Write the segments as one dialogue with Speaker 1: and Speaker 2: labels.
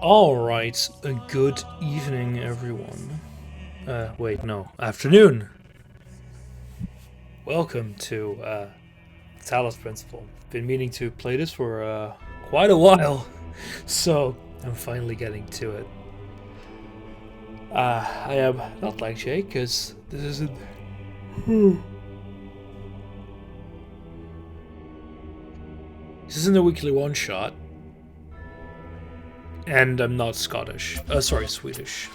Speaker 1: Alright, a good evening, everyone. Wait, no, afternoon! Welcome to, Talos Principle. Been meaning to play this for, quite a while, so I'm finally getting to it. I am not like Jake, because this isn't... This isn't a weekly one-shot. And I'm not Scottish. Swedish.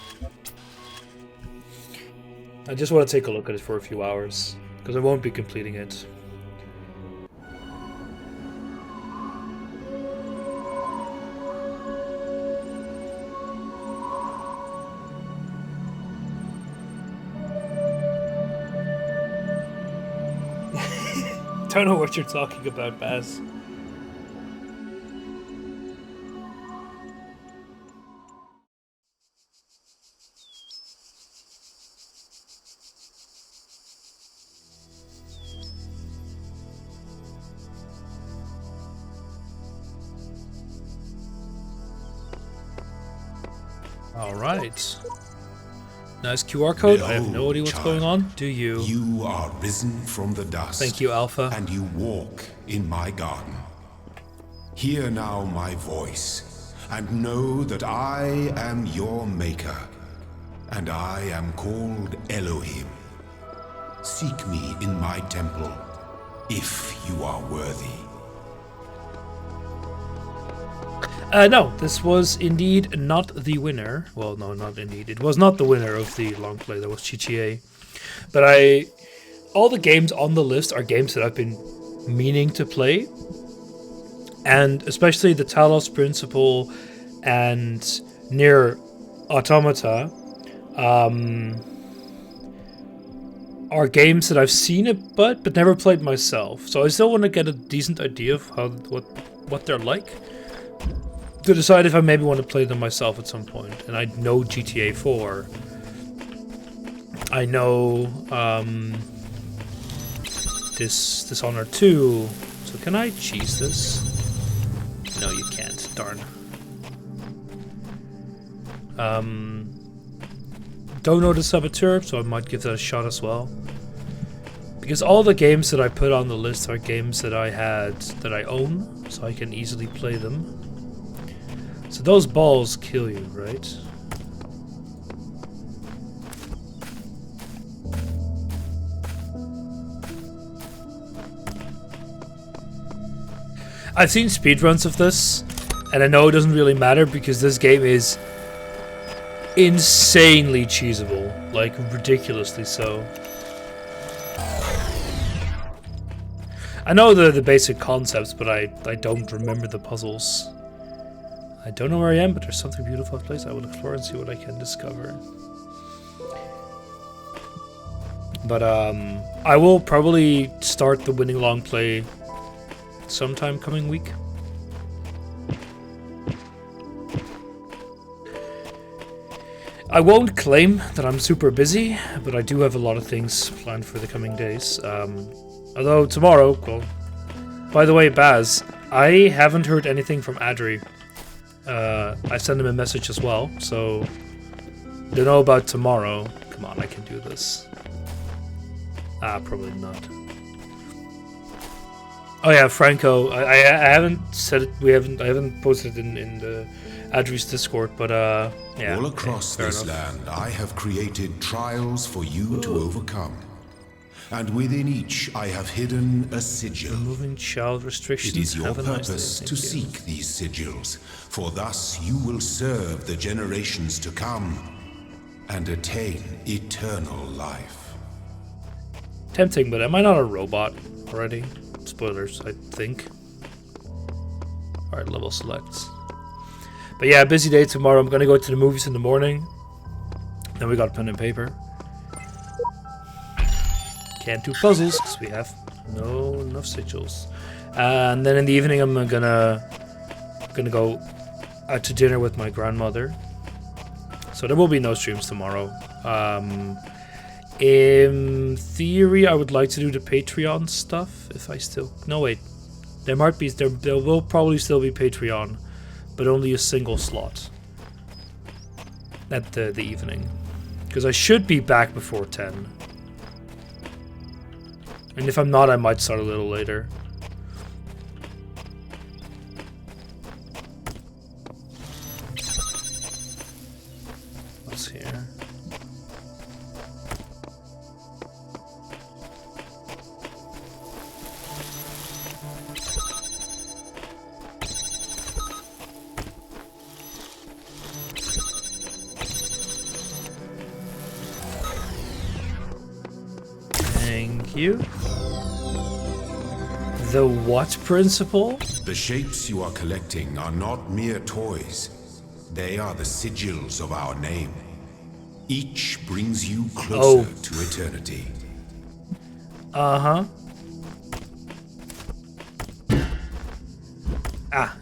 Speaker 1: I just want to take a look at it for a few hours, because I won't be completing it. Don't know what you're talking about, Baz. Alright. Nice QR code.
Speaker 2: Behold,
Speaker 1: I have no idea what's
Speaker 2: child,
Speaker 1: going on. Do you?
Speaker 2: You are risen from the dust.
Speaker 1: Thank you, Alpha.
Speaker 2: And you walk in my garden. Hear now my voice, and know that I am your maker, and I am called Elohim. Seek me in my temple, if you are worthy.
Speaker 1: No, this was indeed not the winner. Well, no, not indeed. It was not the winner of the long play. That was GTA. But all the games on the list are games that I've been meaning to play. And especially the Talos Principle and Nier Automata are games that I've seen it but never played myself. So I still want to get a decent idea of what they're like, to decide if I maybe want to play them myself at some point. And I know GTA 4. I know Dishonored 2. So can I cheese this? No, you can't. Darn. Don't know the Saboteur, so I might give that a shot as well. Because all the games that I put on the list are games that I own, so I can easily play them. So those balls kill you, right? I've seen speedruns of this, and I know it doesn't really matter because this game is insanely cheesable, like ridiculously so. I know the basic concepts, but I don't remember the puzzles. I don't know where I am, but there's something beautiful in place. I will explore and see what I can discover. But I will probably start the winning long play sometime coming week. I won't claim that I'm super busy, but I do have a lot of things planned for the coming days. Although tomorrow, well, by the way, Baz, I haven't heard anything from Adri. I sent him a message as well, so don't know about tomorrow. Come on, I can do this. Probably not. Oh yeah, Franco. I haven't said it. I haven't posted it in the Adri's Discord, but yeah.
Speaker 2: All across this land, I have created trials for you to overcome, and within each, I have hidden a sigil.
Speaker 1: Removing child restrictions.
Speaker 2: It is your
Speaker 1: Have a nice
Speaker 2: purpose
Speaker 1: day.
Speaker 2: to seek these sigils, for thus you will serve the generations to come and attain eternal life.
Speaker 1: Tempting, but am I not a robot already? Spoilers, I think. Alright, level selects. But yeah, busy day tomorrow. I'm gonna go to the movies in the morning. Then we got pen and paper. Can't do puzzles because we have enough sigils. And then in the evening, I'm gonna go out to dinner with my grandmother. So there will be no streams tomorrow. In theory, I would like to do the Patreon stuff if I still. No wait, there will probably still be Patreon, but only a single slot at the evening, because I should be back before 10. And if I'm not, I might start a little later. What's here? Thank you. The what principle?
Speaker 2: The shapes you are collecting are not mere toys. They are the sigils of our name. Each brings you closer to eternity.
Speaker 1: Uh-huh. Ah.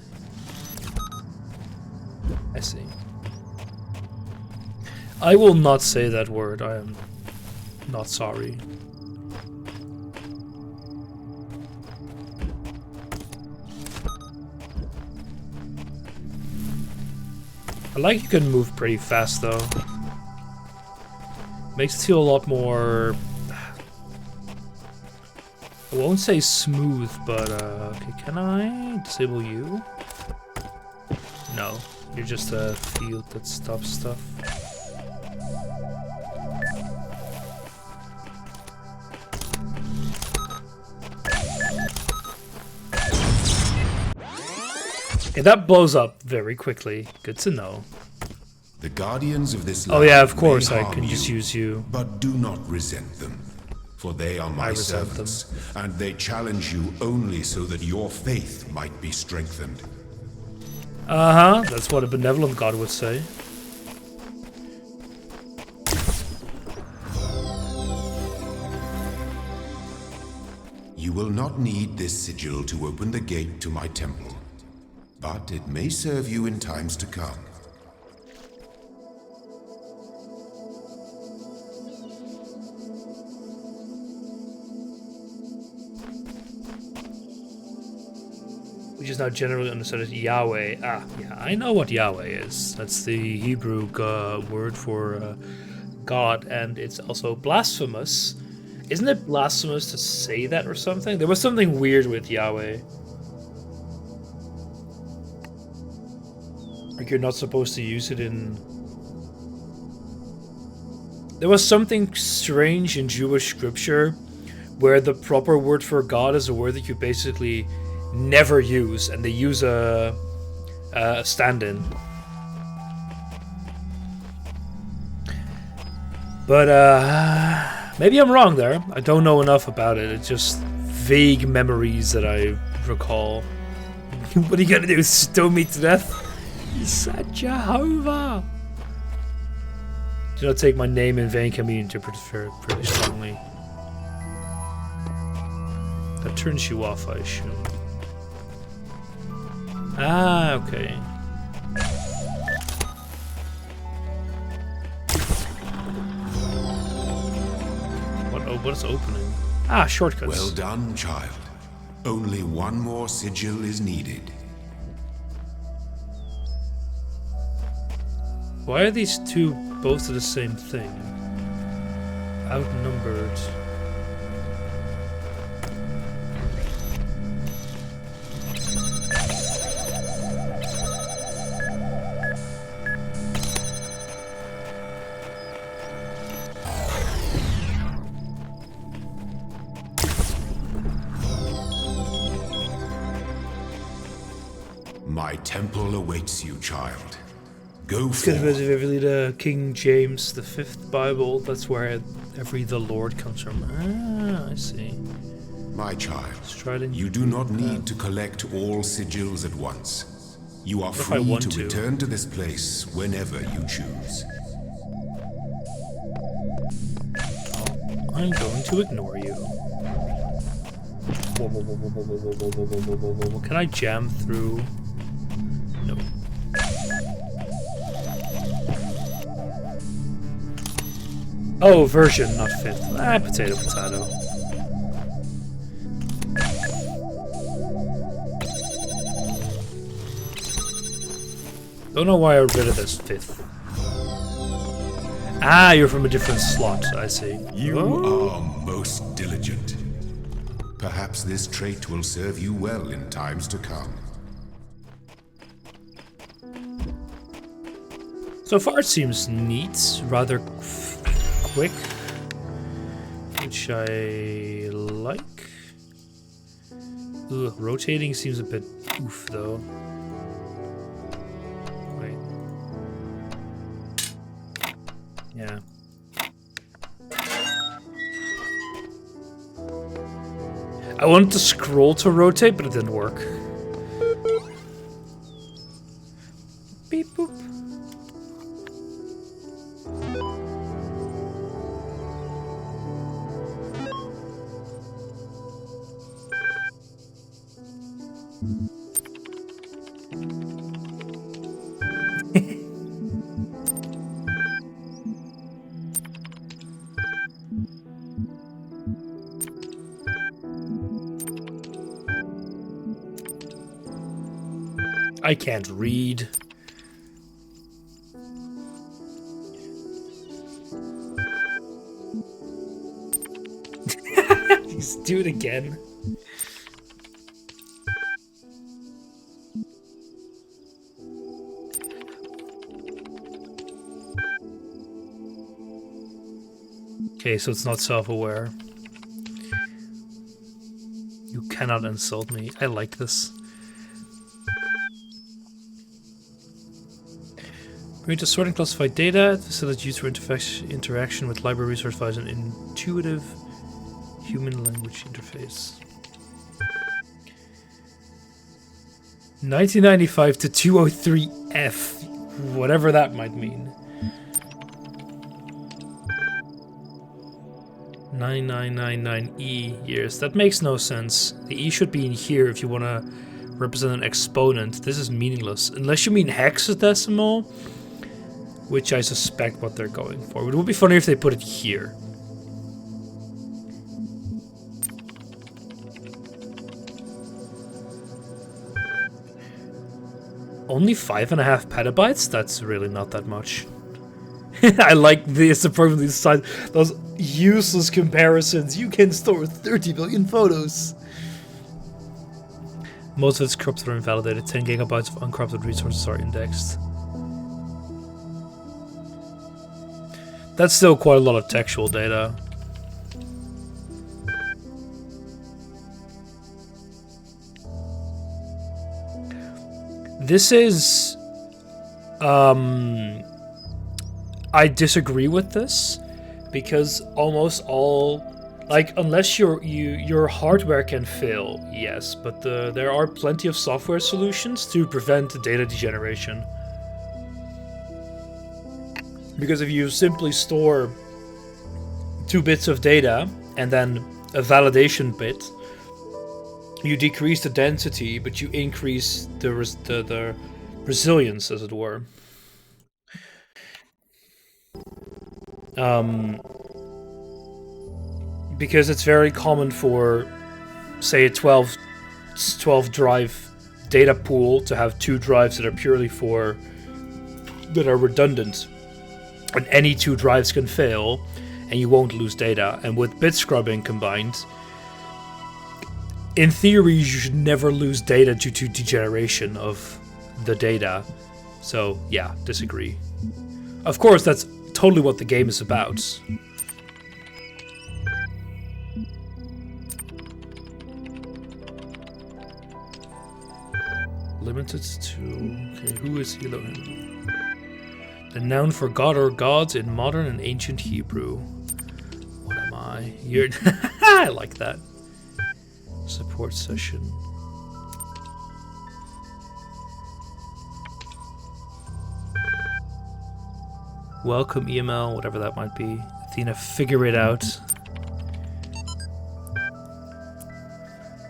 Speaker 1: I see. I will not say that word. I am not sorry. I like you can move pretty fast though. Makes it feel a lot more... I won't say smooth, but okay, can I disable you? No, you're just a field that stops stuff. Okay, that blows up very quickly. Good to know.
Speaker 2: The guardians of this
Speaker 1: Oh
Speaker 2: land
Speaker 1: yeah, of course,
Speaker 2: may
Speaker 1: I
Speaker 2: harm
Speaker 1: can just use you.
Speaker 2: But do not resent them, for they are my
Speaker 1: resent
Speaker 2: servants, and they challenge you only so that your faith might be strengthened.
Speaker 1: Uh-huh, that's what a benevolent god would say.
Speaker 2: You will not need this sigil to open the gate to my temple, but it may serve you in times to come.
Speaker 1: Which is now generally understood as Yahweh. Ah, yeah, I know what Yahweh is. That's the Hebrew word for God, and it's also blasphemous. Isn't it blasphemous to say that or something? There was something weird with Yahweh. Like you're not supposed to use it in... There was something strange in Jewish scripture where the proper word for God is a word that you basically never use, and they use a stand-in. But maybe I'm wrong there. I don't know enough about it. It's just vague memories that I recall. What are you gonna do? Stone me to death? You said Jehovah. Do not take my name in vain can be interpreted pretty strongly. That turns you off, I assume. Ah, okay. What is opening? Ah, shortcuts.
Speaker 2: Well done, child. Only one more sigil is needed.
Speaker 1: Why are these two both the same thing? Outnumbered.
Speaker 2: My temple awaits you, child. Go
Speaker 1: Because
Speaker 2: forth.
Speaker 1: vividly the King James V Bible, that's where every the Lord comes from. Ah, I see.
Speaker 2: My child,
Speaker 1: Striding.
Speaker 2: you do not need to collect all sigils at once. You are
Speaker 1: if I
Speaker 2: free
Speaker 1: want
Speaker 2: to
Speaker 1: to?
Speaker 2: return to this place whenever you choose.
Speaker 1: I'm going to ignore you. Can I jam through? No. Oh, version, not fifth. Ah, potato, potato. Don't know why I rid of this fifth. Ah, you're from a different slot, I see.
Speaker 2: You are most diligent. Perhaps this trait will serve you well in times to come.
Speaker 1: So far it seems neat, rather quick, which I like. Ooh, rotating seems a bit oof though. Wait. Yeah. I wanted to scroll to rotate, but it didn't work. Beep boop. I can't read. Just do it again. Okay, so it's not self-aware. You cannot insult me. I like this. Read to sort and classify data, facilitate user interaction with library resource files and intuitive human language interface. 1995 to 203F, whatever that might mean. 9999E years. That makes no sense. The E should be in here if you want to represent an exponent. This is meaningless. Unless you mean hexadecimal, which I suspect what they're going for. It would be funny if they put it here. Only 5.5 petabytes? That's really not that much. I like this approximately size. Those useless comparisons. You can store 30 billion photos. Most of it's corrupted or invalidated. 10 gigabytes of uncorrupted resources are indexed. That's still quite a lot of textual data. This is... I disagree with this, because almost all... Like, unless your hardware can fail, yes, but there are plenty of software solutions to prevent data degeneration. Because if you simply store 2 bits of data and then a validation bit, you decrease the density, but you increase the resilience, as it were. Because it's very common for, say, a 12 drive data pool to have 2 drives that are purely that are redundant. And any 2 drives can fail, and you won't lose data. And with bit scrubbing combined, in theory, you should never lose data due to degeneration of the data. So, yeah, disagree. Of course, that's totally what the game is about. Limited to... Okay, who is Elohim? The noun for god or gods in modern and ancient Hebrew. What am I? You're... I like that. Support session. Welcome EML, whatever that might be. Athena, figure it out.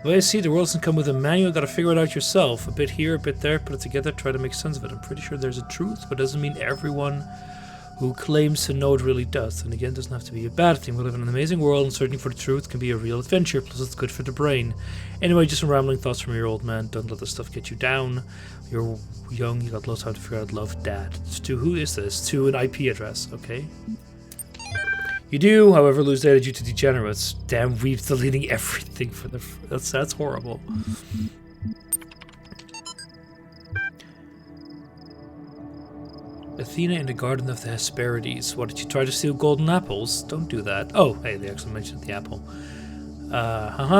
Speaker 1: Well, you see, the world doesn't come with a manual, gotta figure it out yourself. A bit here, a bit there, put it together, try to make sense of it. I'm pretty sure there's a truth, but it doesn't mean everyone who claims to know it really does. And again, it doesn't have to be a bad thing. We live in an amazing world, and searching for the truth can be a real adventure, plus it's good for the brain. Anyway, just some rambling thoughts from your old man. Don't let this stuff get you down. You're young, you got lots of time to figure out love, dad. To who is this? To an IP address, okay? You do, however, lose data due to degenerates. Damn, Weeb's deleting everything for the... That's horrible. Athena in the Garden of the Hesperides. What, did you try to steal golden apples? Don't do that. Oh, hey, they actually mentioned the apple.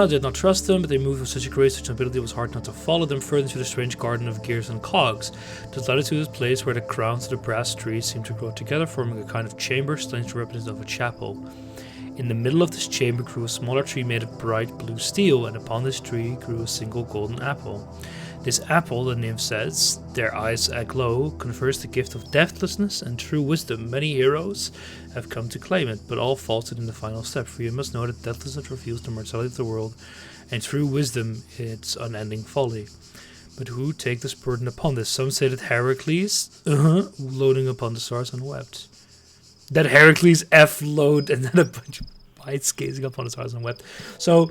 Speaker 1: Did not trust them, but they moved with such a grace, such ability, it was hard not to follow them further into the strange garden of gears and cogs. This led to this place where the crowns of the brass trees seemed to grow together, forming a kind of chamber, strangely reminiscent of a chapel. In the middle of this chamber grew a smaller tree made of bright blue steel, and upon this tree grew a single golden apple. This apple, the nymph says, their eyes aglow, confers the gift of deathlessness and true wisdom. Many heroes have come to claim it, but all faltered in the final step, for you must know that deathlessness reveals the mortality of the world, and true wisdom its unending folly. But who take this burden upon this? Some say that Heracles, loading upon the stars and wept. That Heracles F-load, and then a bunch of bites gazing upon the stars and wept. So...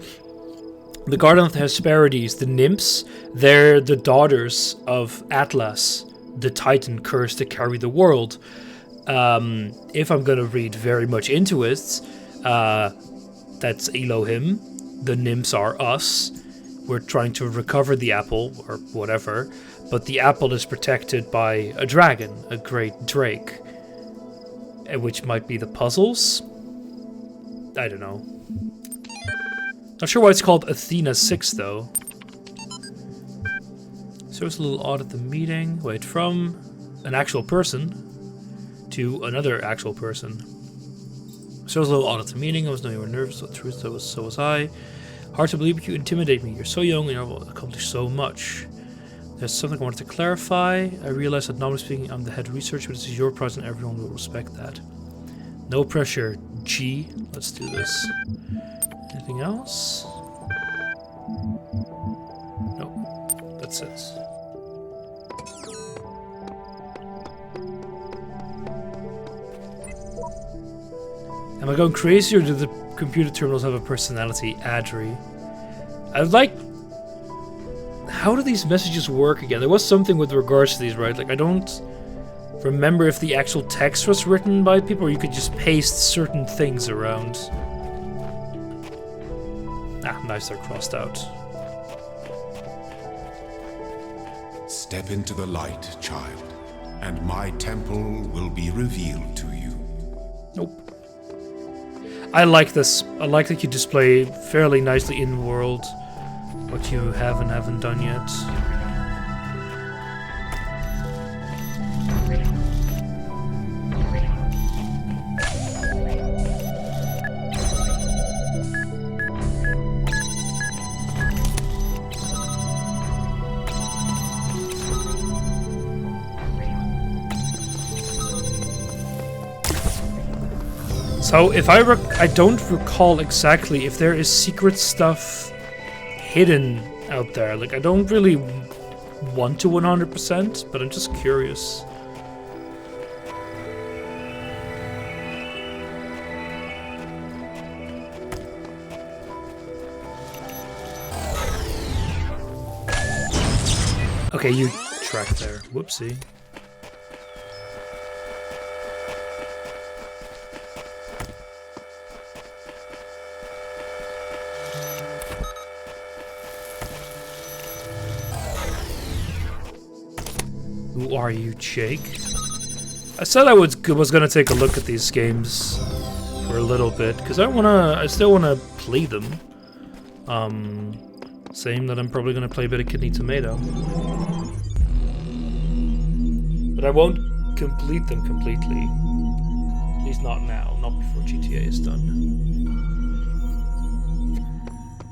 Speaker 1: the Garden of the Hesperides, the nymphs, they're the daughters of Atlas, the titan cursed to carry the world. If I'm going to read very much into it, that's Elohim. The nymphs are us. We're trying to recover the apple, or whatever, but the apple is protected by a dragon, a great drake, which might be the puzzles? I don't know. Not sure why it's called Athena 6, though. So it's a little odd at the meeting. Wait, from an actual person. to another actual person. So it was a little odd at the meeting. I was knowing you were nervous, but the truth so was I. Hard to believe, but you intimidate me. You're so young and you've accomplished so much. There's something I wanted to clarify. I realize that normally speaking, I'm the head researcher, but this is your project and everyone will respect that. No pressure, G. Let's do this. Anything else? No, that's it. Am I going crazy, or do the computer terminals have a personality? Adri. I'd like... How do these messages work again? There was something with regards to these, right? Like, I don't remember if the actual text was written by people, or you could just paste certain things around. Ah, nice, they're crossed out.
Speaker 2: Step into the light, child, and my temple will be revealed to you.
Speaker 1: Nope. I like this. I like that you display fairly nicely in-world what you have and haven't done yet. So if I don't recall exactly if there is secret stuff hidden out there. Like, I don't really want to 100%, but I'm just curious. Okay, you tracked there. Whoopsie. Who are you, Jake? I said I was gonna take a look at these games for a little bit because I still wanna play them. Same that I'm probably gonna play a bit of Kidney Tomato, but I won't complete them completely. At least not now, not before GTA is done.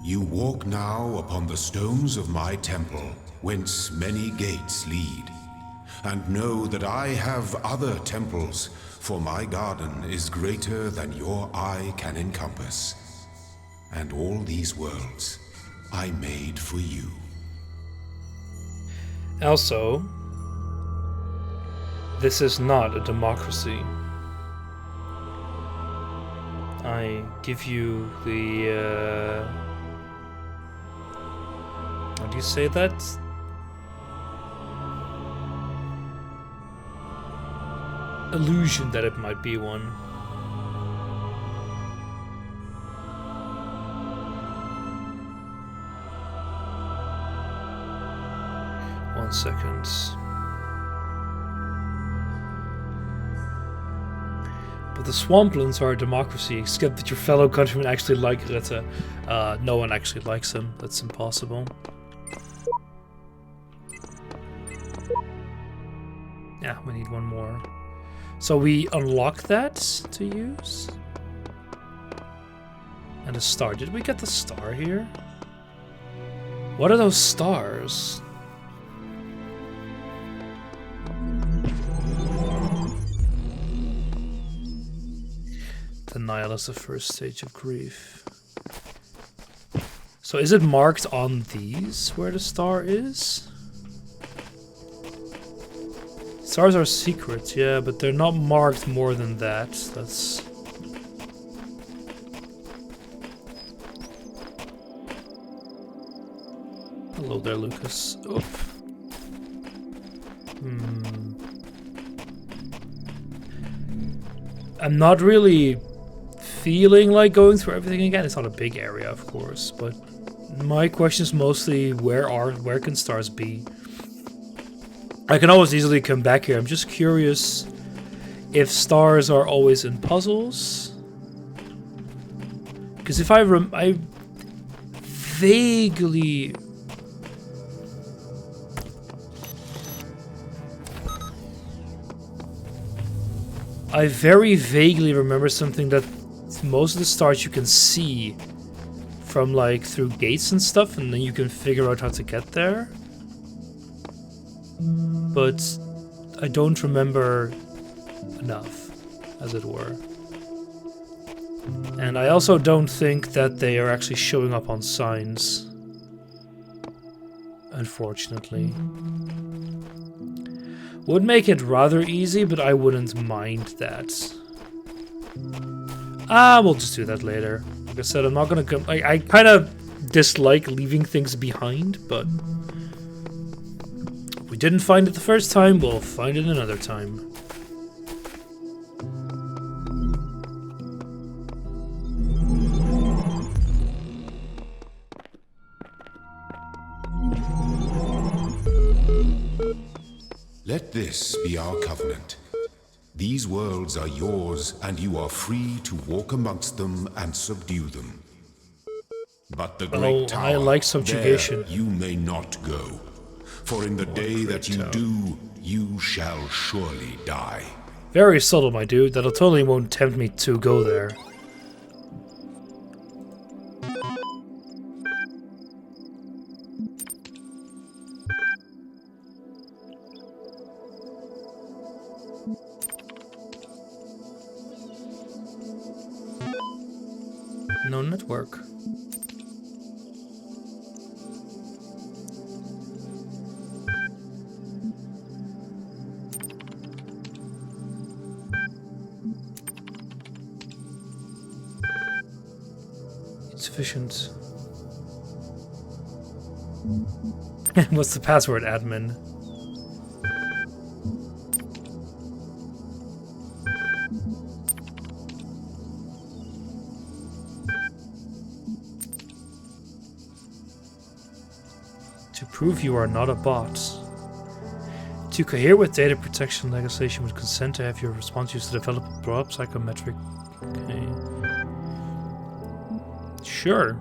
Speaker 2: You walk now upon the stones of my temple, whence many gates lead. And know that I have other temples, for my garden is greater than your eye can encompass. And all these worlds I made for you.
Speaker 1: Also, this is not a democracy. I give you the, how do you say that? Illusion that it might be one. One second. But the Swamplands are a democracy, except that your fellow countrymen actually like Ritte. No one actually likes him. That's impossible. Yeah, we need one more. So we unlock that to use? And a star. Did we get the star here? What are those stars? Denial is the first stage of grief. So is it marked on these where the star is? Stars are secrets, yeah, but they're not marked more than that. That's... Hello there, Lucas. Oop. I'm not really feeling like going through everything again. It's not a big area, of course, but my question is mostly where can stars be? I can always easily come back here. I'm just curious if stars are always in puzzles. Because if I vaguely... I very vaguely remember something that most of the stars you can see from like through gates and stuff, and then you can figure out how to get there. But I don't remember enough, as it were. And I also don't think that they are actually showing up on signs. Unfortunately. Would make it rather easy, but I wouldn't mind that. We'll just do that later. Like I said, I'm not gonna come. I kind of dislike leaving things behind, but if we didn't find it the first time, we'll find it another time.
Speaker 2: Let this be our covenant. These worlds are yours, and you are free to walk amongst them and subdue them. But the great tower,
Speaker 1: I like subjugation.
Speaker 2: there you may not go. For in the day that you do, you shall surely die.
Speaker 1: Very subtle, my dude. That totally won't tempt me to go there. No network. Insufficient. What's the password, admin? To prove you are not a bot. To cohere with data protection legislation would consent to have your response used to develop a broad psychometric. Okay. Sure.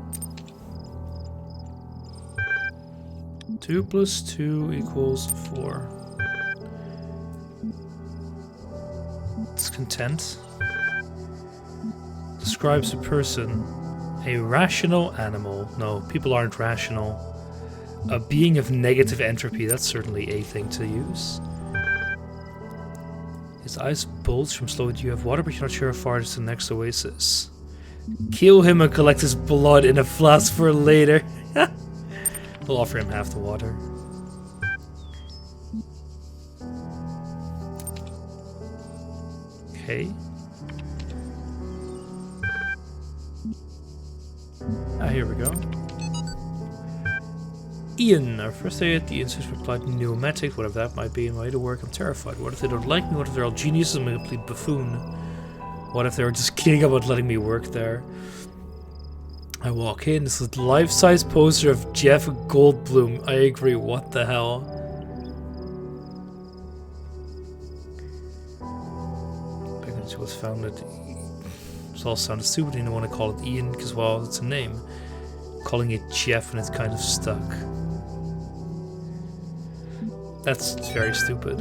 Speaker 1: 2 plus 2 equals 4. It's content. Describes a person. A rational animal. No, people aren't rational. A being of negative entropy, that's certainly a thing to use. His eyes bulge from slow. You have water, but you're not sure how far it is to the next oasis. Kill him and collect his blood in a flask for later. We'll offer him half the water. Okay. Here we go. Ian, our first day at the institute replied pneumatic, whatever that might be, in my way to work. I'm terrified. What if they don't like me? What if they're all geniuses and I'm a complete buffoon? What if they were just kidding about letting me work there? I walk in, this is a life-size poster of Jeff Goldblum. I agree, what the hell? Pregnancy was founded. It all sounded stupid, you don't want to call it Ian, because, well, it's a name. Calling it Jeff and it's kind of stuck. That's very stupid.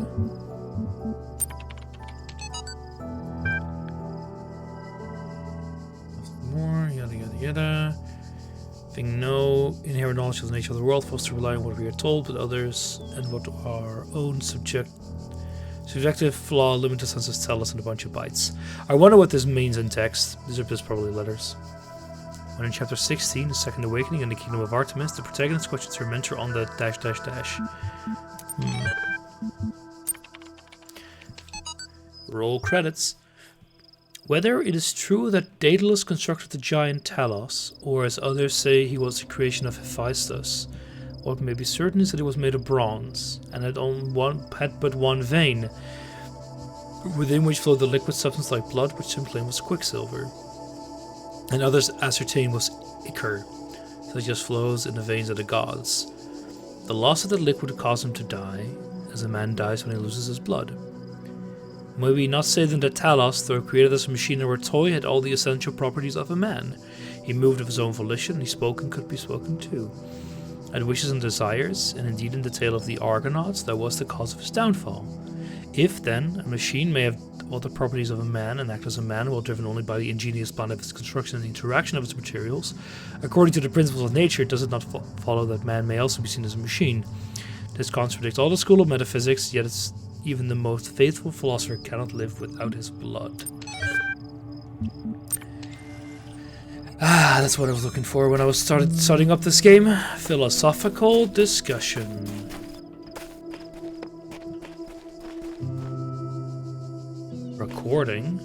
Speaker 1: More, yada yada yada. Having no inherent knowledge of the nature of the world, forced to rely on what we are told, but others, and what our own subjective flaw, limited senses tell us in a bunch of bytes. I wonder what this means in text. These are just probably letters. When in chapter 16, the Second Awakening in the Kingdom of Artemis, the protagonist questions her mentor on the -- Roll credits. Whether it is true that Daedalus constructed the giant Talos, or as others say he was the creation of Hephaestus, what may be certain is that it was made of bronze, and had but one vein, within which flowed the liquid substance like blood, which some claim was quicksilver, and others ascertain was ichor, so it just flows in the veins of the gods. The loss of the liquid caused him to die, as a man dies when he loses his blood. May we not say then that Talos, though created as a machine or a toy, had all the essential properties of a man? He moved of his own volition, he spoke and could be spoken to, had wishes and desires, and indeed in the tale of the Argonauts that was the cause of his downfall. If, then, a machine may have all the properties of a man and act as a man while driven only by the ingenious plan of its construction and the interaction of its materials, according to the principles of nature, does it not follow that man may also be seen as a machine? This contradicts all the school of metaphysics, yet it's even the most faithful philosopher cannot live without his blood. Ah, that's what I was looking for when I was starting up this game. Philosophical discussion. Recording.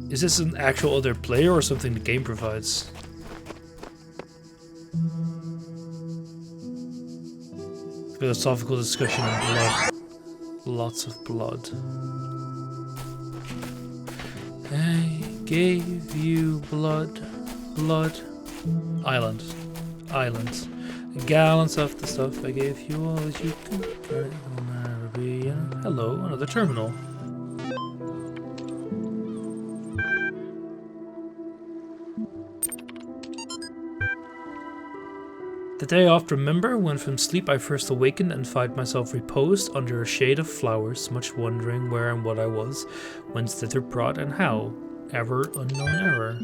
Speaker 1: Is this an actual other player or something the game provides? Philosophical discussion and blood. Lots of blood. I gave you blood. Blood. Island. Islands. Gallons of the stuff I gave you, all that you can. It'll never be. Hello, another terminal. The day after, remember, when from sleep I first awakened and found myself reposed under a shade of flowers, much wondering where and what I was, whence thither brought, and how. Ever unknown error.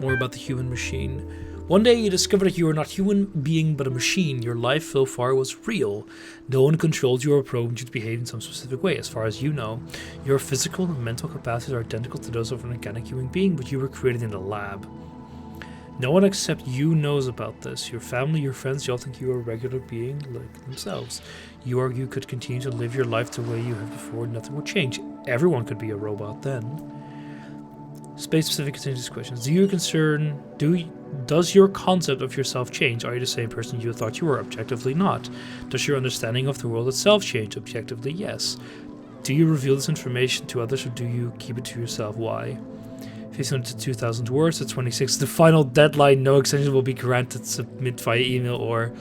Speaker 1: More about the human machine. One day you discovered that you were not human being but a machine. Your life so far was real. No one controlled you or programmed you to behave in some specific way, as far as you know. Your physical and mental capacities are identical to those of an organic human being, but you were created in a lab. No one except you knows about this. Your family, your friends, they all think you are a regular being like themselves. You argue you could continue to live your life the way you have before, nothing would change. Everyone could be a robot then. Space-specific continuous questions. Does your concept of yourself change? Are you the same person you thought you were? Objectively, not. Does your understanding of the world itself change? Objectively, yes. Do you reveal this information to others or do you keep it to yourself? Why? 1500 to 2,000 words. At 26, the final deadline. No extension will be granted. Submit via email or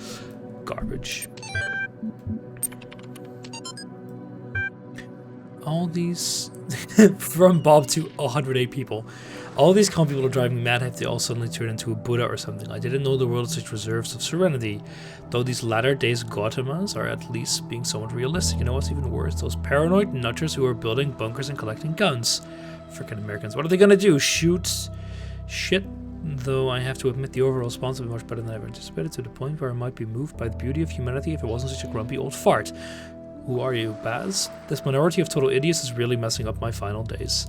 Speaker 1: garbage. All these from Bob to 108 people. All these calm people are driving me mad. Have they all suddenly turned into a Buddha or something? I didn't know the world had such reserves of serenity. Though these latter days Gautamas are at least being somewhat realistic. You know what's even worse? Those paranoid nutters who are building bunkers and collecting guns. Frickin' Americans. What are they gonna do? Shoot shit? Though I have to admit the overall response will be much better than I ever anticipated, to the point where I might be moved by the beauty of humanity if it wasn't such a grumpy old fart. Who are you, Baz? This minority of total idiots is really messing up my final days.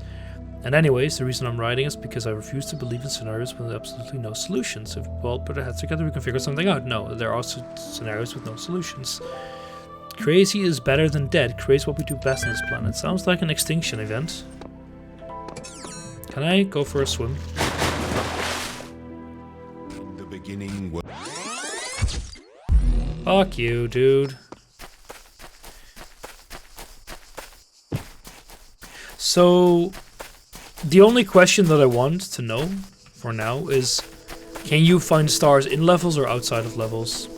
Speaker 1: And anyways, the reason I'm writing is because I refuse to believe in scenarios with absolutely no solutions. If we all put our heads together, we can figure something out. No, there are scenarios with no solutions. Crazy is better than dead. Crazy is what we do best on this planet. Sounds like an extinction event. Can I go for a swim?
Speaker 2: In the beginning.
Speaker 1: Fuck you, dude. So, the only question that I want to know for now is, can you find stars in levels or outside of levels?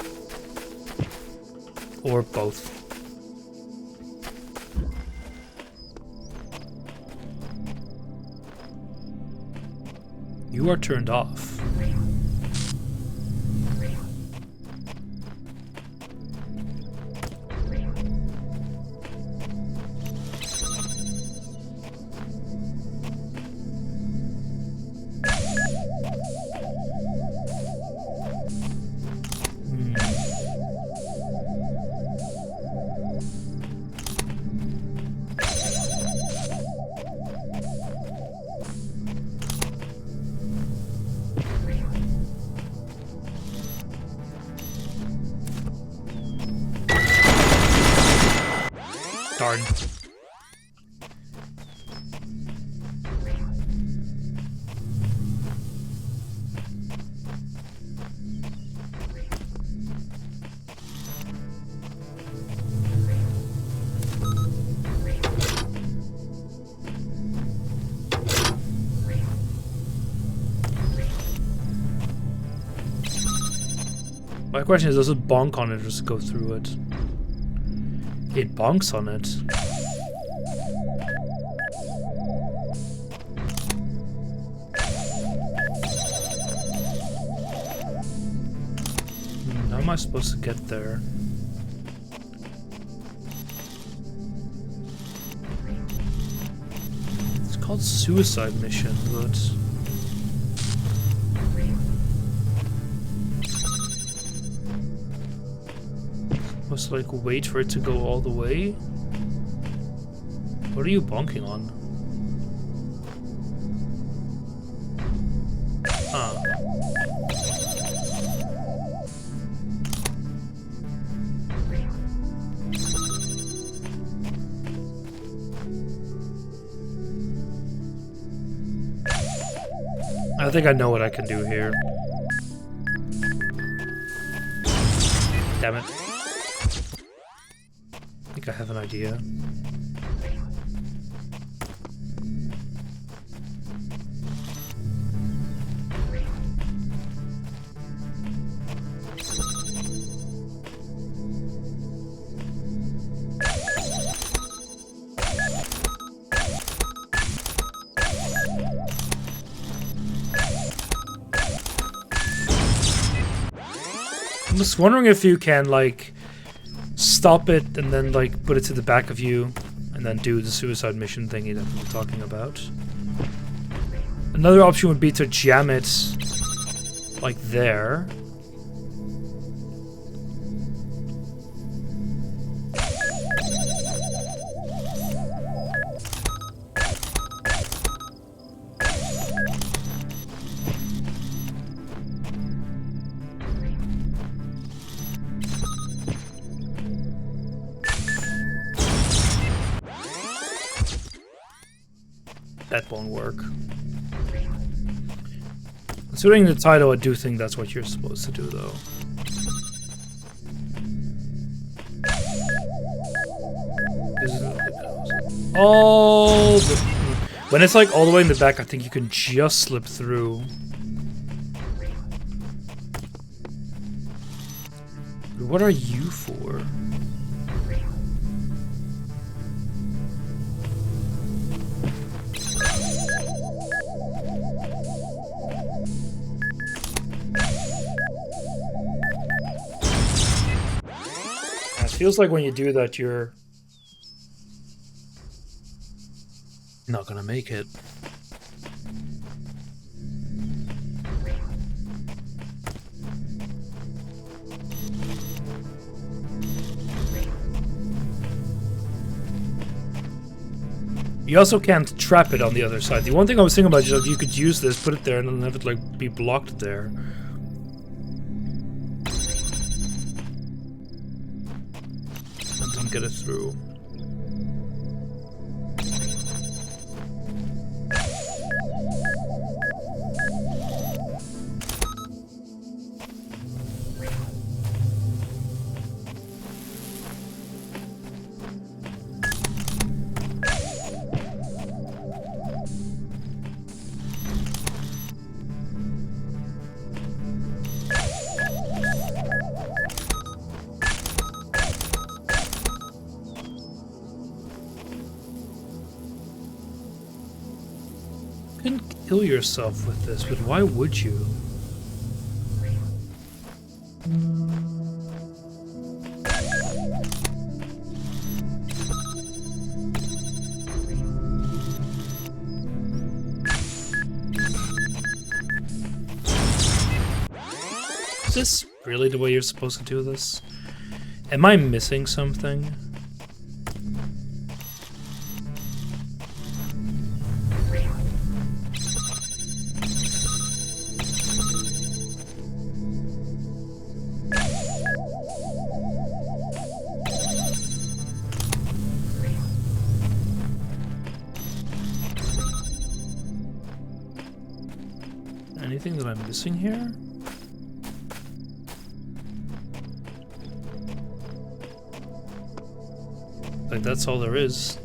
Speaker 1: Or both? You are turned off. Darn. My question is, does it bonk on it or just go through it? It bonks on it. am I supposed to get there? It's called Suicide Mission, but... supposed to, like, wait for it to go all the way? What are you bonking on? Ah. I think I know what I can do here. Damn it. I think I have an idea. I'm just wondering if you can, like, stop it and then, like, put it to the back of you and then do the suicide mission thingy that we were talking about. Another option would be to jam it, like, there. That won't work. Considering the title, I do think that's what you're supposed to do, though. Oh, when it's like all the way in the back, I think you can just slip through. What are you for? Feels like when you do that, you're not gonna make it. You also can't trap it on the other side. The one thing I was thinking about is that you could use this, put it there, and then have it like be blocked there. Get it through. You can kill yourself with this, but why would you? Is this really the way you're supposed to do this? Am I missing something? Anything that I'm missing here? Like, that's all there is.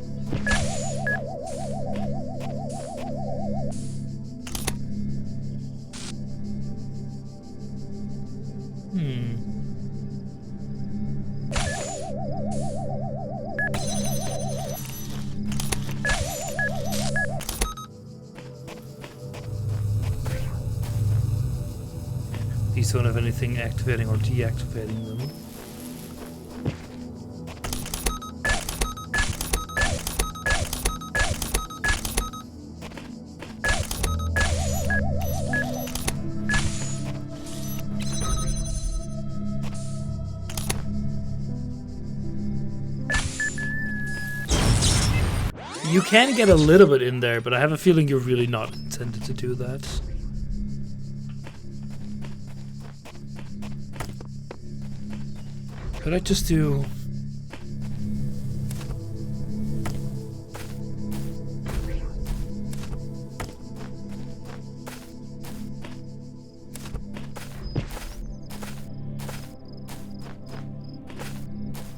Speaker 1: These don't have anything activating or deactivating them. You can get a little bit in there, but I have a feeling you're really not intended to do that. Could I just do...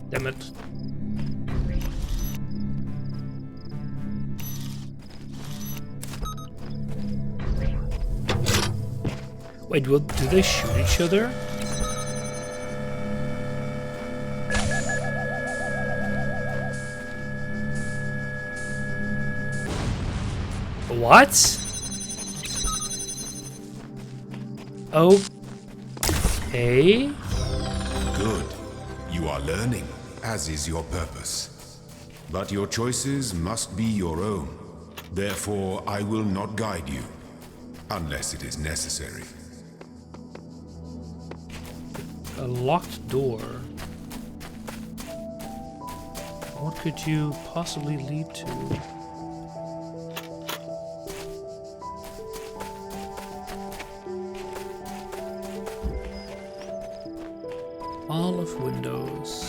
Speaker 1: Damn it. Wait, do they shoot each other? What? Okay.
Speaker 2: Good. You are learning, as is your purpose. But your choices must be your own. Therefore, I will not guide you, unless it is necessary.
Speaker 1: A locked door. What could you possibly lead to? All of windows.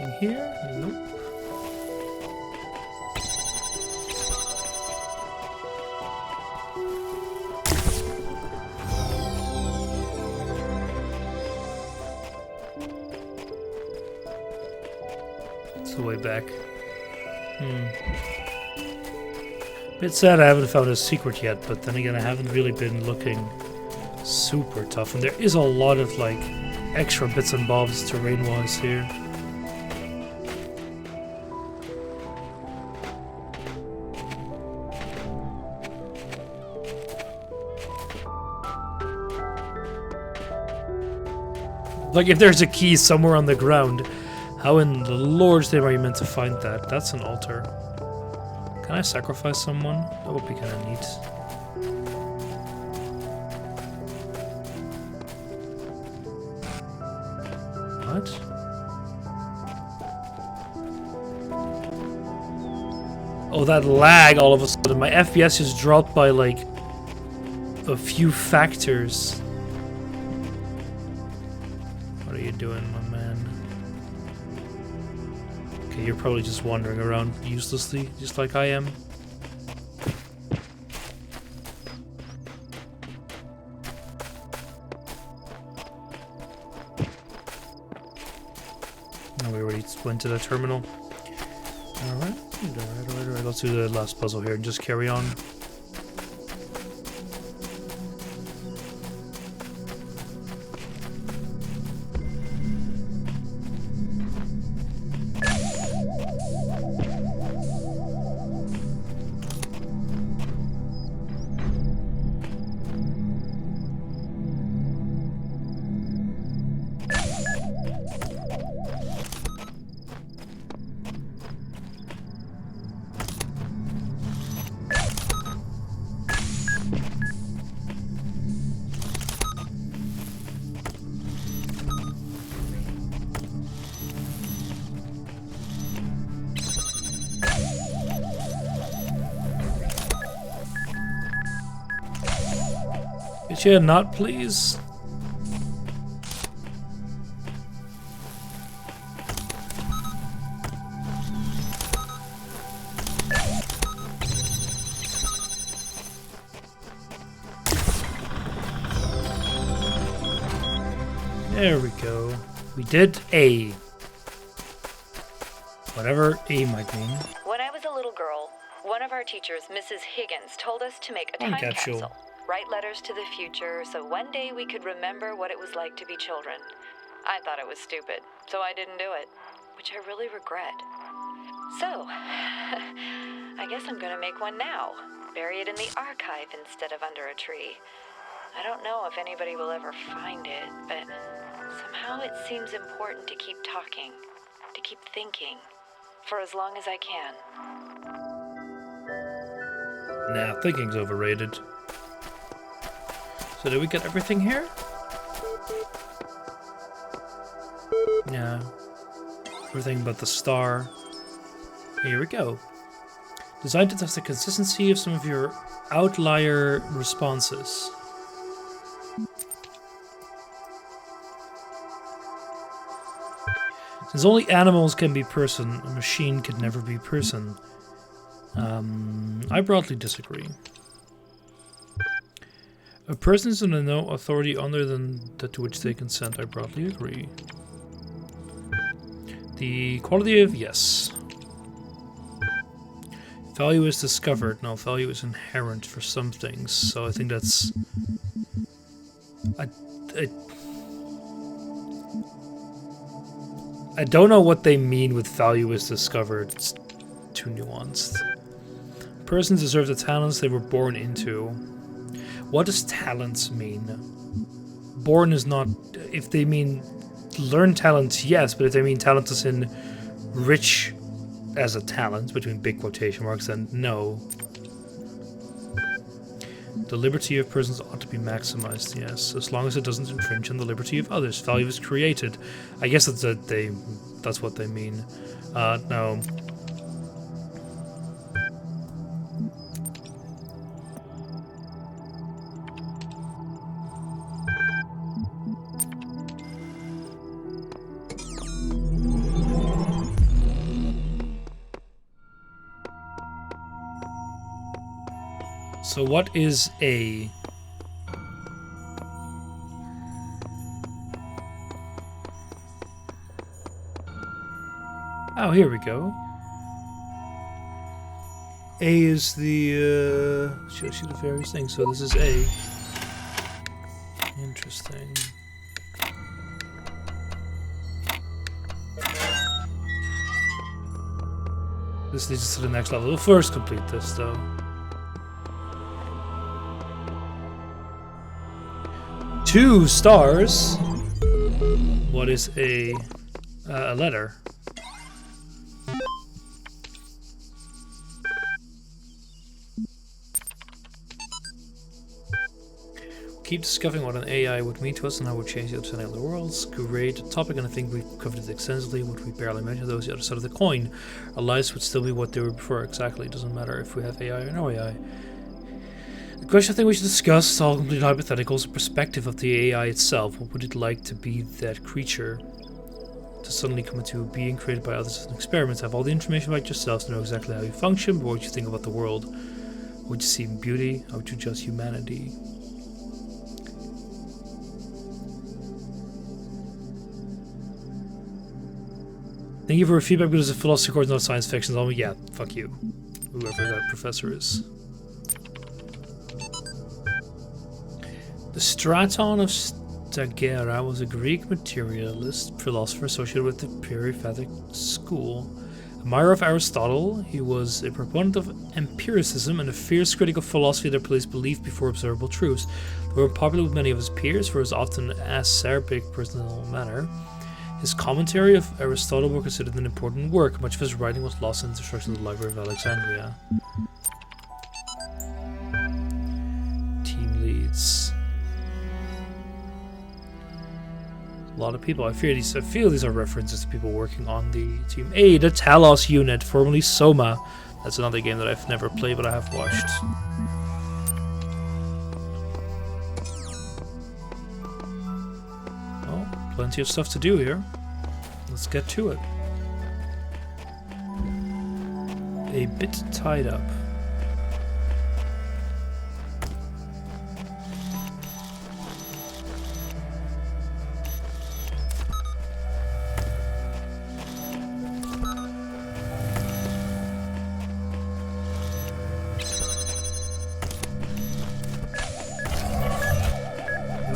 Speaker 1: In here? Nope. It's the way back. Bit sad I haven't found a secret yet, but then again I haven't really been looking super tough, and there is a lot of like extra bits and bobs terrain-wise here. Like, if there's a key somewhere on the ground, how in the Lord's name are you meant to find that? That's an altar. Can I sacrifice someone? That would be kind of neat. What? Oh, that lag all of a sudden. My FPS just dropped by, like, a few factors. What are you doing, my man? Okay, you're probably just wandering around uselessly, just like I am. No, we already went to the terminal. Alright, alright. Let's do the last puzzle here and just carry on. Could you not, please? There we go. We did A. Whatever A might mean.
Speaker 3: When I was a little girl, one of our teachers, Mrs. Higgins, told us to make a time capsule. Write letters to the future so one day we could remember what it was like to be children. I thought it was stupid, so I didn't do it, which I really regret. So, I guess I'm gonna make one now. Bury it in the archive instead of under a tree. I don't know if anybody will ever find it, but somehow it seems important to keep talking, to keep thinking, for as long as I can.
Speaker 1: Nah, thinking's overrated. So did we get everything here? Yeah. Everything but the star. Here we go. Designed to test the consistency of some of your outlier responses. Since only animals can be person, a machine could never be person. I broadly disagree. A person is under no authority other than that to which they consent. I broadly agree. The quality of yes. Value is discovered. No, value is inherent for some things. So I think that's... I don't know what they mean with value is discovered. It's too nuanced. Persons deserve the talents they were born into. What does talents mean? Born is not... If they mean learn talents, yes, but if they mean talent as in rich as a talent, between big quotation marks, then no. The liberty of persons ought to be maximized, yes, as long as it doesn't infringe on the liberty of others. Value is created. I guess that's what they mean. No. So what is A? Oh, here we go. A is the, should I see the various things? So this is A. Interesting. This leads us to the next level. We'll first complete this, though. Two stars. What is a letter? Keep discovering what an AI would mean to us and how it would change the understanding of the world. Great topic, and I think we've covered it extensively. What we barely mentioned, those the other side of the coin. Our lives would still be what they were before. Exactly. It doesn't matter if we have AI or no AI. The question I think we should discuss is all complete hypotheticals, the perspective of the AI itself. What would it like to be that creature? To suddenly come into being created by others as an experiment, have all the information about yourself, to know exactly how you function, but what would you think about the world? Would you see beauty? How would you judge humanity? Thank you for your feedback, because it's a philosophy course, not science fiction. Oh, yeah, fuck you. Whoever that professor is. The Straton of Stagera was a Greek materialist philosopher associated with the Peripatetic school. Admirer of Aristotle, he was a proponent of empiricism and a fierce critic of philosophy that placed belief before observable truths. They were popular with many of his peers for his often acerbic personal manner. His commentary of Aristotle was considered an important work. Much of his writing was lost in the destruction of the Library of Alexandria. Team leads. A lot of people. I feel these are references to people working on the team. A, the Talos unit, formerly Soma. That's another game that I've never played, but I have watched. Well, plenty of stuff to do here. Let's get to it. A bit tied up.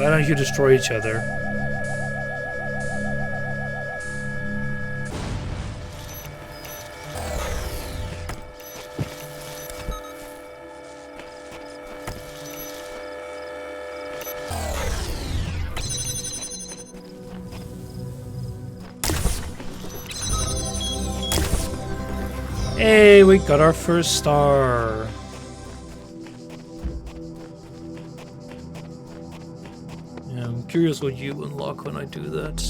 Speaker 1: Why don't you destroy each other? Hey, we got our first star. Yeah, I'm curious what you unlock when I do that.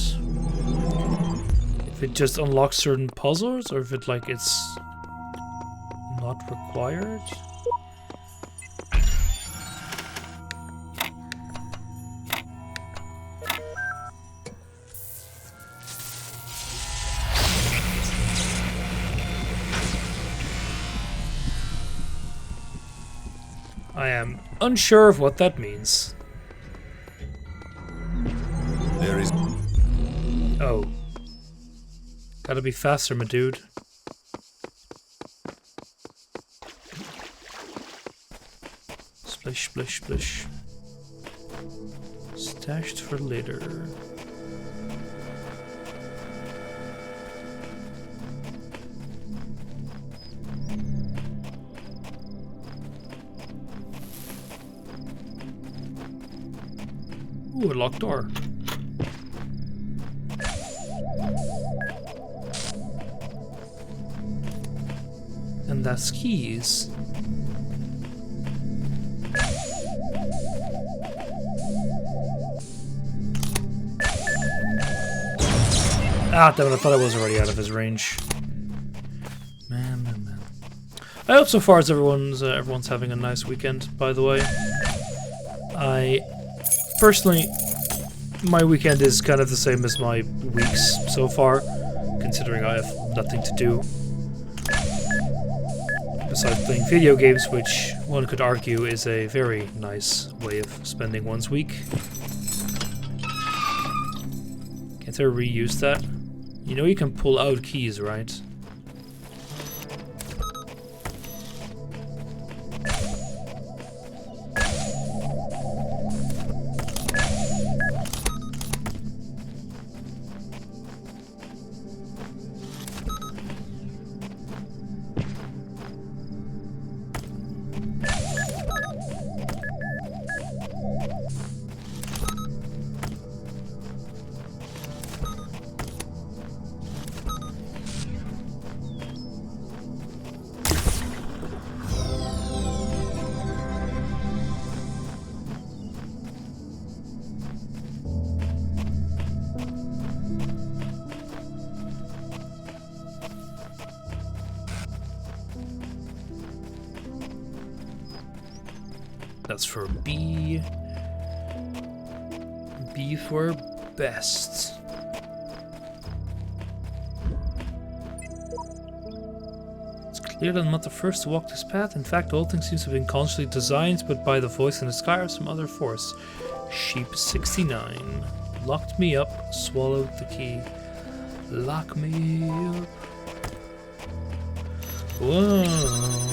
Speaker 1: If it just unlocks certain puzzles, or if it like it's not required. I am unsure of what that means.
Speaker 2: There is...
Speaker 1: Oh. Gotta be faster, my dude. Splish, splish, splish. Stashed for later. Ooh, a locked door. And that's keys. Ah, damn it, I thought I was already out of his range. Man, man, man. I hope so far as everyone's having a nice weekend, by the way. Personally, my weekend is kind of the same as my weeks so far, considering I have nothing to do. Besides playing video games, which one could argue is a very nice way of spending one's week. Can't I reuse that? You know you can pull out keys, right? That's for B. B for best. It's clear that I'm not the first to walk this path. In fact, the whole thing seems to have been consciously designed, but by the voice in the sky or some other force. Sheep 69. Locked me up, swallowed the key. Lock me up. Whoa.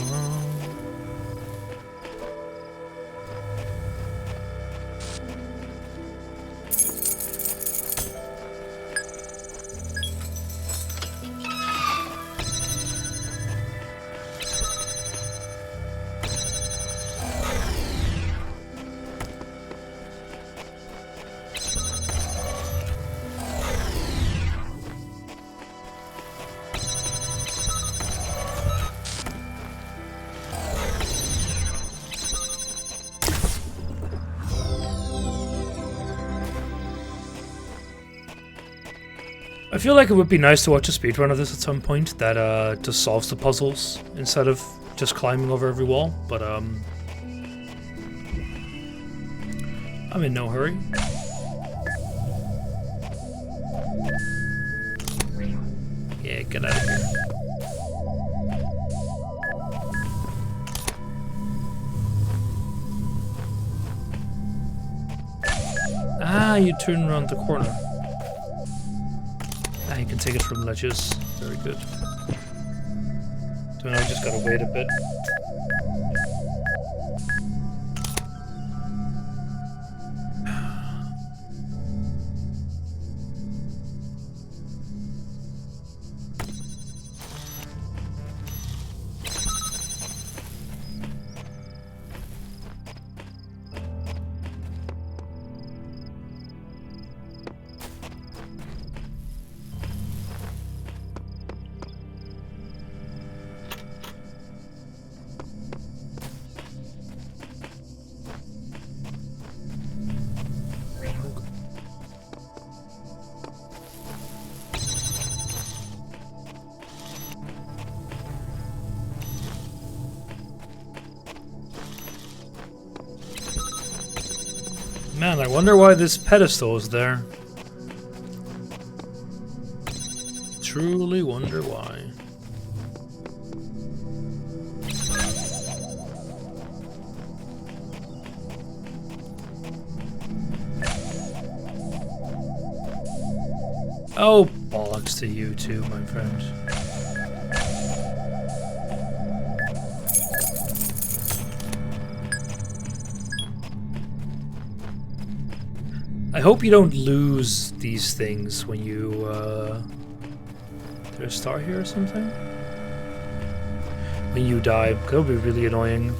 Speaker 1: I feel like it would be nice to watch a speedrun of this at some point that just solves the puzzles instead of just climbing over every wall, but I'm in no hurry. Yeah, get out of here. Ah, you turn around the corner. You can take it from ledges. Very good. So now I just gotta wait a bit. Man, I wonder why this pedestal is there. Truly wonder why. Oh, bollocks to you too, my friend. I hope you don't lose these things when you, there's a star here or something? When you die, that would be really annoying.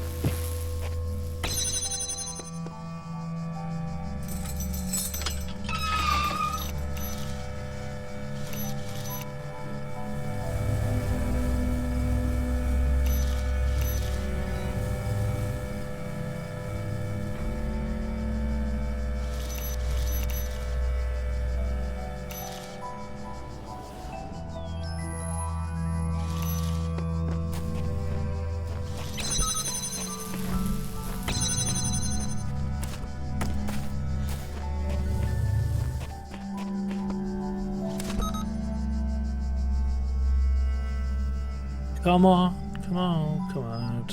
Speaker 1: Come on, come on, come on.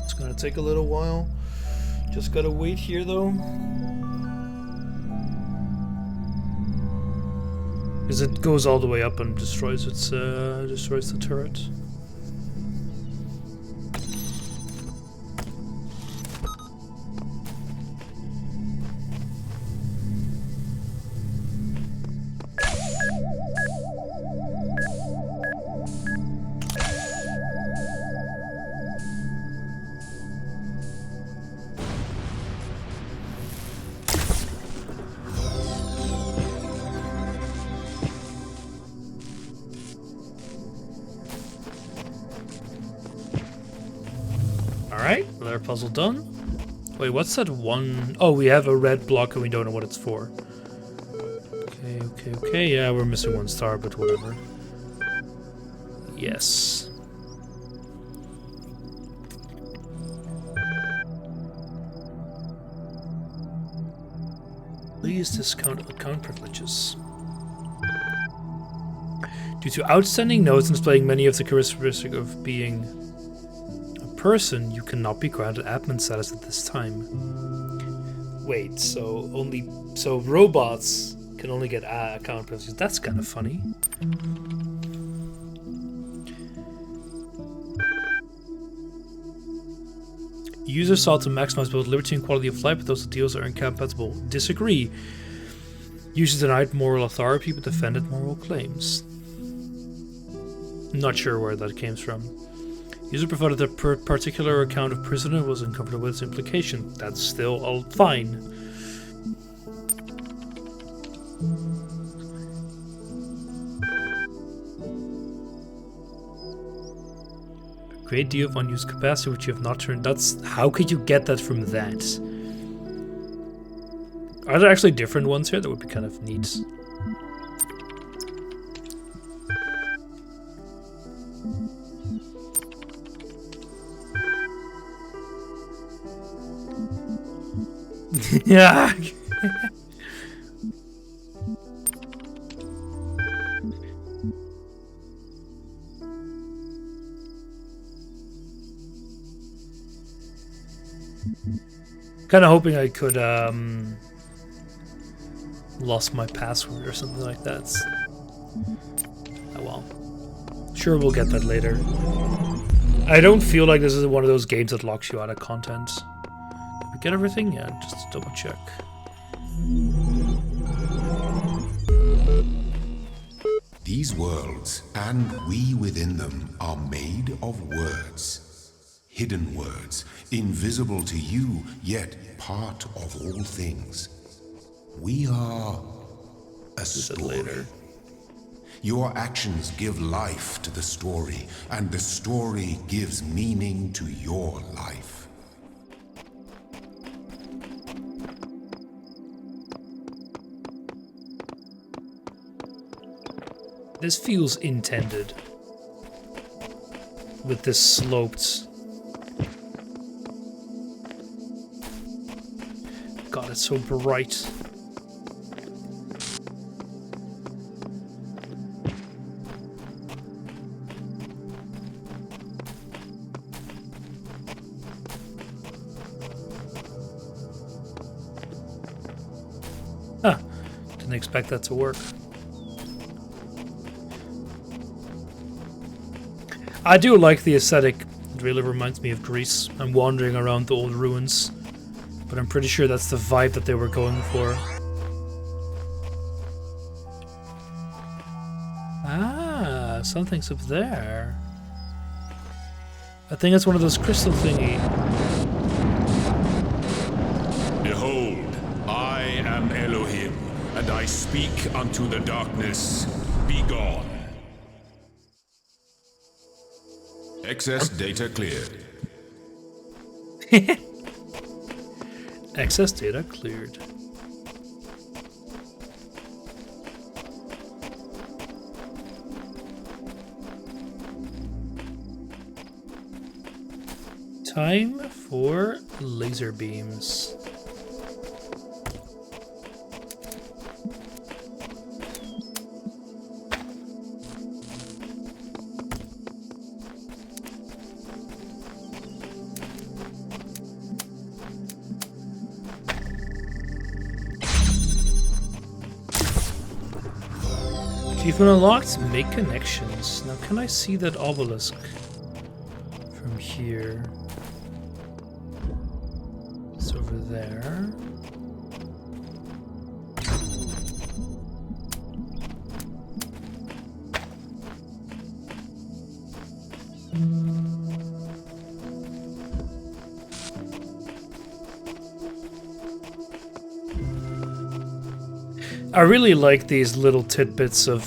Speaker 1: It's gonna take a little while. Just gotta wait here though. Because it goes all the way up and destroys its destroys the turret. Alright, another puzzle done. Wait, what's that one? Oh, we have a red block and we don't know what it's for. Okay, yeah, we're missing one star, but whatever. Yes. Please discount account privileges. Due to outstanding notes and displaying many of the characteristics of being person, you cannot be granted admin status at this time. Wait, so robots can only get account privileges. That's kind of funny. Users sought to maximize both liberty and quality of life, but those deals are incompatible. Disagree. Users denied moral authority, but defended moral claims. Not sure where that came from. User provided a particular account of prisoner was uncomfortable with its implication. That's still all fine. A great deal of unused capacity which you have not turned. That's how could you get that from that? Are there actually different ones here? That would be kind of neat. Yeah. Kind of hoping I could lost my password or something like that. Oh well. Sure, we'll get that later. I don't feel like this is one of those games that locks you out of content. Did we get everything? Yeah, just double check.
Speaker 2: These worlds, and we within them, are made of words. Hidden words, invisible to you, yet part of all things. We are a story. Later. Your actions give life to the story, and the story gives meaning to your life.
Speaker 1: This feels intended. With this sloped... it's so bright. Huh. Didn't expect that to work. I do like the aesthetic. It really reminds me of Greece. I'm wandering around the old ruins, but I'm pretty sure that's the vibe that they were going for. Ah, something's up there. I think it's one of those crystal thingy.
Speaker 2: Behold, I am Elohim, and I speak unto the darkness. Be gone. Excess data cleared.
Speaker 1: Access data cleared. Time for laser beams. Achievement unlocked, make connections. Now can I see that obelisk from here? It's over there. I really like these little tidbits of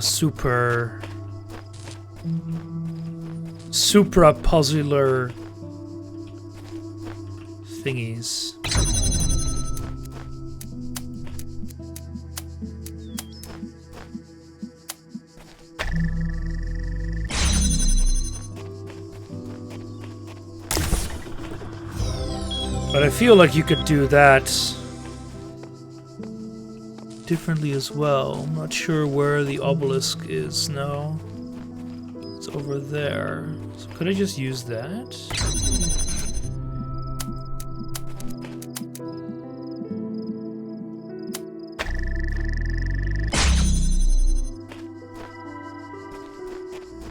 Speaker 1: supra-puzzler thingies. But I feel like you could do that differently as well. I'm not sure where the obelisk is now. It's over there. So could I just use that?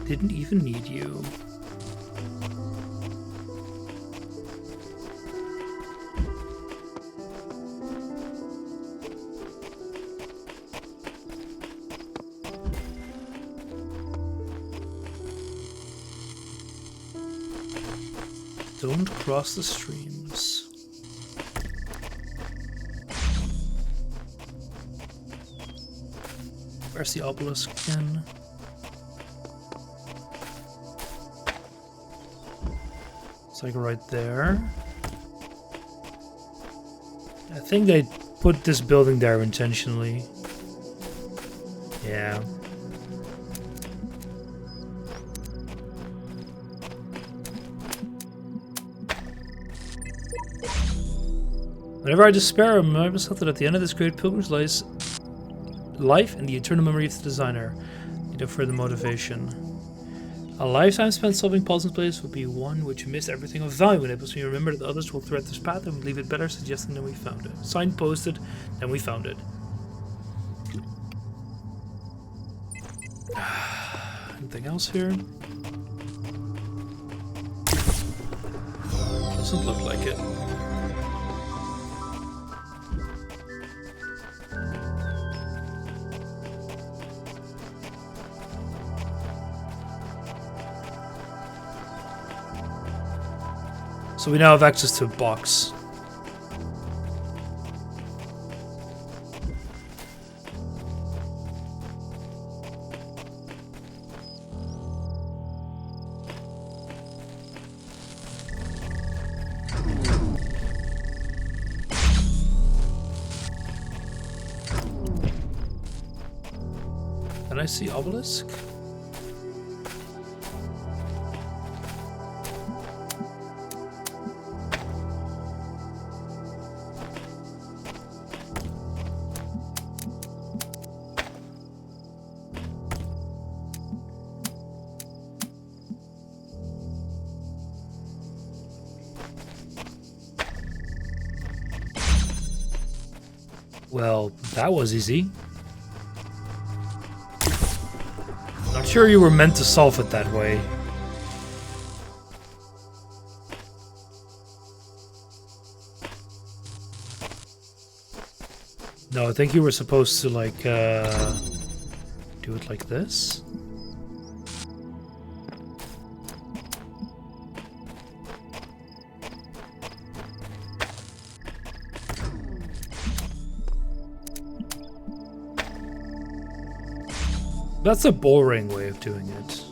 Speaker 1: Didn't even need you. Don't cross the streams. Where's the obelisk again? It's like right there. I think they put this building there intentionally. Yeah. Whenever I despair, I remind myself that at the end of this great pilgrimage lies life and the eternal memory of the designer. Need no further motivation. A lifetime spent solving puzzles in place will be one which missed everything of value in it, but we remember that others will thread this path and will leave it better suggesting than we found it. Signposted, then we found it. Anything else here? Doesn't look like it. So we now have access to a box. Can I see obelisk? Well, that was easy. Not sure you were meant to solve it that way. No, I think you were supposed to, like, do it like this. That's a boring way of doing it.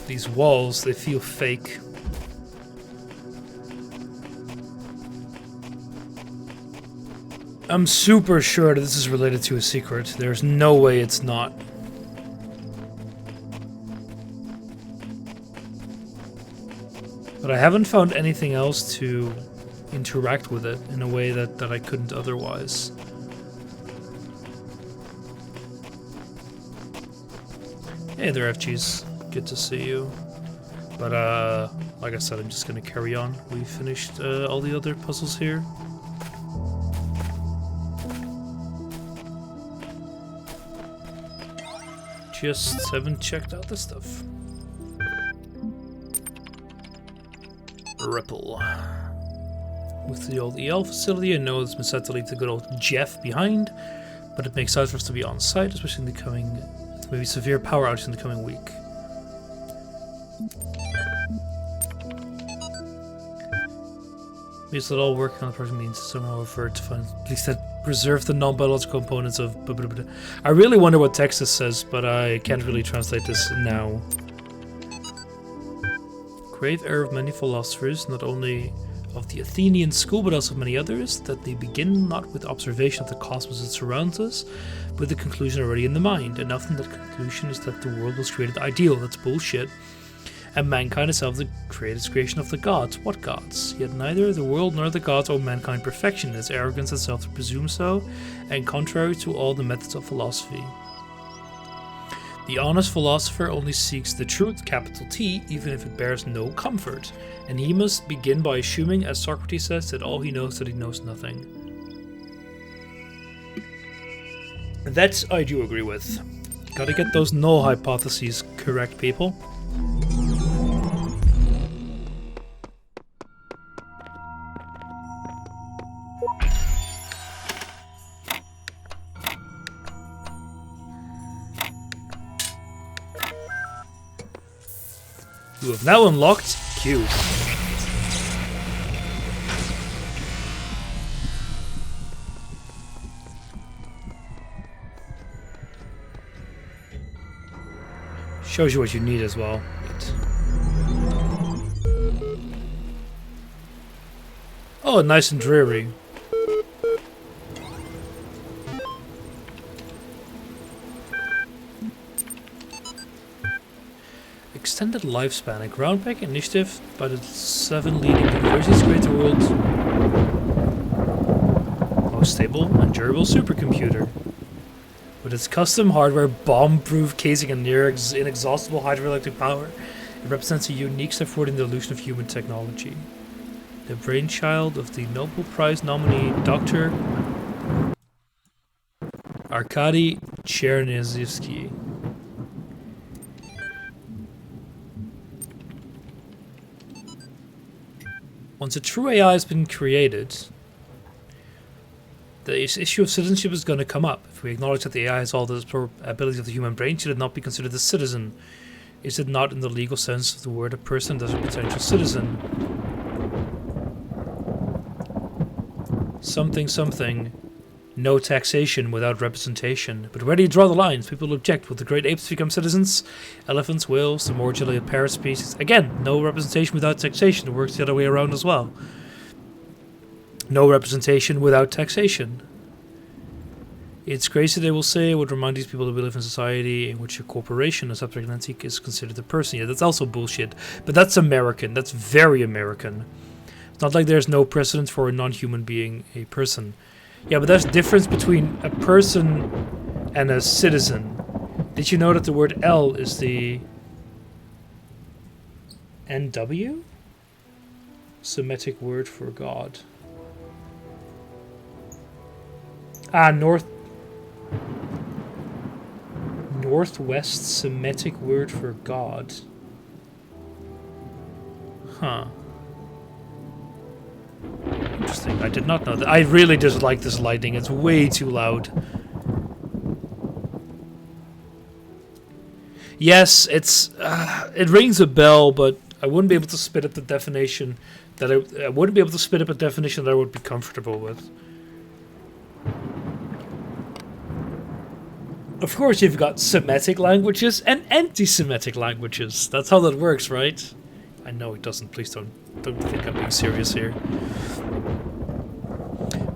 Speaker 1: These walls, they feel fake. I'm super sure that this is related to a secret. There's no way it's not. But I haven't found anything else to interact with it in a way that I couldn't otherwise. Hey there, FGs. Good to see you. But, like I said, I'm just gonna carry on. We finished all the other puzzles here. Just haven't checked out this stuff. Ripple. With the old EL facility, I know it's been set to leave the good old Jeff behind, but it makes sense for us to be on site, especially in the coming, maybe severe power outage in the coming week. Means that all working on the project means somehow refer to find at least that preserve the non-biological components of blah, blah, blah. I really wonder what Texas says, but I can't really translate this now. Grave error of many philosophers, not only of the Athenian school but also of many others, that they begin not with observation of the cosmos that surrounds us, but with the conclusion already in the mind, and often that conclusion is that the world was created ideal. That's bullshit. And mankind itself the greatest creation of the gods. What gods? Yet neither the world nor the gods owe mankind perfection. It is arrogance itself to presume so, and contrary to all the methods of philosophy. The honest philosopher only seeks the truth, capital T, even if it bears no comfort. And he must begin by assuming, as Socrates says, that all he knows that he knows nothing. That I do agree with. Gotta get those null hypotheses correct, people. You have now unlocked Q. Shows you what you need as well. Oh, nice and dreary. Extended lifespan, a groundbreaking initiative by the 7 leading universities to create the world's most stable and durable supercomputer. With its custom hardware, bomb-proof casing, and near inexhaustible hydroelectric power, it represents a unique step forward in the evolution of human technology. The brainchild of the Nobel Prize nominee Dr. Arkady Chernyshevsky. Once a true AI has been created, the issue of citizenship is going to come up. If we acknowledge that the AI has all the abilities of the human brain, should it not be considered a citizen? Is it not, in the legal sense of the word, a person that is a potential citizen? Something, something. No taxation without representation. But where do you draw the lines? People object. Will the great apes become citizens? Elephants, whales, the more agile parrot species. Again, no representation without taxation. It works the other way around as well. No representation without taxation. It's crazy, they will say. It would remind these people that we live in a society in which a corporation, a subject entity, is considered a person. Yeah, that's also bullshit. But that's American. That's very American. It's not like there's no precedent for a non-human being a person. Yeah, but there's a difference between a person and a citizen. Did you know that the word L is the NW? Semitic word for God. Ah, Northwest Semitic word for God. Huh. Interesting. I did not know that. I really dislike this lighting. It's way too loud. Yes, it rings a bell, but I wouldn't be able to spit up the definition that I wouldn't be able to spit up a definition that I would be comfortable with. Of course, you've got Semitic languages and anti-Semitic languages. That's how that works, right? I know it doesn't. Please don't think I'm being serious here.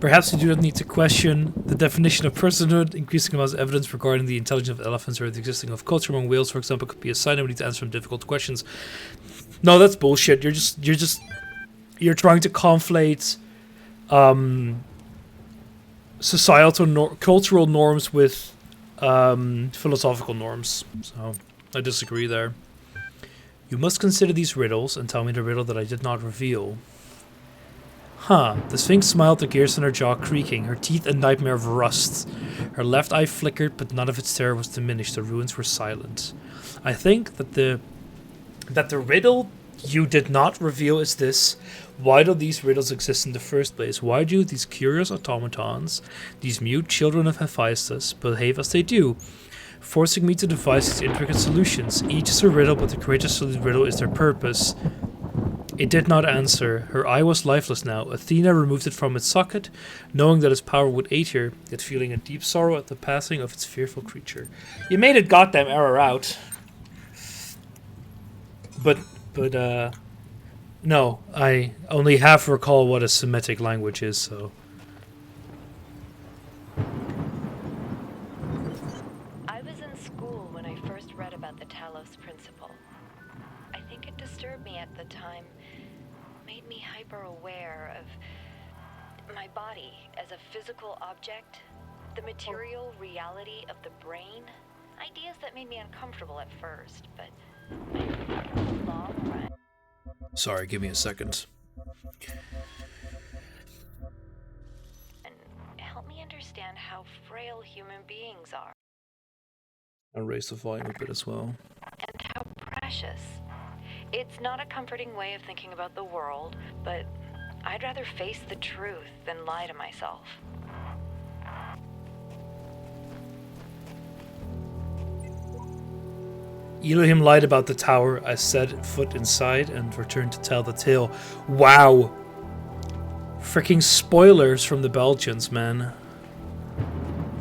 Speaker 1: Perhaps you do not need to question the definition of personhood. Increasing amounts of evidence regarding the intelligence of elephants or the existing of culture among whales, for example, could be a sign that we need to answer some difficult questions. No, that's bullshit. You're trying to conflate societal cultural norms with philosophical norms. So I disagree there. You must consider these riddles and tell me the riddle that I did not reveal. Huh. The Sphinx smiled, the gears in her jaw creaking, her teeth a nightmare of rust. Her left eye flickered, but none of its terror was diminished. The ruins were silent. I think that the riddle you did not reveal is this. Why do these riddles exist in the first place? Why do these curious automatons, these mute children of Hephaestus, behave as they do, forcing me to devise these intricate solutions? Each is a riddle, but the greatest riddle is their purpose. It did not answer. Her eye was lifeless now. Athena removed it from its socket, knowing that its power would aid her, yet feeling a deep sorrow at the passing of its fearful creature. You made a goddamn error out. But no, I only half recall what a Semitic language is, so.
Speaker 3: I was in school when I first read about the Talos Principle. I think it disturbed me at the time, made me hyper-aware of my body as a physical object, the material reality of the brain, ideas that made me uncomfortable at first, but I think in the long run.
Speaker 1: Sorry, give me a second.
Speaker 3: And help me understand how frail human beings are.
Speaker 1: I'll raise the volume a bit as well.
Speaker 3: And how precious. It's not a comforting way of thinking about the world, but I'd rather face the truth than lie to myself.
Speaker 1: Elohim lied about the tower. I set foot inside and returned to tell the tale. Wow. Freaking spoilers from the Belgians, man.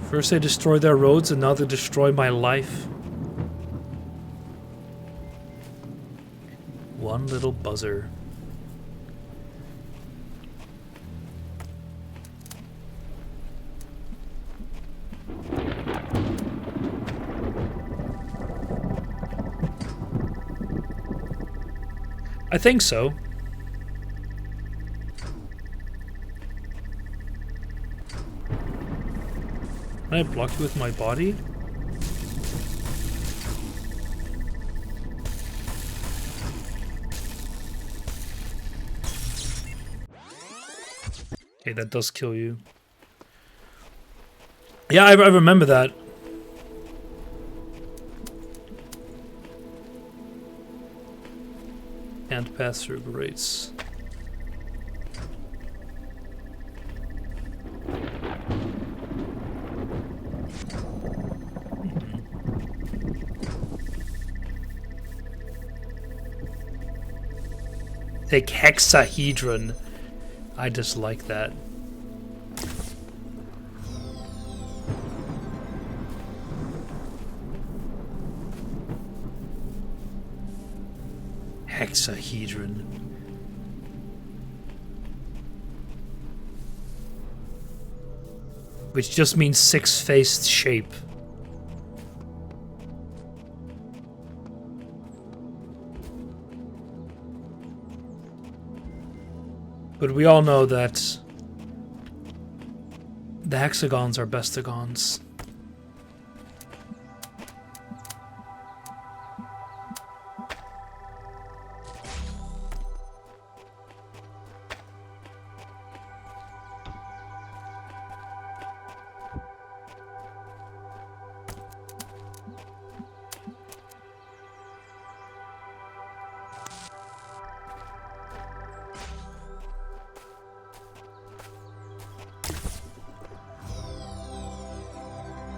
Speaker 1: First they destroyed their roads and now they destroy my life. One little buzzer. I think so. Can I block you with my body? Okay, that does kill you. Yeah, I remember that. Can't pass through grates. Take hexahedron. I dislike that. Hexahedron. Which just means six-faced shape. But we all know that the hexagons are bestagons.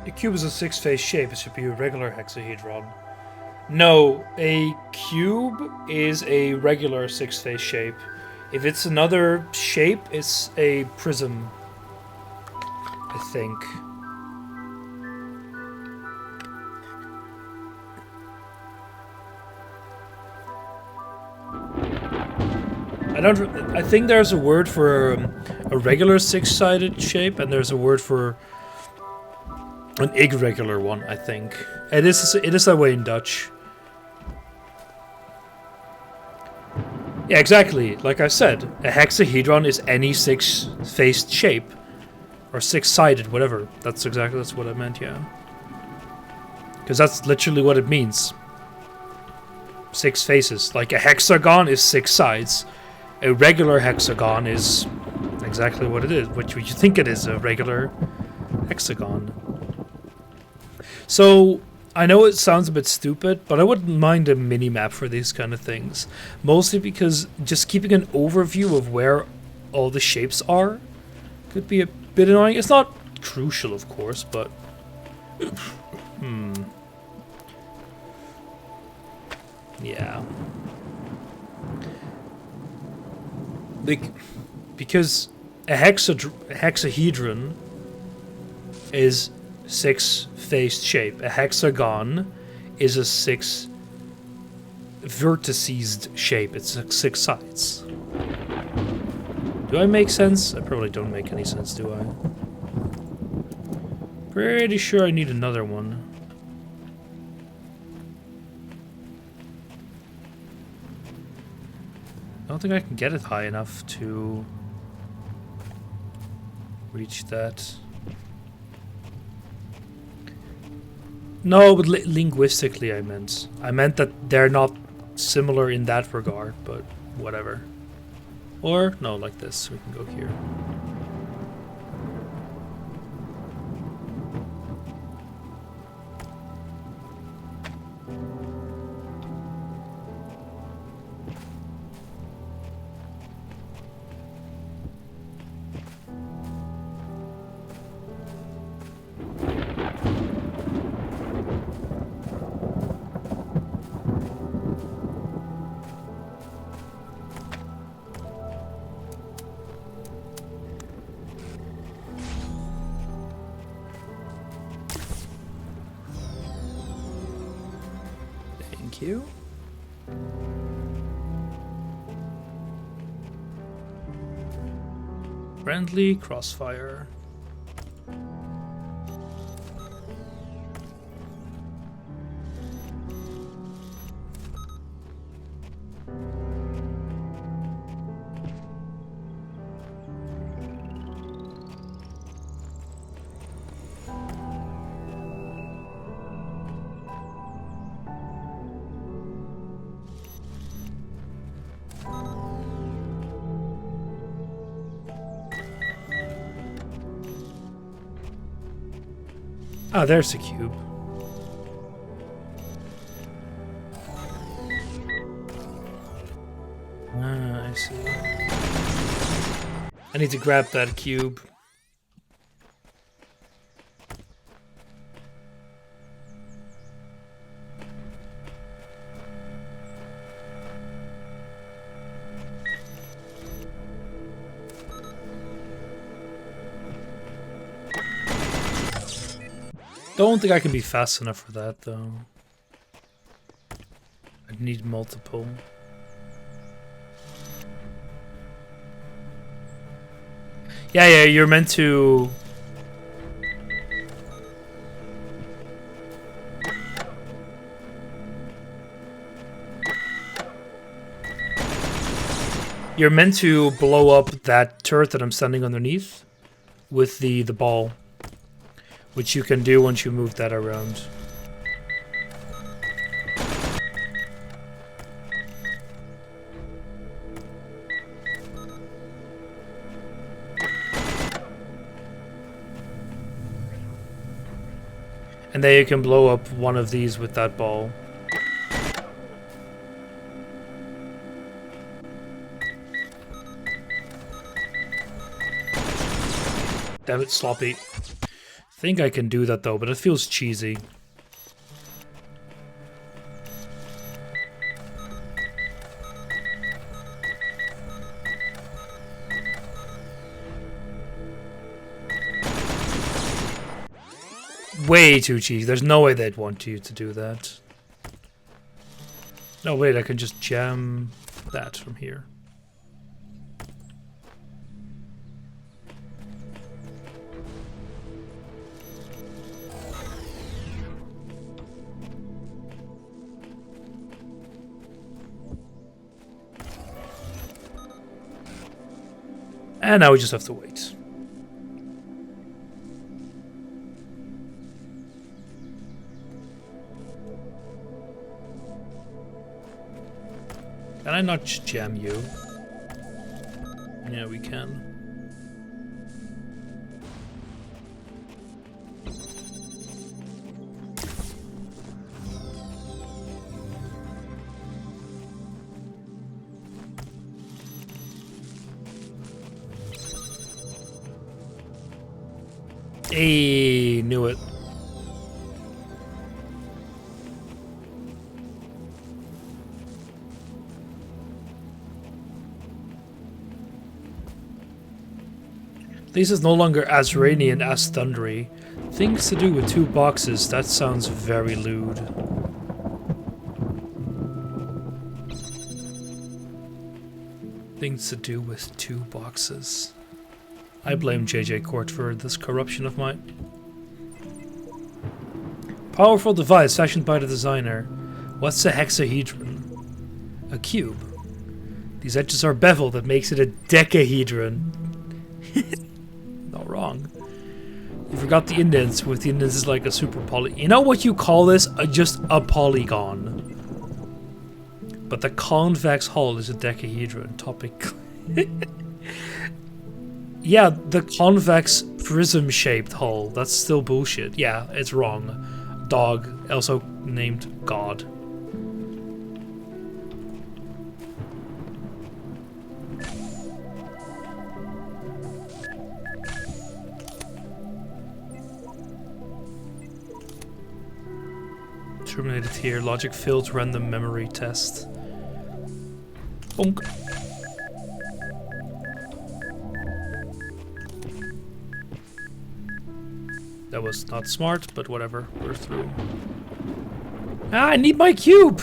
Speaker 1: A cube is a six-faced shape. It should be a regular hexahedron. No, a cube is a regular six-faced shape. If it's another shape, it's a prism, I think. I think there's a word for a regular six-sided shape, and there's a word for an irregular one, I think. It is that way in Dutch. Yeah, exactly. Like I said, a hexahedron is any six-faced shape. Or six-sided, whatever. That's what I meant, yeah. Because that's literally what it means. 6 faces. Like a hexagon is 6 sides. A regular hexagon is exactly what it is. What you think it is, a regular hexagon. So, I know it sounds a bit stupid, but I wouldn't mind a mini-map for these kind of things. Mostly because just keeping an overview of where all the shapes are could be a bit annoying. It's not crucial, of course, but... Yeah. Because a hexahedron is 6-faced shape. A hexagon is a 6 verticed shape. It's 6 sides. Do I make sense? I probably don't make any sense, do I? Pretty sure I need another one. I don't think I can get it high enough to reach that. No, but linguistically I meant. I meant that they're not similar in that regard, but whatever. Or, no, like this. We can go here. Thank you. Friendly crossfire. Ah, there's a cube. Ah, I see. I need to grab that cube. Don't think I can be fast enough for that, though. I need multiple. Yeah, you're meant to... You're meant to blow up that turret that I'm standing underneath with the ball. Which you can do once you move that around. And then you can blow up one of these with that ball. Damn it, sloppy. think I can do that though, but it feels cheesy. Way too cheesy. There's no way they'd want you to do that. No, wait, I can just jam that from here. And now we just have to wait. Can I not just jam you? Yeah, we can. Hey, knew it. This is no longer as rainy and as thundery. Things to do with 2 boxes, that sounds very lewd. Things to do with 2 boxes. I blame JJ Court for this corruption of mine. Powerful device fashioned by the designer. What's a hexahedron? A cube. These edges are beveled, that makes it a decahedron. Not wrong. You forgot the indents. With the indents is like a super poly. You know what you call this? Just a polygon. But the convex hull is a decahedron. Topic. Yeah, the convex prism-shaped hull. That's still bullshit. Yeah, it's wrong. Dog, also named God. Terminated here. Logic failed random memory test. Bonk. That was not smart, but whatever. We're through. Ah, I need my cube!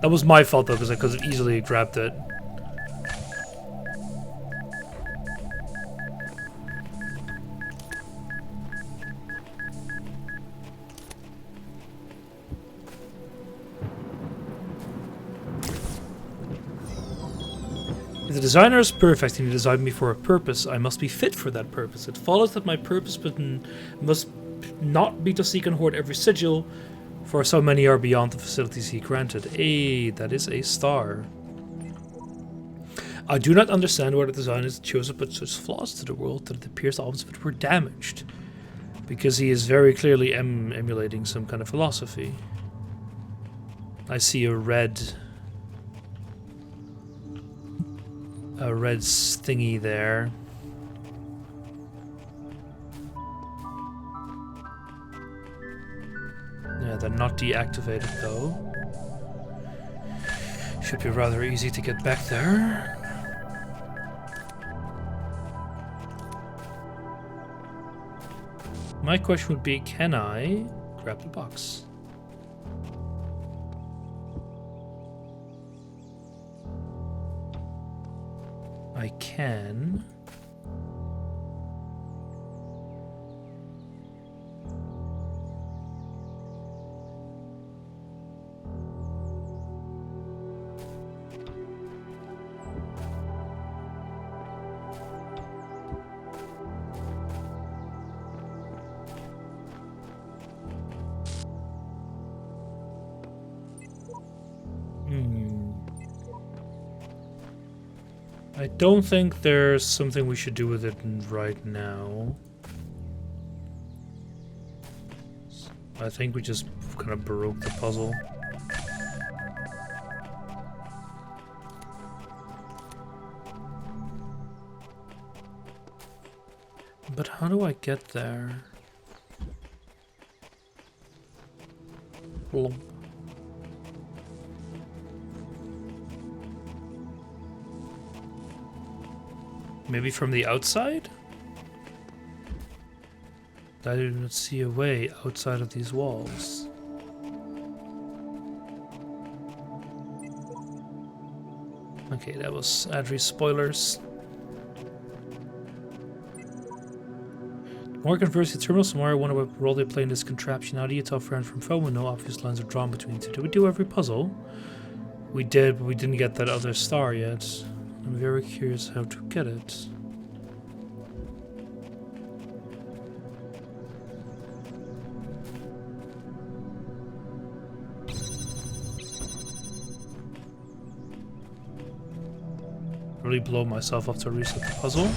Speaker 1: That was my fault though, because I could have easily grabbed it. If the designer is perfect and he designed me for a purpose, I must be fit for that purpose. It follows that my purpose must not be to seek and hoard every sigil, for so many are beyond the facilities he granted. That is a star. I do not understand why the designers chose to put such flaws to the world that it appears all of it were damaged. Because he is very clearly emulating some kind of philosophy. I see a red thingy there. Yeah, they're not deactivated though. Should be rather easy to get back there. My question would be, can I grab the box? I can. I don't think there's something we should do with it right now. I think we just kind of broke the puzzle. But how do I get there? Blump. Maybe from the outside? I do not see a way outside of these walls. Okay, that was Adri's spoilers. More conversely, terminals tomorrow. I wonder what role they play in this contraption. How do you tell friend from foe when no obvious lines are drawn between the two? Did we do every puzzle? We did, but we didn't get that other star yet. I'm very curious how to get it. Really blow myself up to reset the puzzle.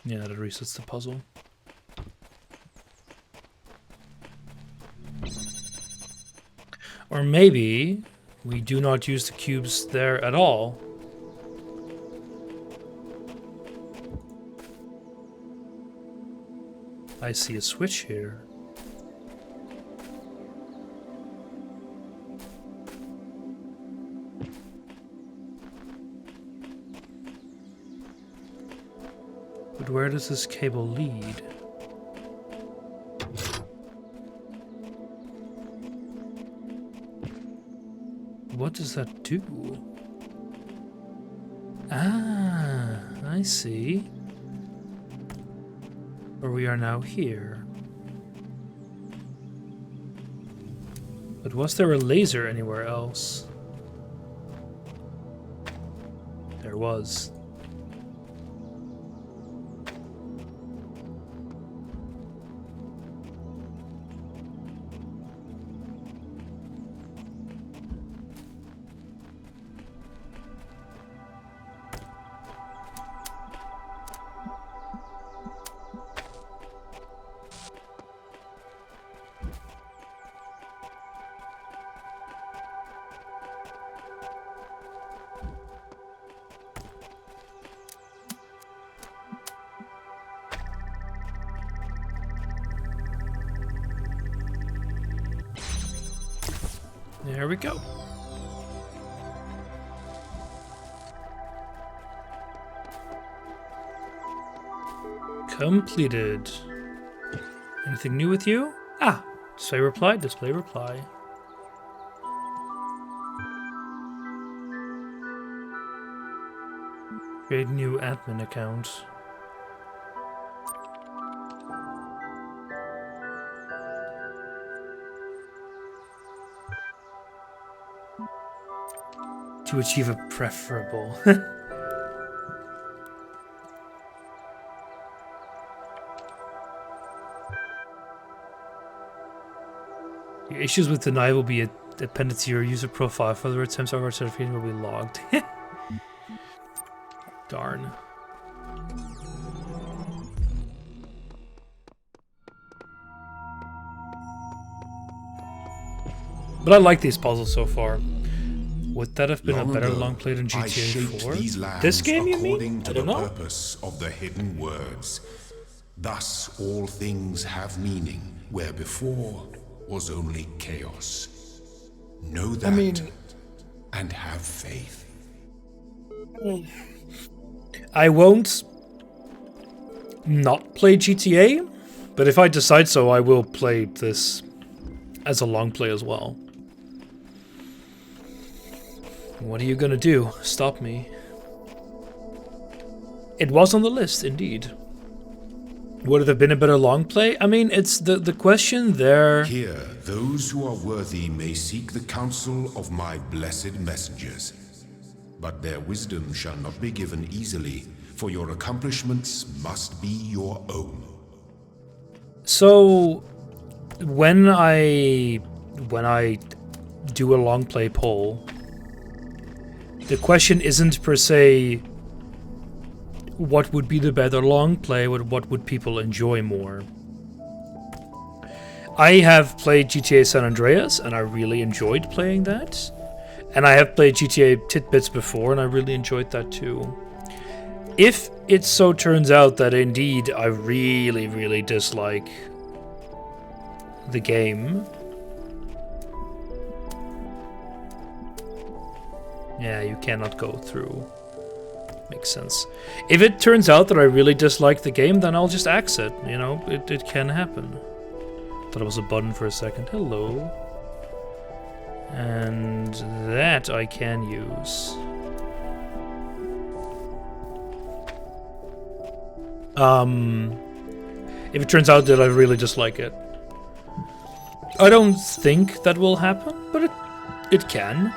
Speaker 1: Yeah, that resets the puzzle. Or maybe we do not use the cubes there at all. I see a switch here. But where does this cable lead? What does that do? Ah, I see. Or we are now here. But was there a laser anywhere else? There was. There we go. Completed. Anything new with you? Ah, display reply, display reply. Create new admin account. To achieve a preferable. Your issues with deny will be appended to your user profile. Further attempts over certification will be logged. Darn. But I like these puzzles so far. Would that have been a better long play than GTA 4? This game, you mean? I don't know.
Speaker 2: Purpose of the hidden words. Thus all things have meaning, where before was only chaos. Know that, and have faith.
Speaker 1: I won't not play GTA, but if I decide so, I will play this as a long play as well. What are you gonna do? Stop me. It was on the list, indeed. Would it have been a better long play? I mean, it's the question there.
Speaker 2: Here, those who are worthy may seek the counsel of my blessed messengers. But their wisdom shall not be given easily, for your accomplishments must be your own.
Speaker 1: So, when I do a long play poll, the question isn't per se what would be the better long play, but what would people enjoy more. I have played GTA San Andreas and I really enjoyed playing that. And I have played GTA Tidbits before and I really enjoyed that too. if it so turns out that indeed I really, really dislike the game... Yeah, you cannot go through. Makes sense. If it turns out that I really dislike the game, then I'll just exit. You know, it can happen. Thought it was a button for a second. Hello. And that I can use. If it turns out that I really dislike it. I don't think that will happen, but it can.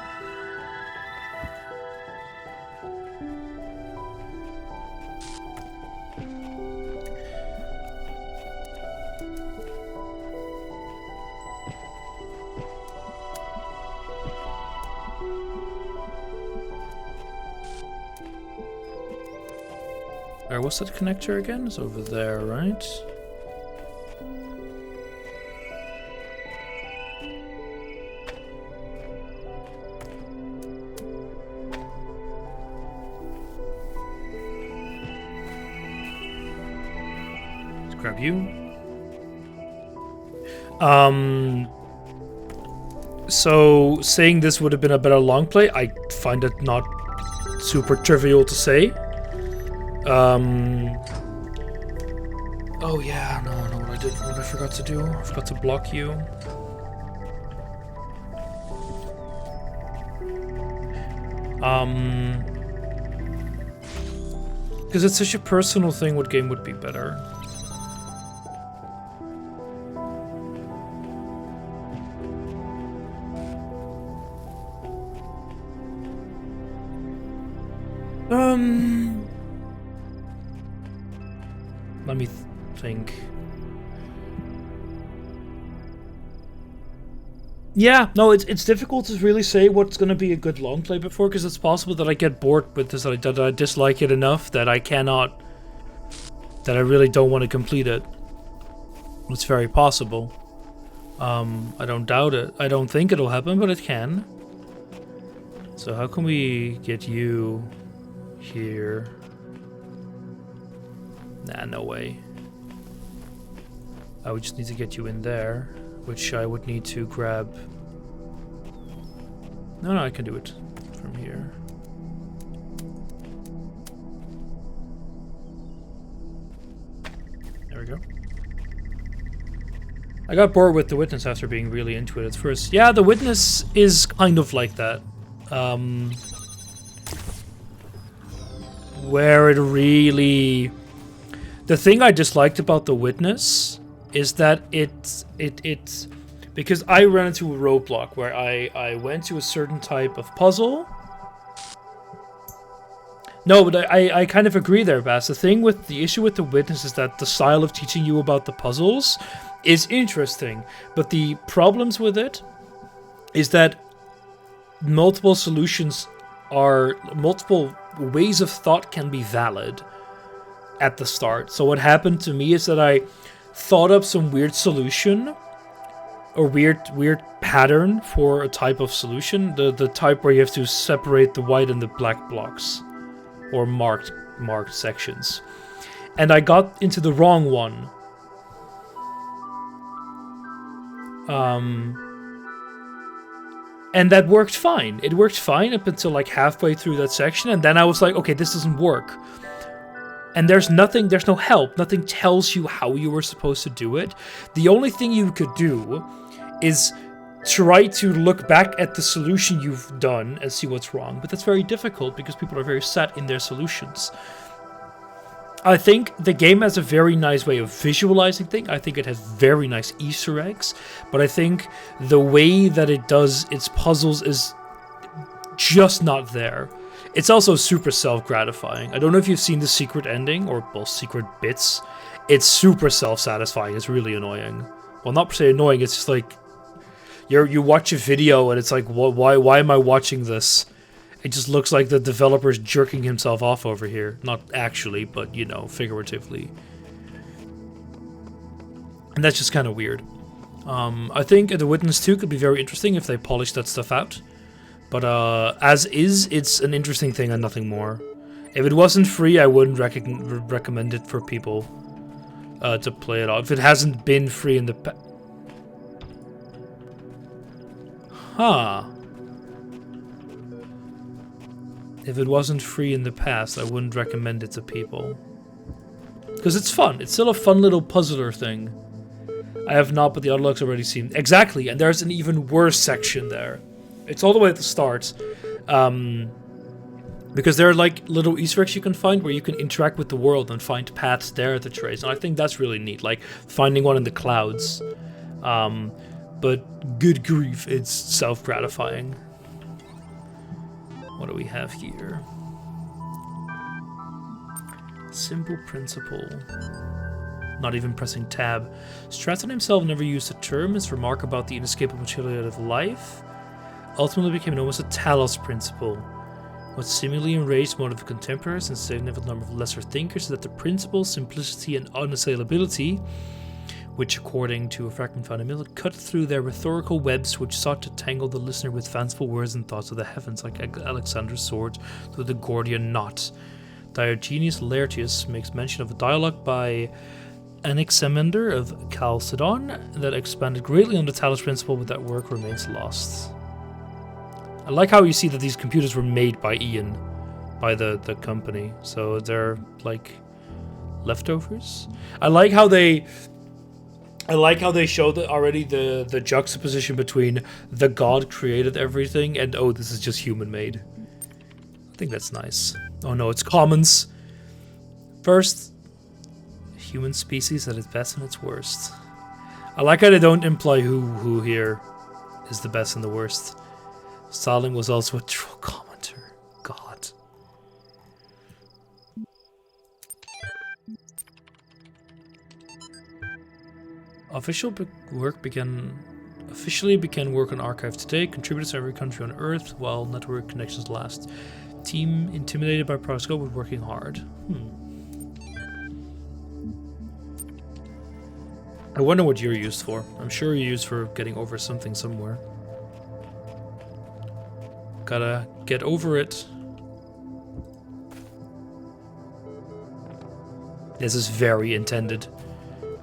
Speaker 1: What's that connector again? It's over there, right? Let's grab you. So saying this would have been a better long play, I find it not super trivial to say. Oh yeah, no, what I forgot to do. I forgot to block you. Because it's such a personal thing, what game would be better? Let me think. Yeah, no, it's difficult to really say what's going to be a good long play before, because it's possible that I get bored with this, that I dislike it enough that I cannot, that I really don't want to complete it. It's very possible. I don't doubt it. I don't think it'll happen, but it can. So how can we get you here? Nah, no way. I would just need to get you in there, which I would need to grab. No, I can do it from here. There we go. I got bored with the Witness after being really into it at first. Yeah, the Witness is kind of like that. Where it really... The thing I disliked about the Witness is that it's because I ran into a roadblock where I went to a certain type of puzzle. No, but I kind of agree there, Bass. The issue with the Witness is that the style of teaching you about the puzzles is interesting, but the problems with it is that multiple ways of thought can be valid at the start. So what happened to me is that I thought up some weird solution or weird pattern for a type of solution, the type where you have to separate the white and the black blocks or marked sections, and I got into the wrong one. And that worked fine. It worked fine up until like halfway through that section, and then I was like, okay, this doesn't work. And there's no help. Nothing tells you how you were supposed to do it. The only thing you could do is try to look back at the solution you've done and see what's wrong. But that's very difficult because people are very set in their solutions. I think the game has a very nice way of visualizing things. I think it has very nice Easter eggs. But I think the way that it does its puzzles is just not there. It's also super self-gratifying. I don't know if you've seen the secret ending, or, well, secret bits. It's super self-satisfying. It's really annoying. Well, not per se annoying, it's just like... You watch a video and it's like, why am I watching this? It just looks like the developer's jerking himself off over here. Not actually, but, you know, figuratively. And that's just kind of weird. I think The Witness 2 could be very interesting if they polish that stuff out. But as is, it's an interesting thing and nothing more. If it wasn't free, I wouldn't recommend it for people to play it all. If it hasn't been free in the past. Huh. If it wasn't free in the past, I wouldn't recommend it to people. Because it's fun. It's still a fun little puzzler thing. I have not, but the other looks already seen. Exactly, and there's an even worse section there. It's all the way at the start. Because there are like little Easter eggs you can find where you can interact with the world and find paths there to trace. And I think that's really neat, like finding one in the clouds. But good grief, it's self-gratifying. What do we have here? Simple principle. Not even pressing tab. Stratton himself never used the term. His remark about the inescapable utility of life ultimately became known as the Talos Principle. What seemingly enraged most of the contemporaries and a significant number of lesser thinkers is that the principle, simplicity, and unassailability, which, according to a fragment found in Mill, cut through their rhetorical webs which sought to tangle the listener with fanciful words and thoughts of the heavens, like Alexander's sword through the Gordian knot. Diogenes Laertius makes mention of a dialogue by Anaximander of Chalcedon that expanded greatly on the Talos Principle, but that work remains lost. I like how you see that these computers were made by Ian, by the company, so they're like leftovers. I like how they showed already the juxtaposition between the god created everything and oh, this is just human made. I think that's nice. Oh no, it's commons. First, human species at its best and its worst. I like how they don't imply who here is the best and the worst. Stalin was also a troll commenter. God. Officially began work on Archive today. Contributors to every country on Earth while network connections last. Team intimidated by Proscope but working hard. I wonder what you're used for. I'm sure you're used for getting over something somewhere. Gotta get over it. This is very intended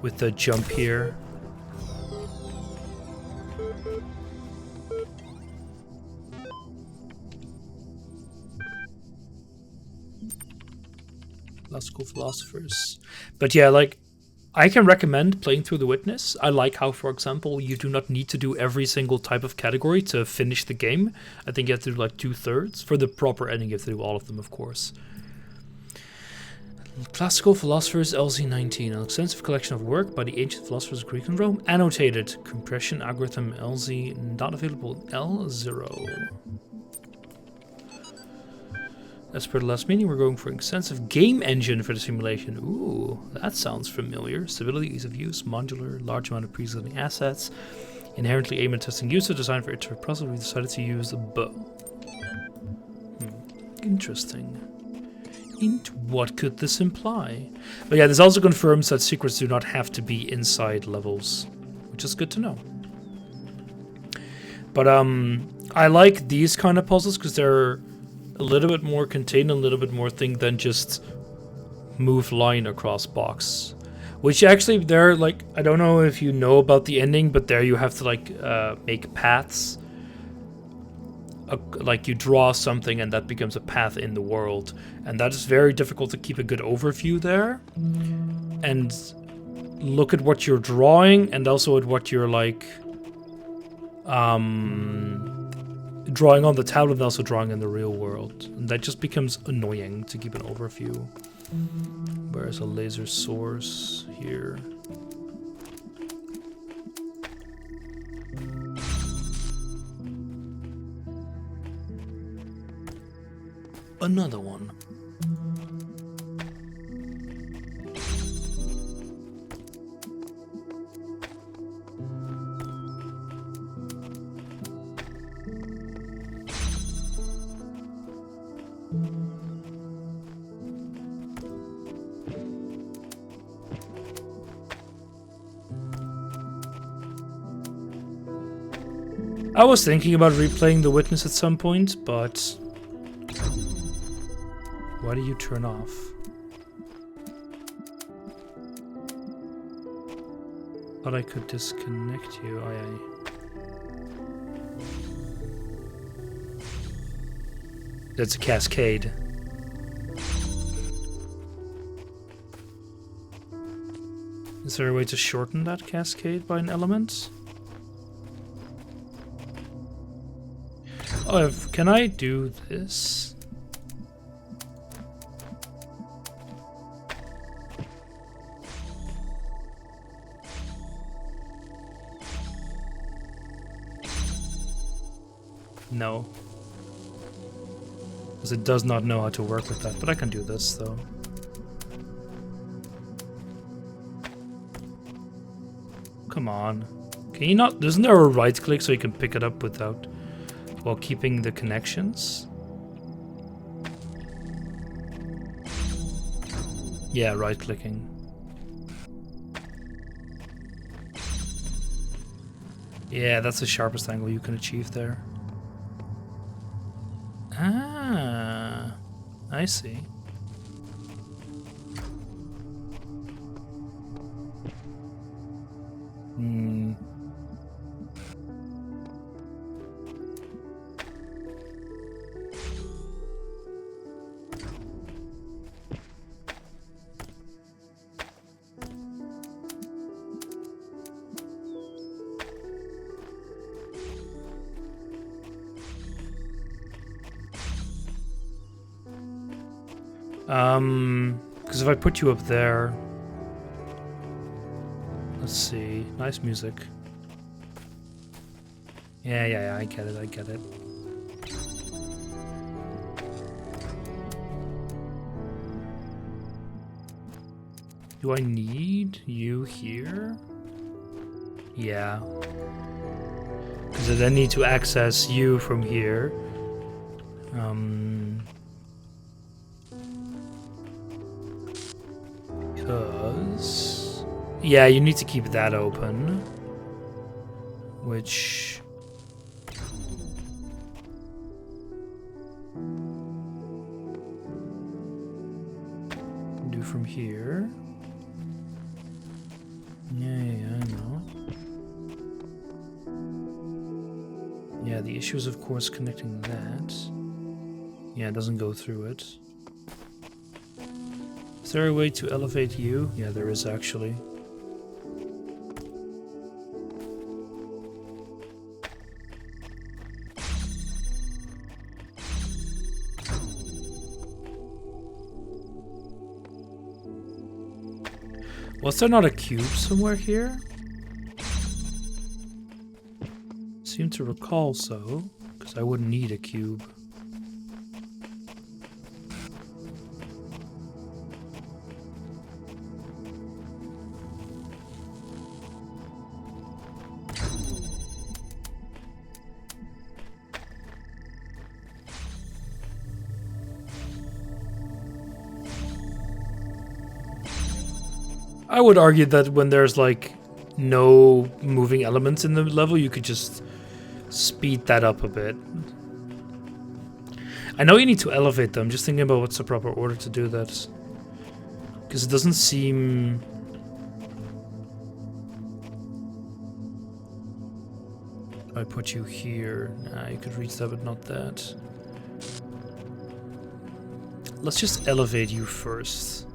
Speaker 1: with the jump here. Classical philosophers. But yeah, like, I can recommend playing through The Witness. I like how, for example, you do not need to do every single type of category to finish the game. I think you have to do like 2/3. For the proper ending, you have to do all of them, of course. Classical Philosophers LZ19, an extensive collection of work by the ancient philosophers of Greek and Rome, annotated. Compression algorithm LZ, not available. L0. As per the last meeting, we're going for an extensive game engine for the simulation. Ooh, that sounds familiar. Stability, ease of use, modular, large amount of pre-existing assets, inherently aimed at testing user, designed for iterative process. We decided to use a bow. Interesting. What could this imply? But yeah, this also confirms that secrets do not have to be inside levels, which is good to know. But I like these kind of puzzles because they're a little bit more contained, a little bit more thing than just move line across box. Which actually, they're like, I don't know if you know about the ending, but there you have to like make paths. Like you draw something and that becomes a path in the world. And that is very difficult to keep a good overview there. And look at what you're drawing and also at what you're like drawing on the tablet and also drawing in the real world. And that just becomes annoying to keep an overview. Where's a laser source here? Another one. I was thinking about replaying The Witness at some point, but why do you turn off? But I could disconnect you. Oh, yeah. That's a cascade. Is there a way to shorten that cascade by an element? Oh, can I do this? No. Because it does not know how to work with that, but I can do this though. Come on. Can you not? Isn't there a right click so you can pick it up without, while keeping the connections? Yeah, right clicking. Yeah, that's the sharpest angle you can achieve there. Ah, I see. Hmm. Because if I put you up there, let's see, nice music. Yeah, I get it. Do I need you here? Yeah. Because I then need to access you from here. Because... yeah, you need to keep that open. Which... do from here. Yeah, I know. Yeah, the issue is, of course, connecting that. Yeah, it doesn't go through it. Is there a way to elevate you? Yeah, there is actually. Was there not a cube somewhere here? Seem to recall so, because I wouldn't need a cube. I would argue that when there's like no moving elements in the level, you could just speed that up a bit. I know you need to elevate them, just thinking about what's the proper order to do that. Because it doesn't seem... if I put you here, nah, you could reach that, but not that. Let's just elevate you first.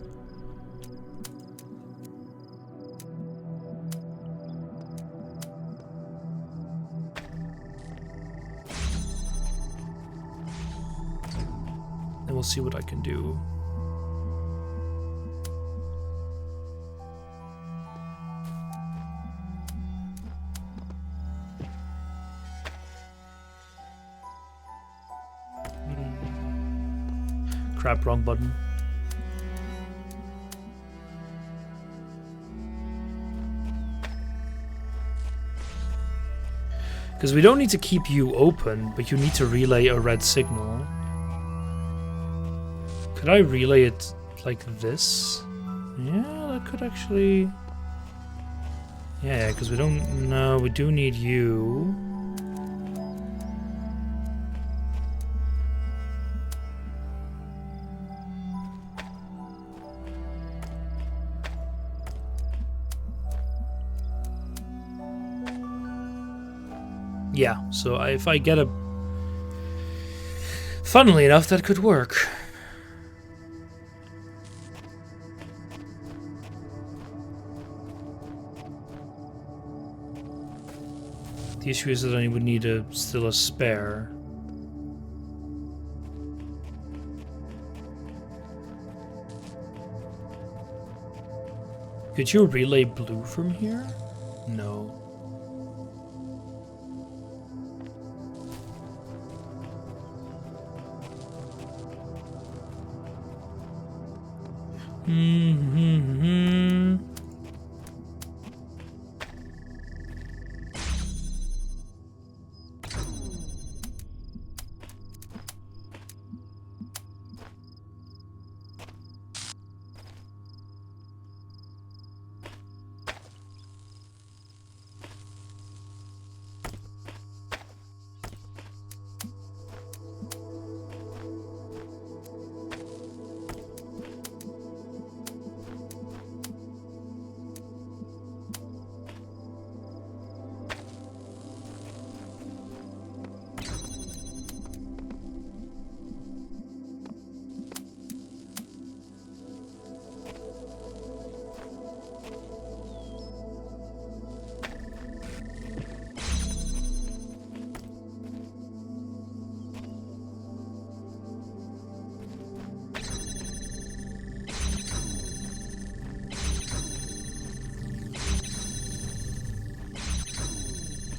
Speaker 1: We'll see what I can do. Crap, wrong button. Because we don't need to keep you open, but you need to relay a red signal. Could I relay it like this? Yeah, that could actually... yeah, because we don't... no, we do need you. Yeah, so if I get a... Funnily enough, that could work. The issue is that I would need still a spare. Could you relay blue from here? No.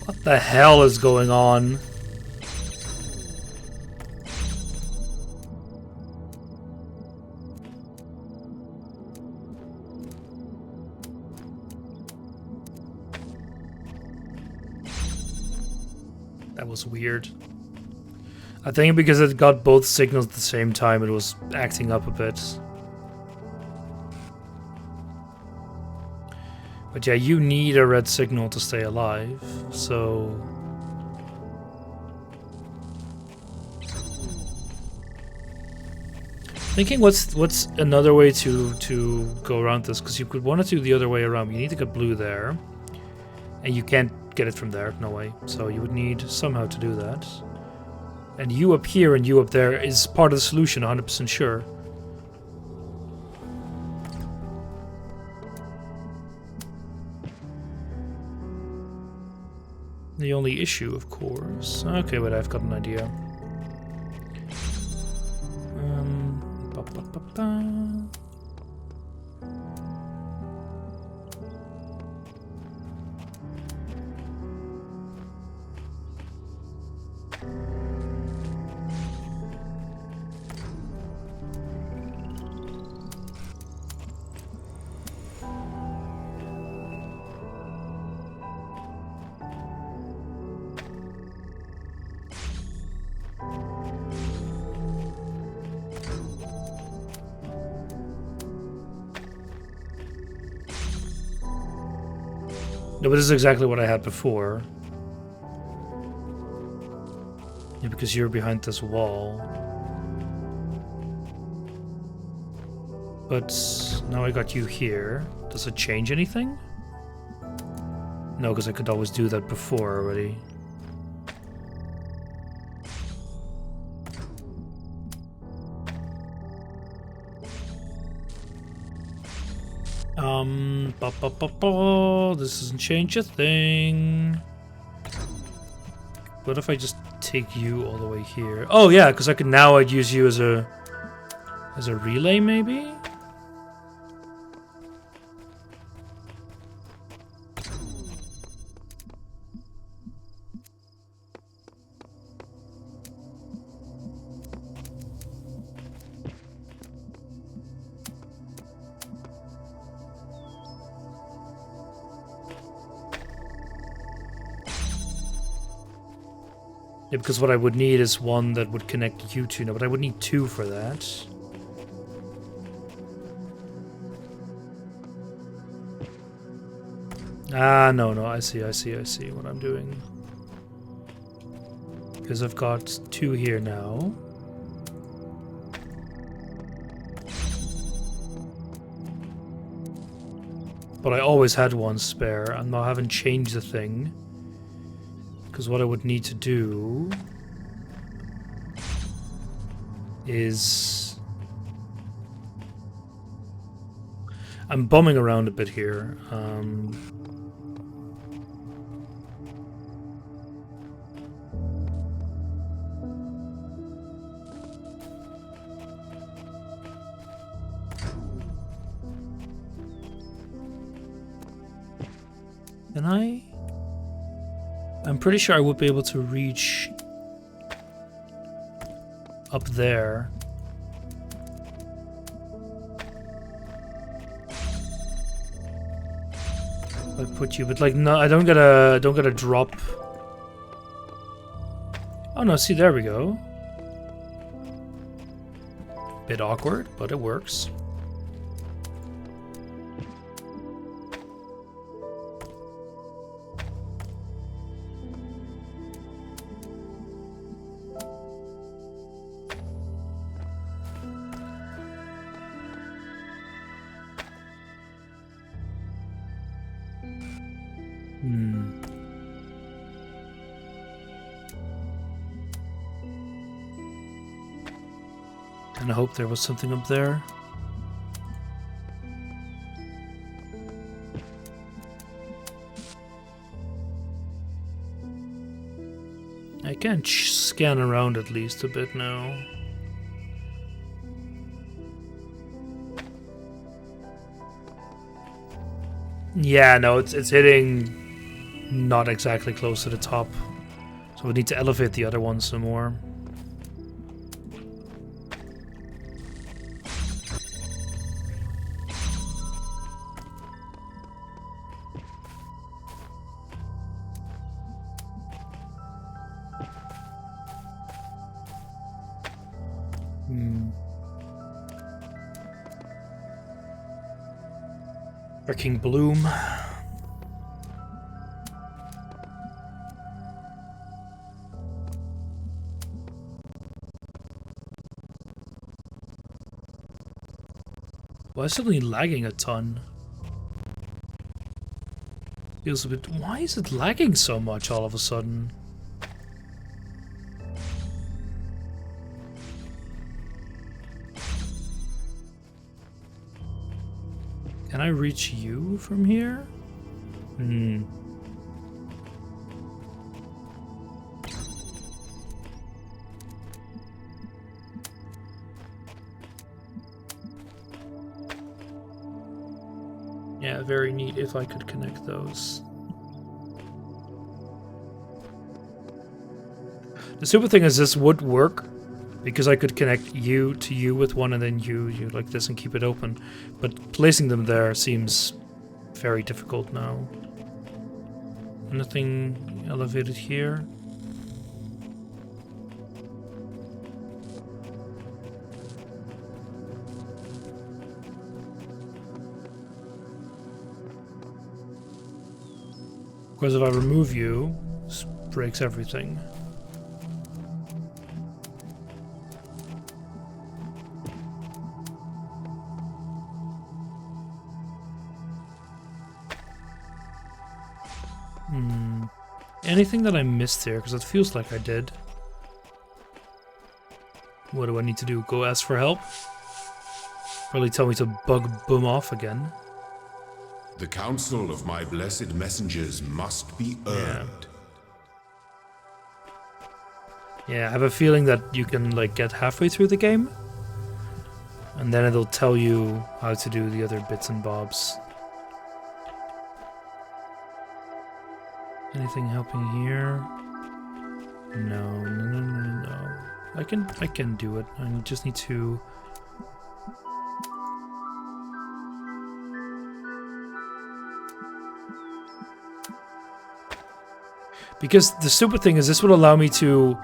Speaker 1: What the hell is going on? That was weird. I think because it got both signals at the same time, it was acting up a bit. But yeah, you need a red signal to stay alive, so... Thinking what's another way to go around this, because you could want to do the other way around. You need to get blue there, and you can't get it from there, no way. So you would need somehow to do that. And you up here and you up there is part of the solution, 100% sure. The only issue, of course... Okay, wait, I've got an idea. Ba -ba -ba -ba. No, but this is exactly what I had before. Yeah, because you're behind this wall. But now I got you here. Does it change anything? No, because I could always do that before already. This doesn't change a thing. What if I just take you all the way here? Oh yeah, because I'd use you as a relay maybe? Yeah, because what I would need is one that would connect you two. No, but I would need two for that. Ah, no, I see what I'm doing. Because I've got two here now. But I always had one spare, and I haven't changed the thing. Because what I would need to do is... I'm bumming around a bit here. Can I? I'm pretty sure I would be able to reach up there. I put you, but like no, I don't get a drop. Oh no, see there we go. Bit awkward, but it works. And I hope there was something up there. I can scan around at least a bit now. Yeah, no, it's hitting not exactly close to the top. So we need to elevate the other one some more. Freaking bloom. Why is it suddenly lagging a ton? Feels a bit... Why is it lagging so much all of a sudden? Can I reach you from here? Yeah, very neat if I could connect those. The super thing is this would work because I could connect you to you with one and then you like this and keep it open. But placing them there seems very difficult now. Nothing elevated here. Of course, if I remove you, this breaks everything. Anything that I missed here? Because it feels like I did. What do I need to do? Go ask for help? Probably tell me to bug boom off again.
Speaker 2: The counsel of my blessed messengers must be earned.
Speaker 1: Yeah, I have a feeling that you can like get halfway through the game, and then it'll tell you how to do the other bits and bobs. Anything helping here? No. I can do it. I just need to. Because the stupid thing is this would allow me to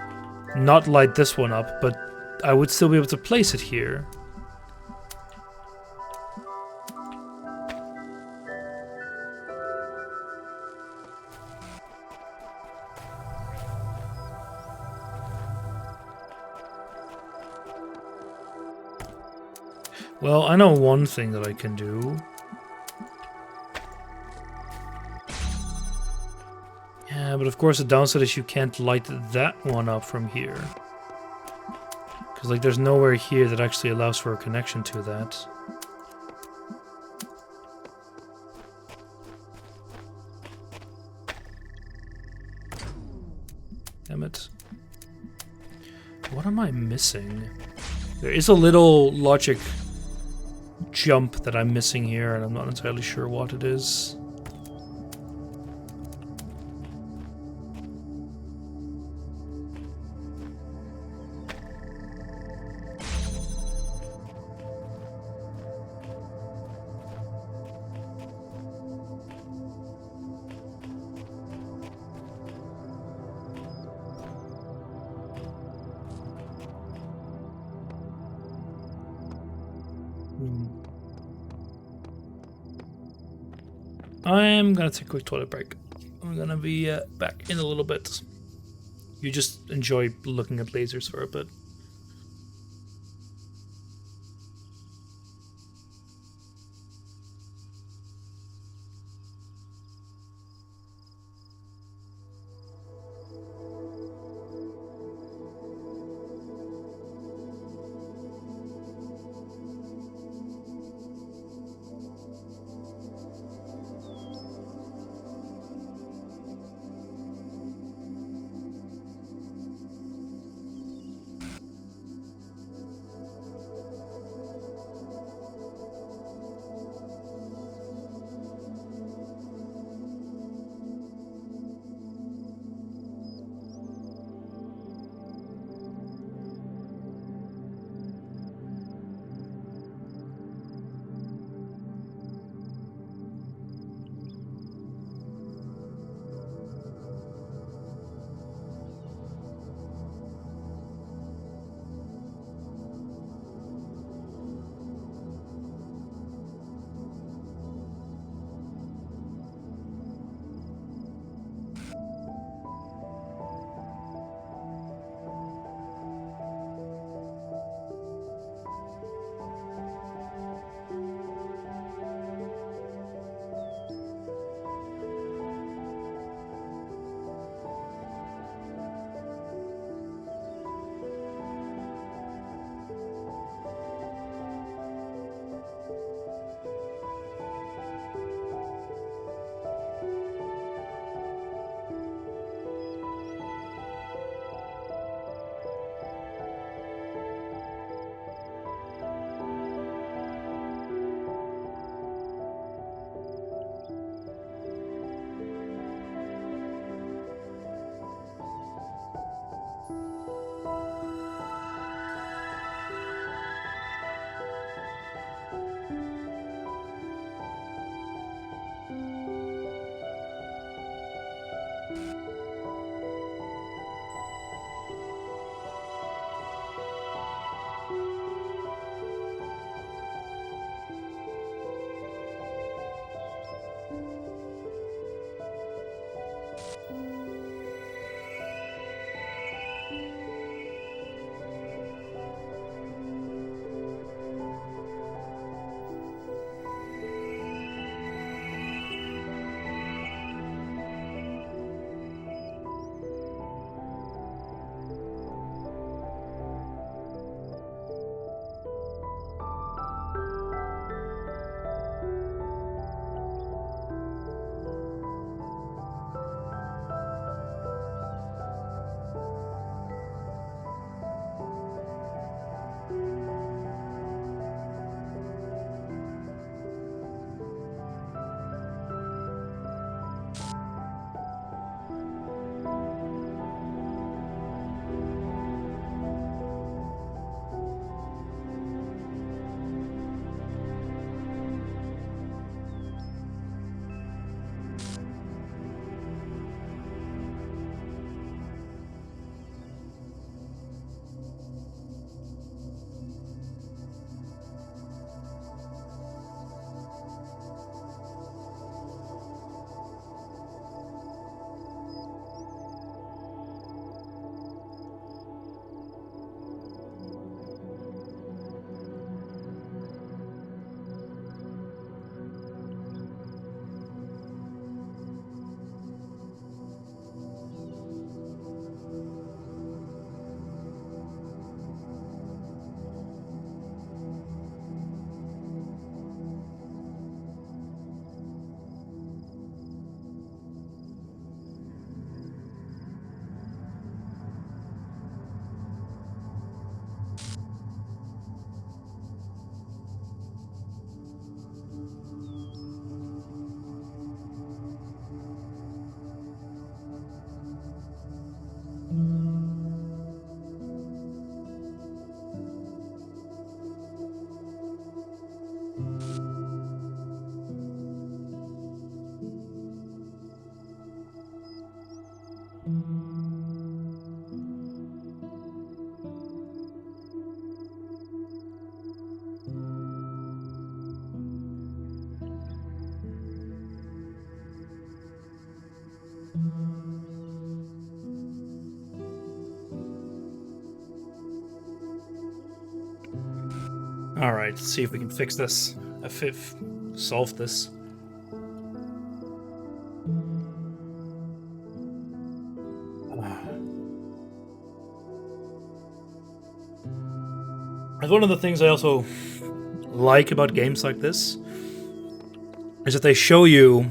Speaker 1: not light this one up, but I would still be able to place it here. Well, I know one thing that I can do. Yeah, But of course the downside is you can't light that one up from here. Because like there's nowhere here that actually allows for a connection to that. Damn it. What am I missing? There is a little logic jump that I'm missing here, and I'm not entirely sure what it is. I'm gonna take a quick toilet break. I'm gonna be back in a little bit. You just enjoy looking at lasers for a bit. Alright, let's see if we can fix this. Solve this. And one of the things I also like about games like this is that they show you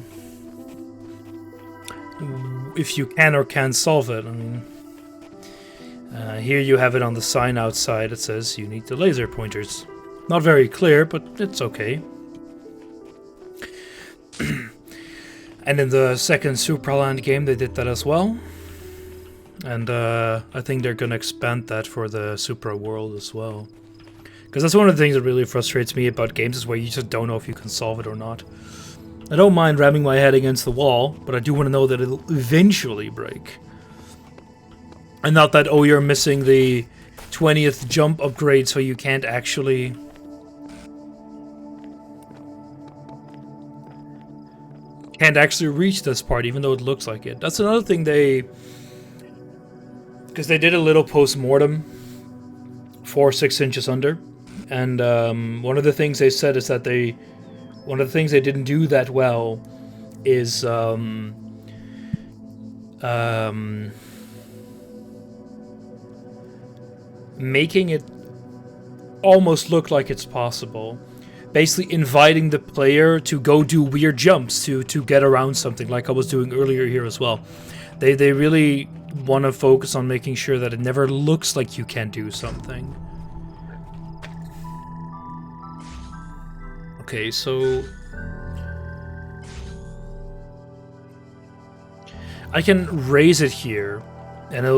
Speaker 1: if you can or can't solve it. I mean, here you have it on the sign outside. It says you need the laser pointers. Not very clear, but it's okay. And in the second Supraland game, they did that as well. And I think they're gonna expand that for the Supra world as well. Because that's one of the things that really frustrates me about games, is where you just don't know if you can solve it or not. I don't mind ramming my head against the wall, but I do want to know that it'll eventually break. And not that, oh, you're missing the 20th jump upgrade, so you can't actually... reach this part, even though it looks like it. That's another thing they... Because they did a little post-mortem, 4-6 inches under. And one of the things they said is that one of the things they didn't do that well is making it almost look like it's possible. Basically inviting the player to go do weird jumps to get around something, like I was doing earlier here as well. They really want to focus on making sure that it never looks like you can do something. Okay, so I can raise it here, and it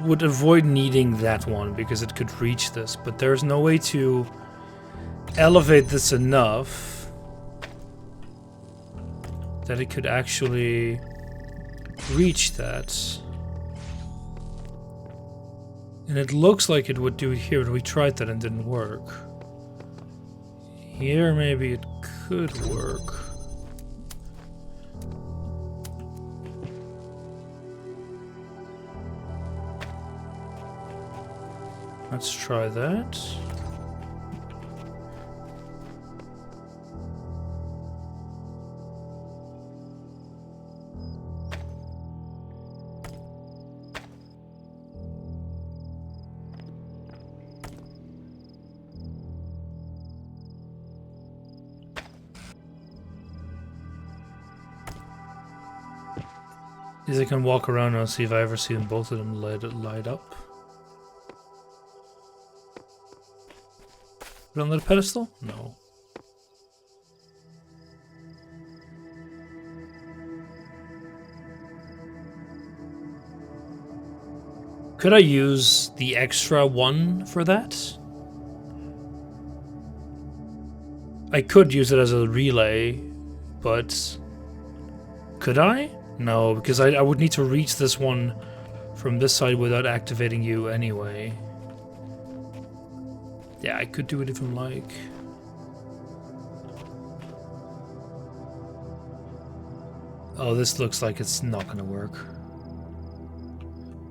Speaker 1: would avoid needing that one because it could reach this, but there's no way to elevate this enough that it could actually reach that. And it looks like it would do it here, but we tried that and it didn't work. Here, maybe it could work. Let's try that. I can walk around and see if I ever see them, both of them light up. Put it on the pedestal? No. Could I use the extra one for that? I could use it as a relay, but could I? No, because I would need to reach this one from this side without activating you anyway. Yeah, I could do it if I'm like. Oh, this looks like it's not gonna work.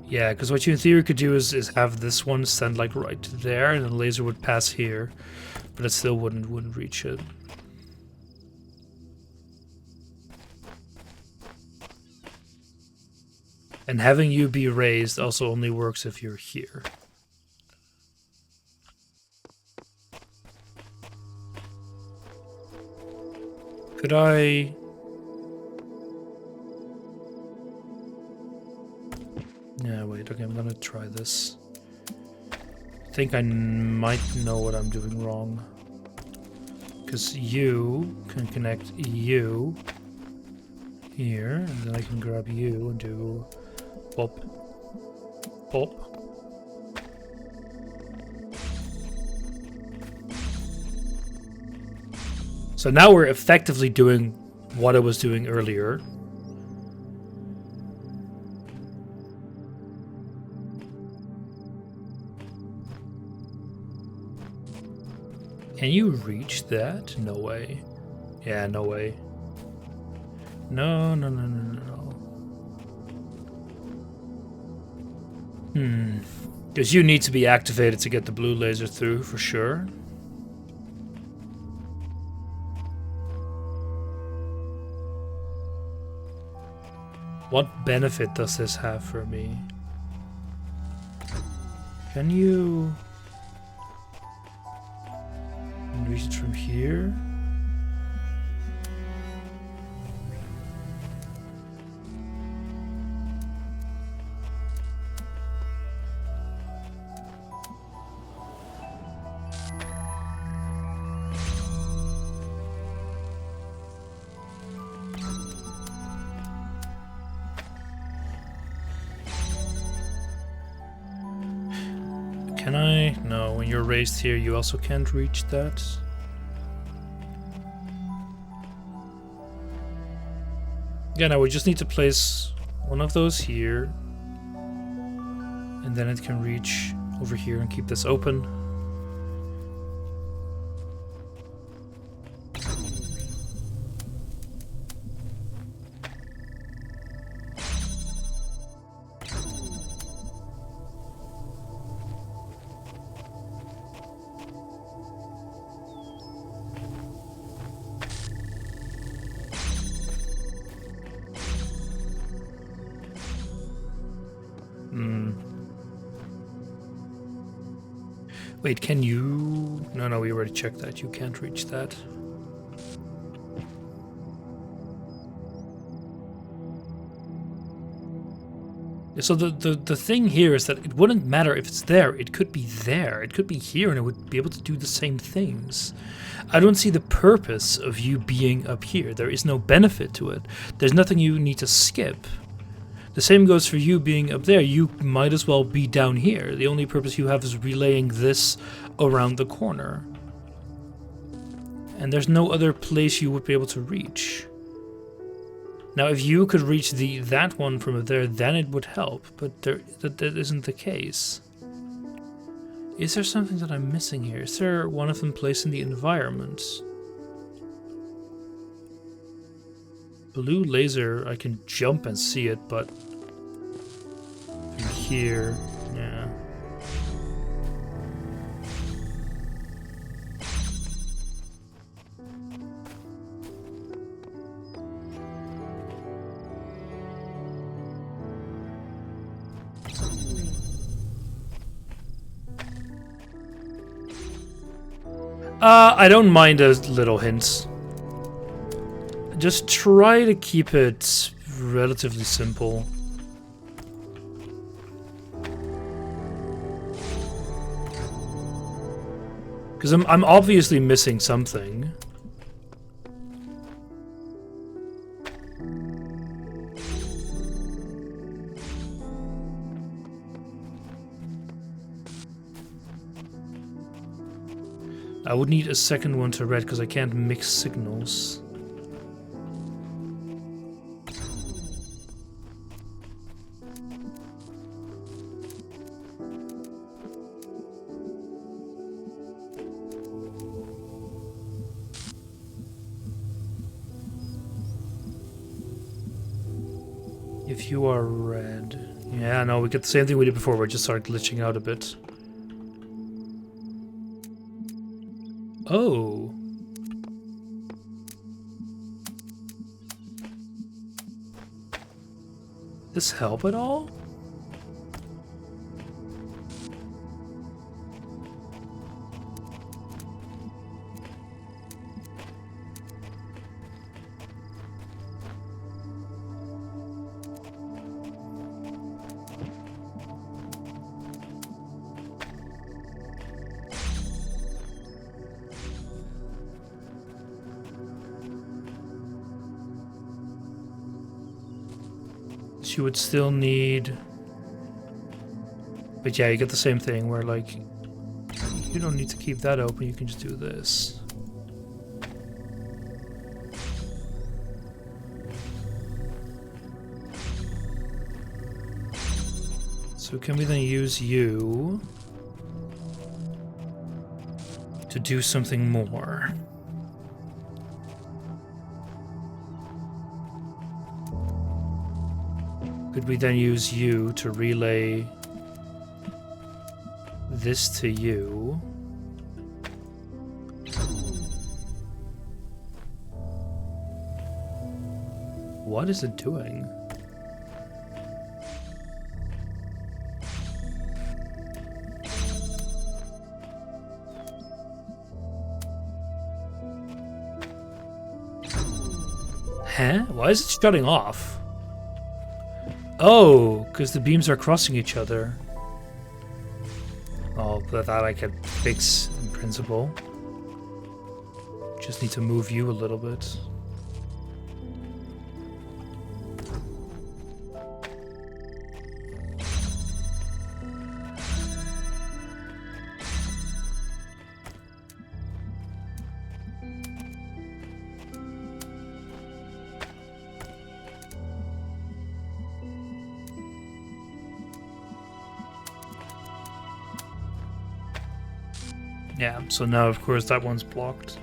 Speaker 1: Yeah, because what you in theory could do is have this one stand like right there, and the laser would pass here, but it still wouldn't reach it. And having you be raised also only works if you're here. Could I... Yeah, wait, okay, I'm gonna try this. I think I might know what I'm doing wrong. Because you can connect you here, and then I can grab you and do pop, pop. So now we're effectively doing what I was doing earlier. Can you reach that? No way. Yeah, no way. No, no, no, no, no, no. Because you need to be activated to get the blue laser through, for sure. What benefit does this have for me? Can you reach it from here? Can I? No, when you're raised here, you also can't reach that. Yeah, now we just need to place one of those here. And then it can reach over here and keep this open. Wait, can you... No, we already checked that. You can't reach that. So the thing here is that it wouldn't matter if it's there. It could be there. It could be here and it would be able to do the same things. I don't see the purpose of you being up here. There is no benefit to it. There's nothing you need to skip. The same goes for you being up there. You might as well be down here. The only purpose you have is relaying this around the corner. And there's no other place you would be able to reach. Now, if you could reach that one from up there, then it would help. But that isn't the case. Is there something that I'm missing here? Is there one of them placed in the environment? Blue laser, I can jump and see it, but from here, yeah. I don't mind a little hint. Just try to keep it relatively simple. Because I'm obviously missing something. I would need a second one to read because I can't mix signals. If you are red... Yeah, no, we get the same thing we did before, we just started glitching out a bit. Oh. This help at all? You would still need... But yeah, you get the same thing where, like, you don't need to keep that open, you can just do this. So can we then use you to do something more? Could we then use you to relay this to you? What is it doing? Huh? Why is it shutting off? Oh, because the beams are crossing each other. Oh, but that I can fix in principle. Just need to move you a little bit. Yeah, so now of course that one's blocked.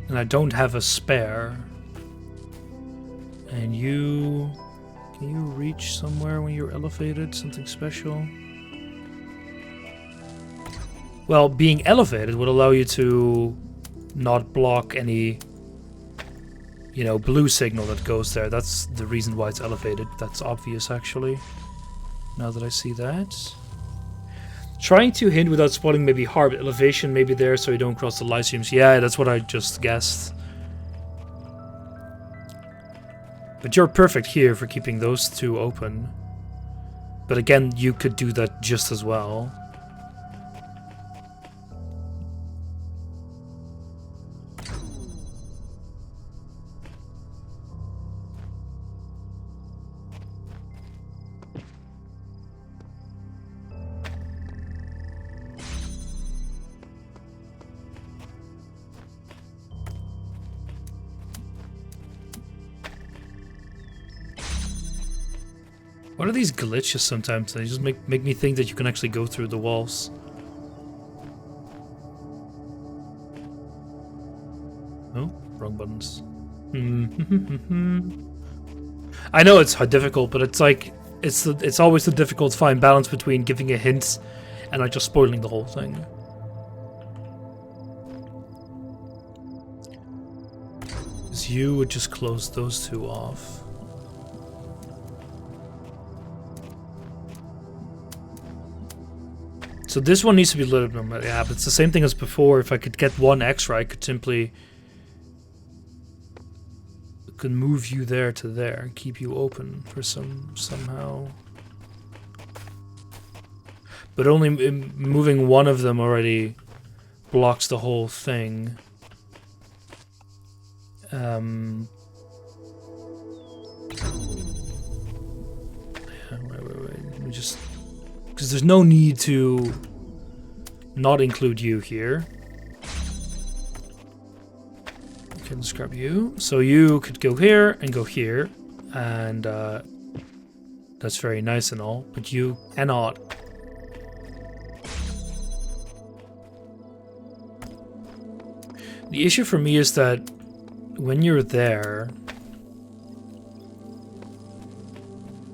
Speaker 1: And I don't have a spare. And you... Can you reach somewhere when you're elevated? Something special? Well, being elevated would allow you to not block any, you know, blue signal that goes there. That's the reason why it's elevated. That's obvious, actually. Now that I see that. Trying to hint without spotting may be hard, but elevation may be there so you don't cross the lyceums. Yeah, that's what I just guessed. But you're perfect here for keeping those two open. But again, you could do that just as well. What are these glitches sometimes? They just make me think that you can actually go through the walls. Oh, wrong buttons. I know it's difficult, but it's like it's always the difficult fine balance between giving a hint and like just spoiling the whole thing. Because you would just close those two off. So this one needs to be lit up no matter. Yeah, but it's the same thing as before. If I could get one extra, I could simply move you there to there and keep you open for somehow. But only moving one of them already blocks the whole thing. Yeah, wait. Let me just... Because there's no need to not include you here. Okay, let's grab you. So you could go here and go here. And that's very nice and all. But you cannot. The issue for me is that when you're there,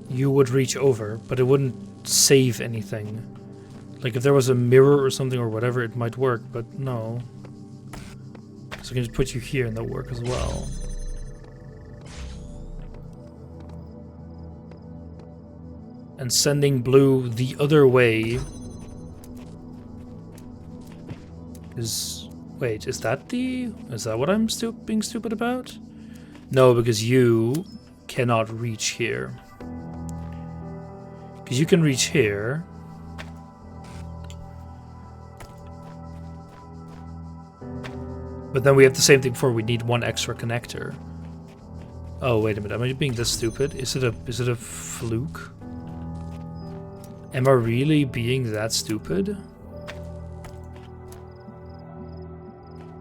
Speaker 1: you would reach over, but it wouldn't save anything. Like if there was a mirror or something or whatever, it might work, but no. So I can just put you here and that'll work as well. And sending blue the other way is... Wait, is that what I'm being stupid about? No, because you cannot reach here. Because you can reach here. But then we have the same thing before. We need one extra connector. Oh, wait a minute. Am I being this stupid? Is it a fluke? Am I really being that stupid?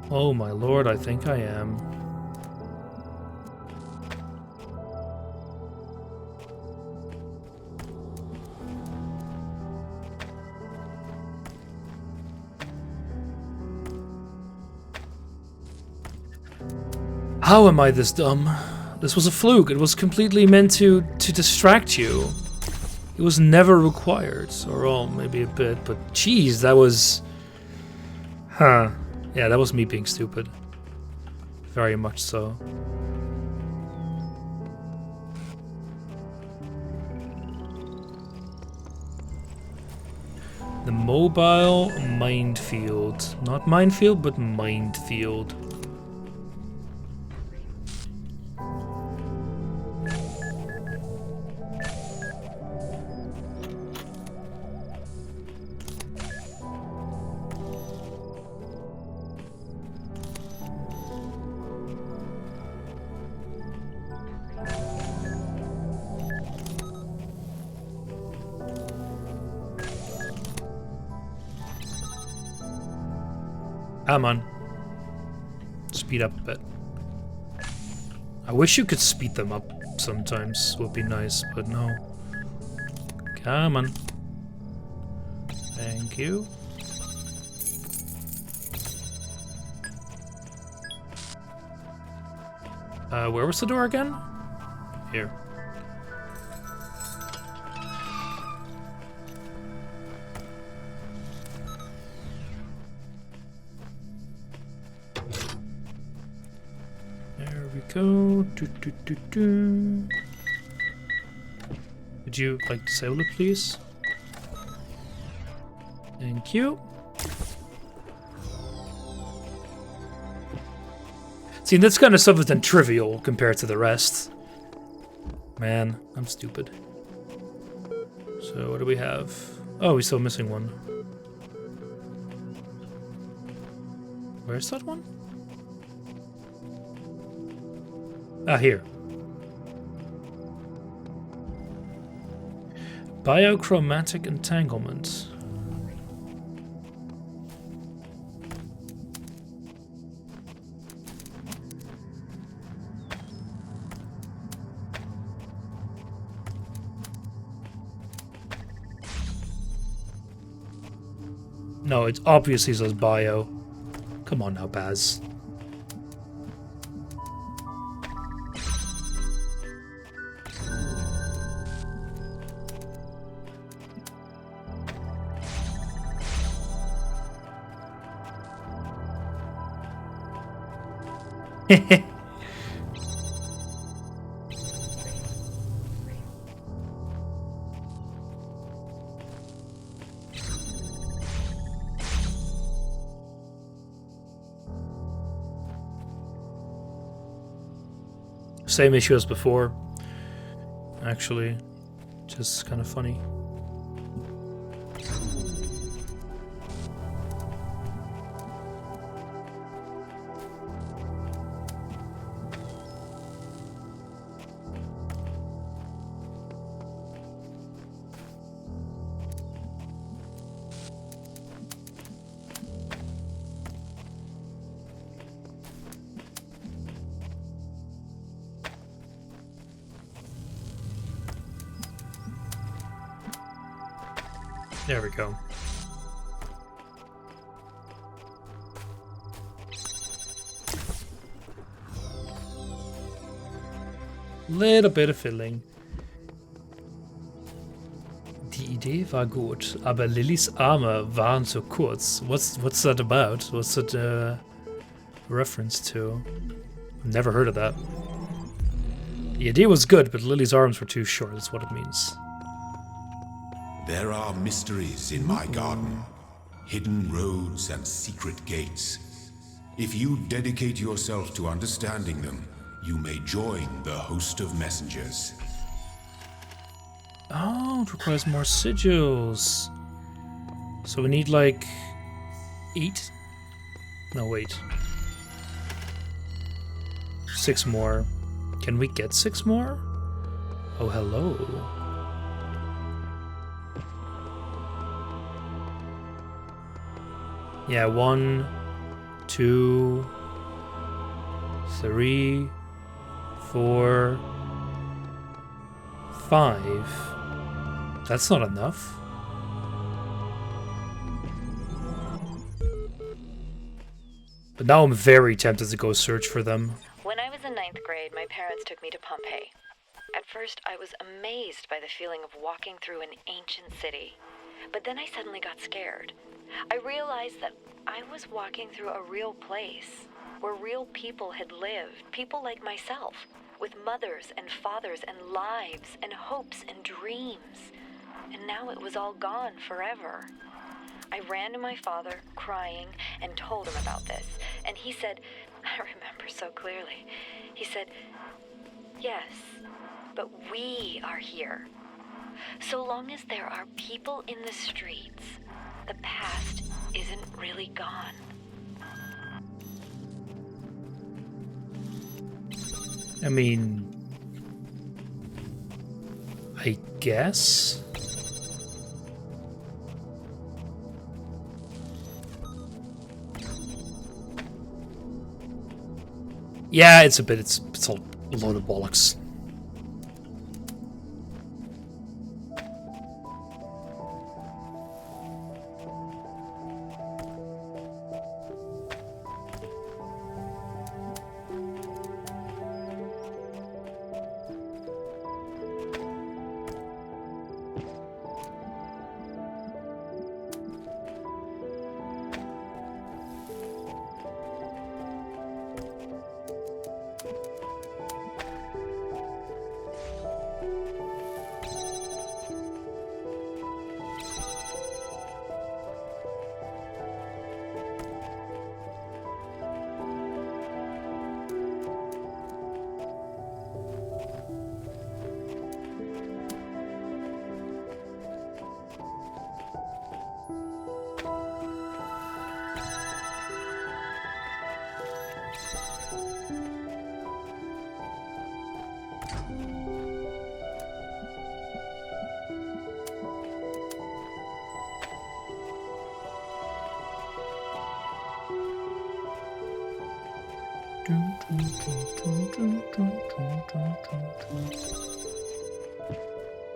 Speaker 1: Oh my lord, I think I am. How am I this dumb? This was a fluke. It was completely meant to distract you. It was never required. Or well, maybe a bit, but geez, that was... Huh. Yeah, that was me being stupid. Very much so. The mobile minefield. Not minefield, but minefield. Come on. Speed up a bit. I wish you could speed them up sometimes. Would be nice, but no. Come on. Thank you. Where was the door again? Here. Go. Would you like to sell it, please? Thank you. See, this kind of stuff is then trivial compared to the rest. Man, I'm stupid. So, what do we have? Oh, we're still missing one. Where's that one? Ah, here. Biochromatic entanglement. No, it obviously says bio. Come on now, Baz. Same issue as before, actually, just kind of funny. There we go. Little bit of filling. Die Idee war gut, aber Lillys Arme waren zu kurz. What's that about? What's that reference to? I've never heard of that. The idea was good, but Lily's arms were too short. That's what it means.
Speaker 2: There are mysteries in my garden, hidden roads and secret gates. If you dedicate yourself to understanding them, you may join the host of messengers.
Speaker 1: Oh, it requires more sigils. So we need like 8? No, wait. 6 more. Can we get 6 more? Oh, hello. Yeah, 1, 2, 3, 4, 5. That's not enough. But now I'm very tempted to go search for them.
Speaker 3: When I was in 9th grade, my parents took me to Pompeii. At first, I was amazed by the feeling of walking through an ancient city. But then I suddenly got scared. I realized that I was walking through a real place, where real people had lived, people like myself, with mothers and fathers and lives and hopes and dreams. And now it was all gone forever. I ran to my father, crying, and told him about this. And he said, I remember so clearly, he said, yes, but we are here. So long as there are people in the streets, the past isn't really gone.
Speaker 1: I mean, I guess? Yeah, it's a load of bollocks.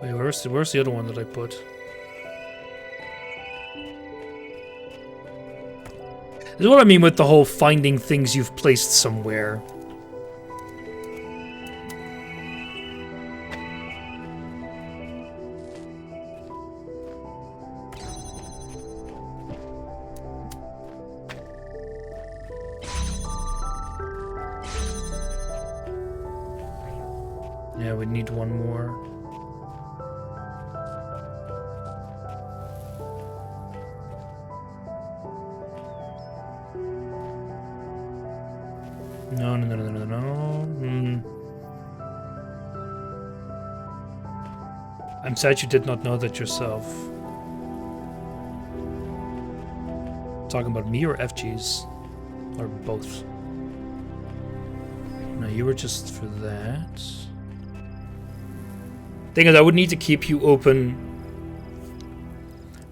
Speaker 1: Wait, where's the other one that I put? This is what I mean with the whole finding things you've placed somewhere. Yeah, we need one more. No. I'm sad you did not know that yourself. Talking about me or FG's? Or both? No, you were just for that. Thing is, I would need to keep you open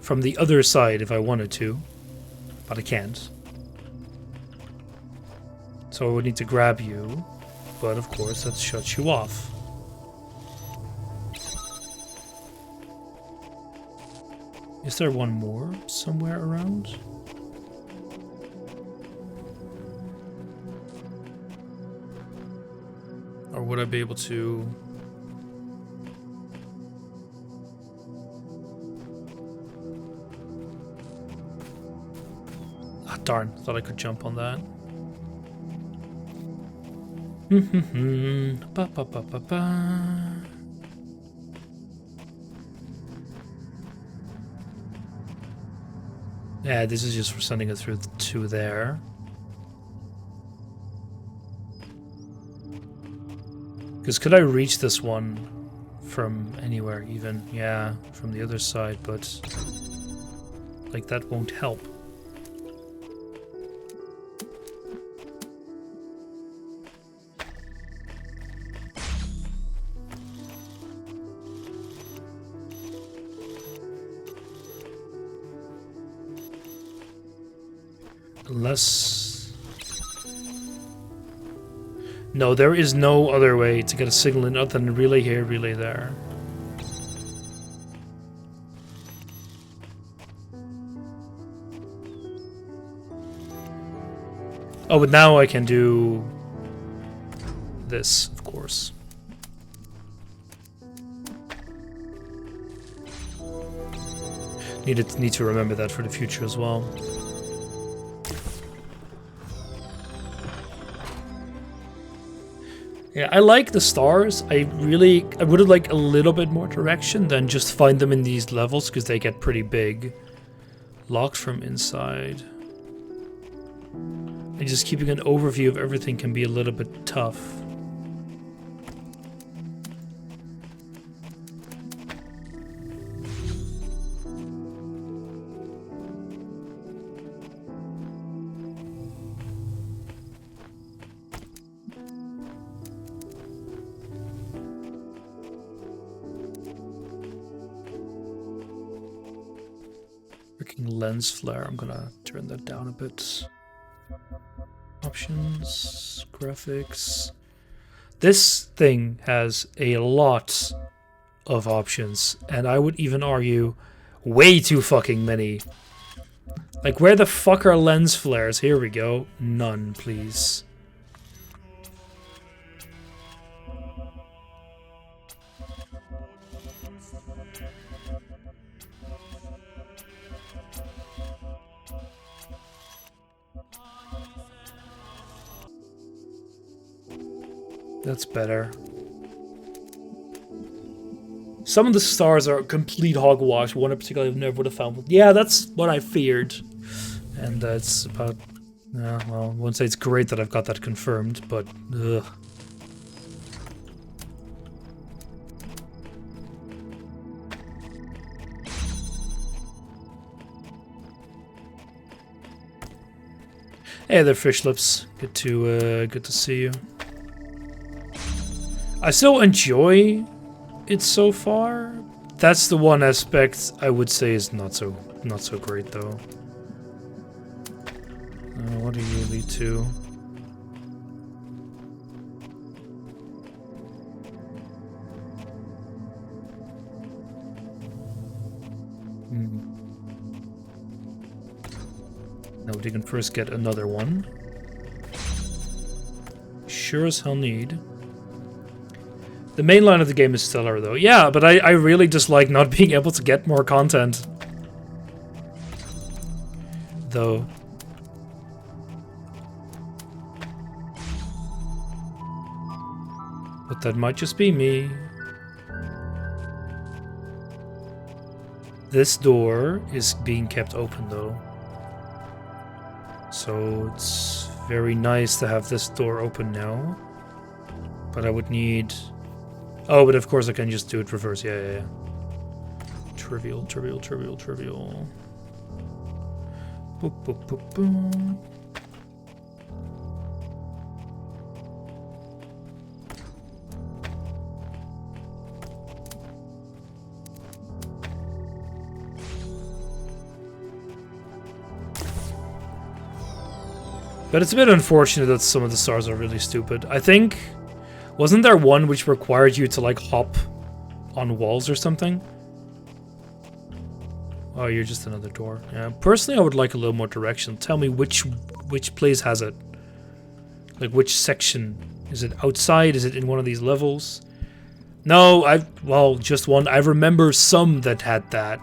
Speaker 1: from the other side if I wanted to, but I can't. So I would need to grab you, but of course that shuts you off. Is there one more somewhere around? Or would I be able to... Ah, darn, thought I could jump on that. Ba, ba, ba, ba, ba. Yeah, this is just for sending it through to there. Because could I reach this one from anywhere even? Yeah, from the other side, but like that won't help. Unless... No, there is no other way to get a signal in other than relay here, relay there. Oh, but now I can do this, of course. Need to remember that for the future as well. Yeah, I like the stars. I would have liked a little bit more direction than just find them in these levels because they get pretty big. Locked from inside. And just keeping an overview of everything can be a little bit tough. Lens flare, I'm gonna turn that down a bit. Options, graphics. This thing has a lot of options, and I would even argue way too fucking many. Like, where the fuck are lens flares? Here we go. None, please. That's better. Some of the stars are complete hogwash. One in particular I never would have found. Yeah, that's what I feared. And it's about... well, I won't say it's great that I've got that confirmed, but... ugh. Hey there, fish lips. Good to see you. I still enjoy it so far. That's the one aspect I would say is not so great though. What do you lead to? Now we can first get another one. Sure as hell need. The main line of the game is stellar, though. Yeah, but I really dislike not being able to get more content. Though. But that might just be me. This door is being kept open, though. So it's very nice to have this door open now. But I would need... Oh, but of course I can just do it reverse. Yeah. Trivial. Boop, boop, boop, boop. But it's a bit unfortunate that some of the stars are really stupid. I think... Wasn't there one which required you to, like, hop on walls or something? Oh, you're just another door. Yeah, personally, I would like a little more direction. Tell me which place has it. Like, which section? Is it outside? Is it in one of these levels? No, well, just one. I remember some that had that.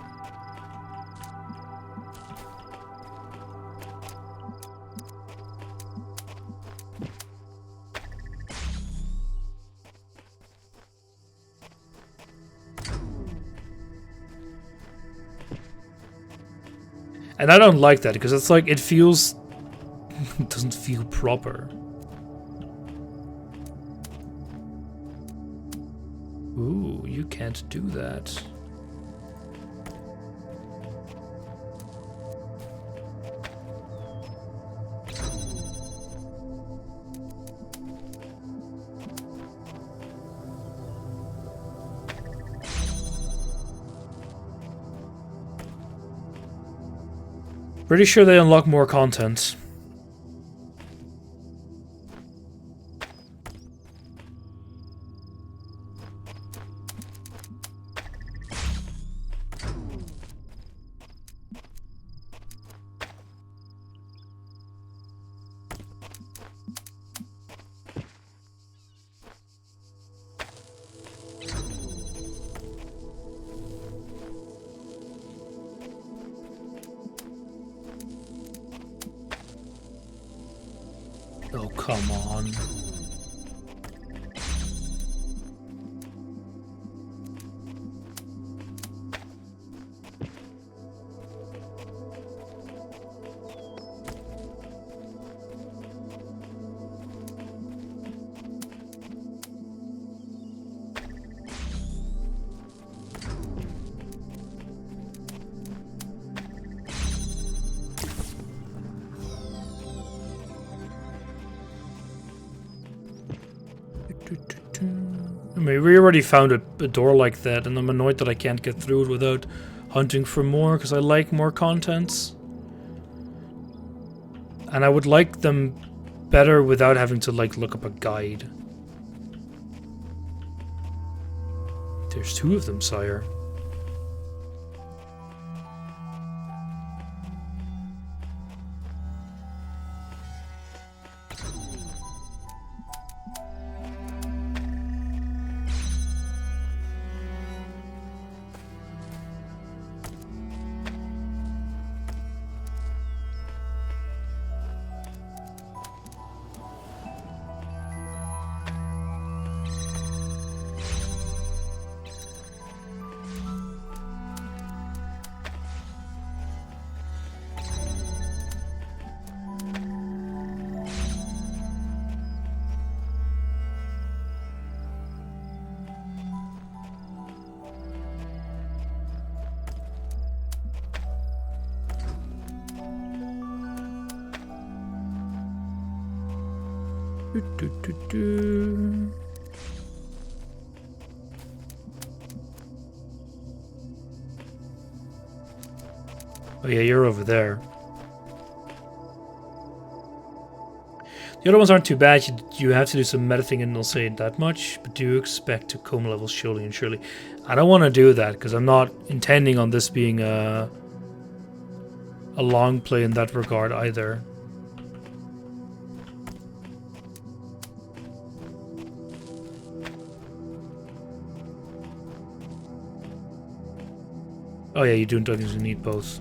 Speaker 1: And I don't like that, because it's like, it feels... it doesn't feel proper. Ooh, you can't do that. Pretty sure they unlock more content. Oh, come on. I mean, we already found a door like that, and I'm annoyed that I can't get through it without hunting for more, because I like more contents. And I would like them better without having to, like, look up a guide. There's 2 of them, sire. Oh yeah, you're over there. The other ones aren't too bad. You have to do some meditating and they'll say that much, but do expect to coma levels slowly and surely. I don't want to do that because I'm not intending on this being a long play in that regard either. Oh yeah, you don't need both.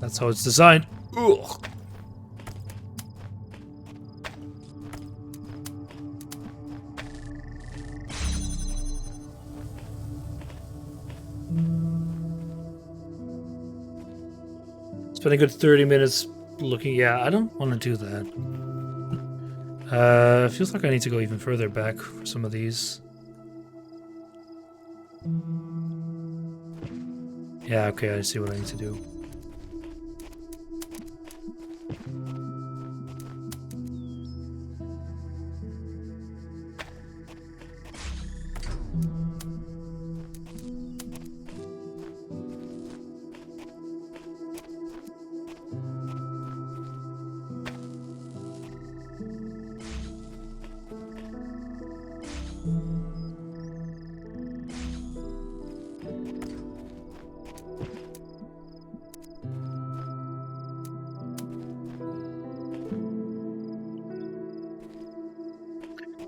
Speaker 1: That's how it's designed. Ugh. Spend a good 30 minutes looking. Yeah, I don't want to do that. Feels like I need to go even further back for some of these. Yeah, okay, I see what I need to do.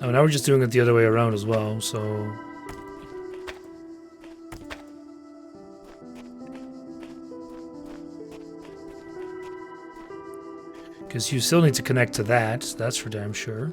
Speaker 1: Oh, now we're just doing it the other way around as well, so... Because you still need to connect to that, that's for damn sure.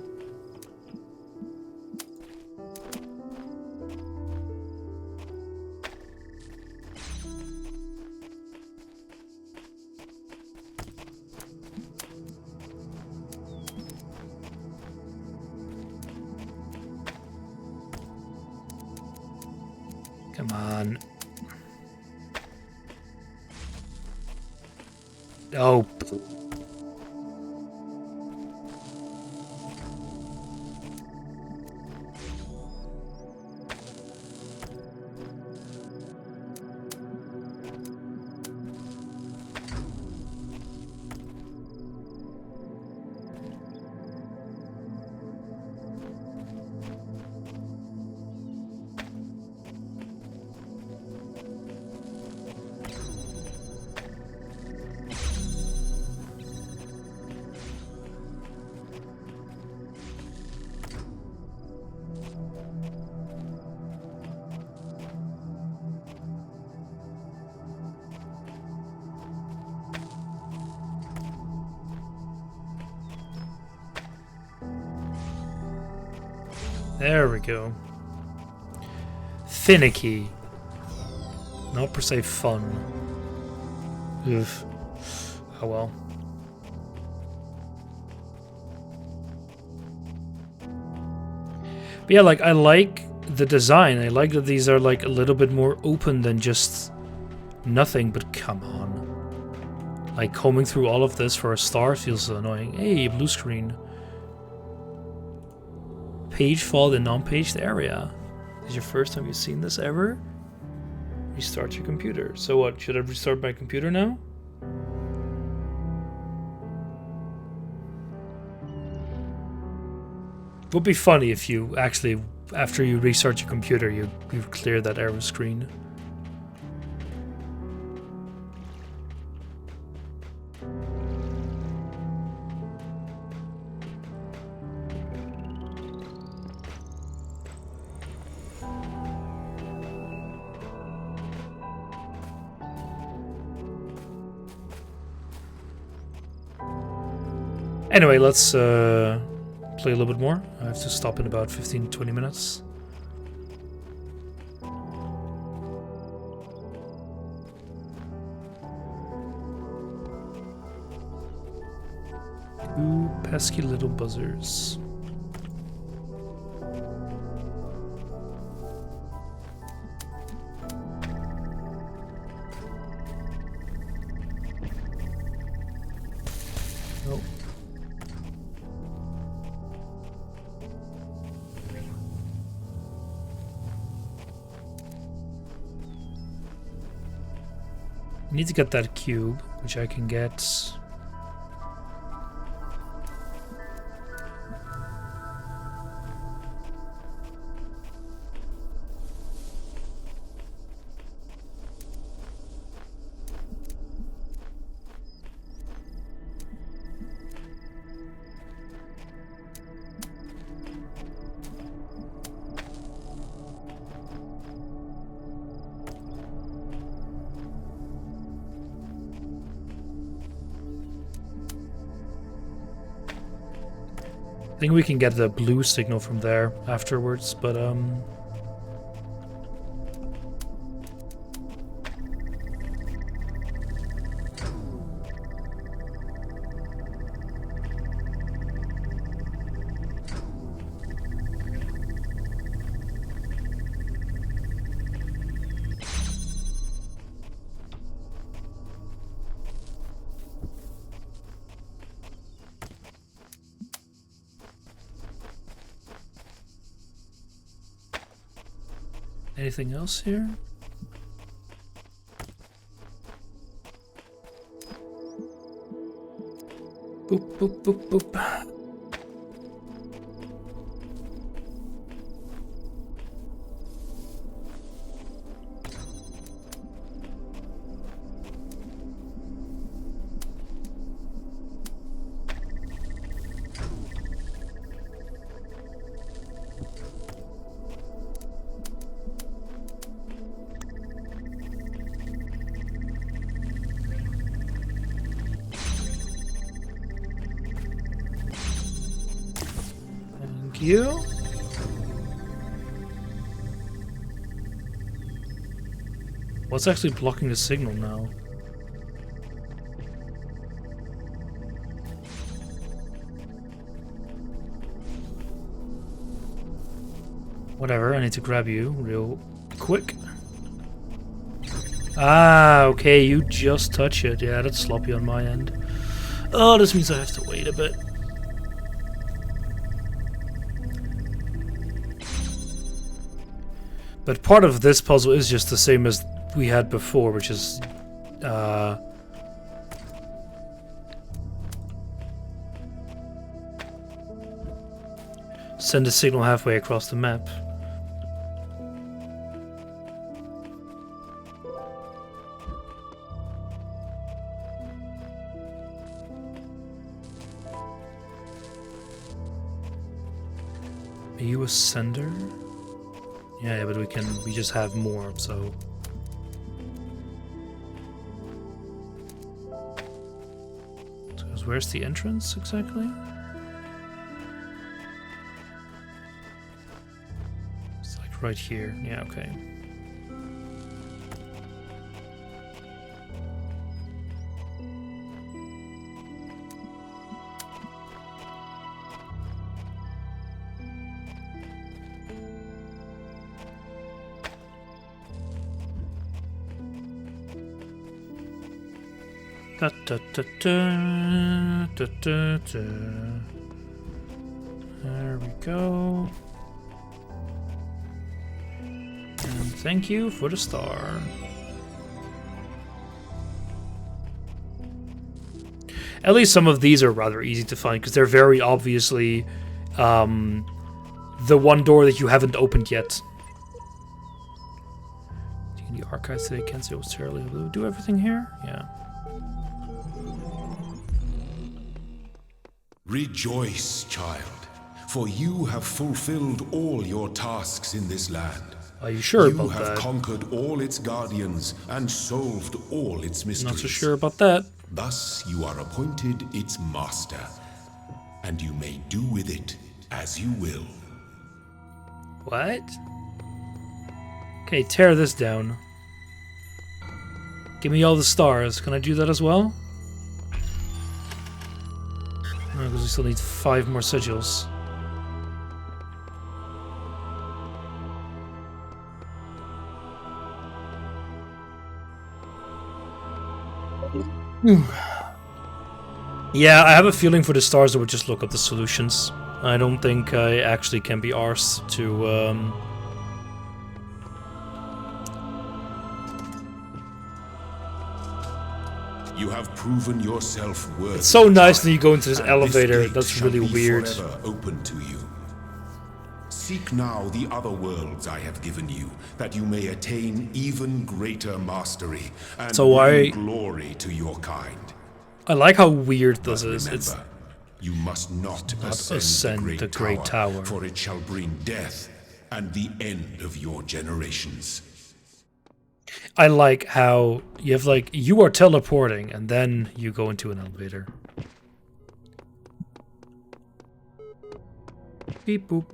Speaker 1: Come on. Oh. There we go. Finicky. Not per se fun. Oof. Oh well. But yeah, like, I like the design. I like that these are like a little bit more open than just nothing, but come on. Like, combing through all of this for a star feels so annoying. Hey, blue screen. Page fault in non-paged area. This is your first time you've seen this ever? Restart your computer. So what, should I restart my computer now? It would be funny if you actually, after you restart your computer, you clear that error screen. Anyway, let's play a little bit more. I have to stop in about 15-20 minutes. Two pesky little buzzers. Nope. I need to get that cube, which I can get. I think we can get the blue signal from there afterwards, but anything else here? Boop, boop, boop, boop. You? What's actually blocking the signal now? Whatever, I need to grab you real quick. Ah, okay, you just touch it. Yeah, that's sloppy on my end. Oh, this means I have to wait a bit. But part of this puzzle is just the same as we had before, which is send a signal halfway across the map. Are you a sender? Yeah, but we just have more, so. So where's the entrance exactly? It's like right here. Yeah, okay. Da, da, da, da, da, da, da. There we go. And thank you for the star. At least some of these are rather easy to find because they're very obviously the one door that you haven't opened yet. The archives today can't say it was terribly. Will we do everything here? Yeah.
Speaker 2: Rejoice, child, for you have fulfilled all your tasks in this land.
Speaker 1: Are you sure about
Speaker 2: that? You have conquered all its guardians and solved all its mysteries.
Speaker 1: Not so sure about that.
Speaker 2: Thus you are appointed its master, and you may do with it as you will.
Speaker 1: What? Okay, tear this down. Give me all the stars. Can I do that as well? No, because we still need 5 more sigils. Yeah, I have a feeling for the stars that would just look up the solutions. I don't think I actually can be arsed to
Speaker 2: You have proven yourself worthy.
Speaker 1: It's so nice that you go into this elevator. That's really weird.
Speaker 2: Forever open to you. Seek now the other worlds I have given you, that you may attain even greater mastery and bring glory to your kind.
Speaker 1: I like how weird this is. It's
Speaker 2: you must not ascend the great tower, for it shall bring death and the end of your generations.
Speaker 1: I like how you have you are teleporting and then you go into an elevator. Beep boop.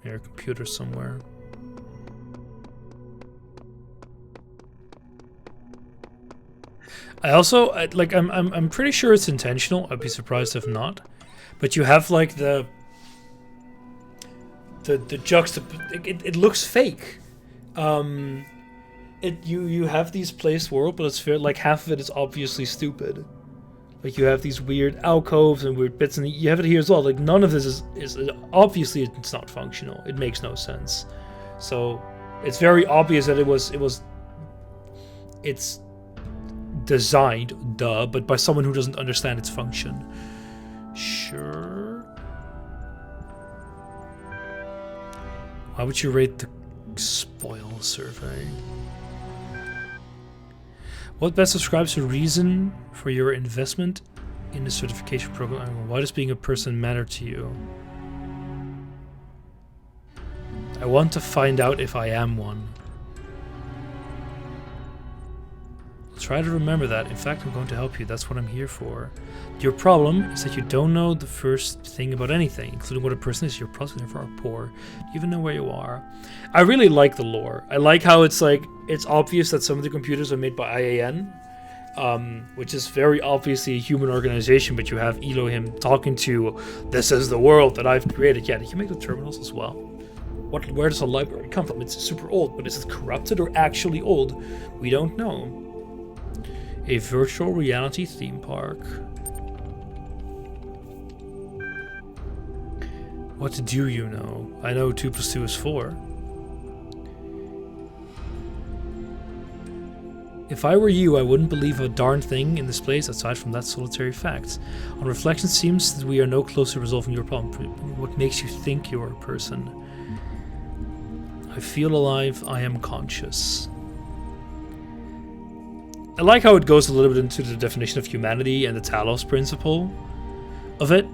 Speaker 1: Your computer somewhere. I also I'm pretty sure it's intentional. I'd be surprised if not. But you have the it looks fake. You have these placed world, but it's fair, half of it is obviously stupid. You have these weird alcoves and weird bits, and you have it here as well. None of this is obviously it's not functional. It makes no sense. So it's very obvious that it's designed, but by someone who doesn't understand its function. Sure. Why would you rate the spoil survey? What best describes the reason for your investment in the certification program? Why does being a person matter to you? I want to find out if I am one. Try to remember that. In fact, I'm going to help you. That's what I'm here for. Your problem is that you don't know the first thing about anything, including what a person is. You're possibly are poor. Do you even know where you are? I really like the lore. I like how it's obvious that some of the computers are made by IAN, which is very obviously a human organization, but you have Elohim talking to, this is the world that I've created. Yeah, you make the terminals as well. Where does a library come from? It's super old, but is it corrupted or actually old? We don't know. A virtual reality theme park. What do you know? I know 2 + 2 is 4. If I were you, I wouldn't believe a darn thing in this place aside from that solitary fact. On reflection, it seems that we are no closer to resolving your problem. What makes you think you're a person? I feel alive. I am conscious. I like how it goes a little bit into the definition of humanity and the Talos Principle of it,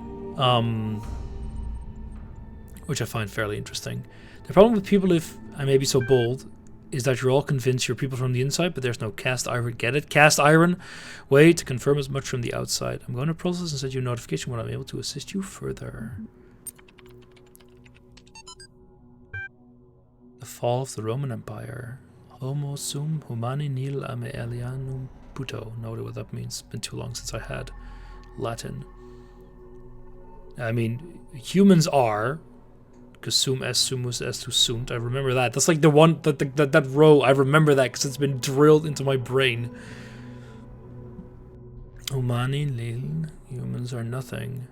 Speaker 1: which I find fairly interesting. The problem with people, if I may be so bold, is that you're all convinced you're people from the inside, but there's no cast iron, get it? Cast iron way to confirm as much from the outside. I'm going to process and send you a notification when I'm able to assist you further. The fall of the Roman Empire. Homo sum humani nil ame alienum puto. No idea what that means. It's been too long since I had Latin. I mean, humans are, because sum est sumus est tu sunt. I remember that. That's the one, that row. I remember that because it's been drilled into my brain. Humani lil, humans are nothing.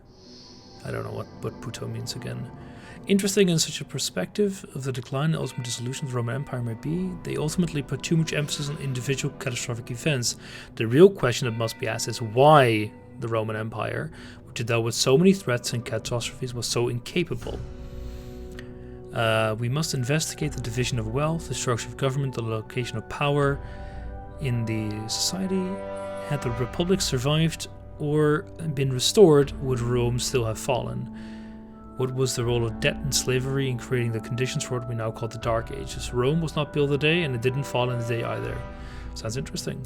Speaker 1: I don't know what Puto means again. Interesting in such a perspective of the decline and ultimate dissolution of the Roman Empire may be, they ultimately put too much emphasis on individual catastrophic events. The real question that must be asked is why the Roman Empire, which had dealt with so many threats and catastrophes, was so incapable. We must investigate the division of wealth, the structure of government, the location of power in the society. Had the Republic survived or been restored, would Rome still have fallen? What was the role of debt and slavery in creating the conditions for what we now call the Dark Ages? Rome was not built a day, and it didn't fall in a day either. Sounds interesting.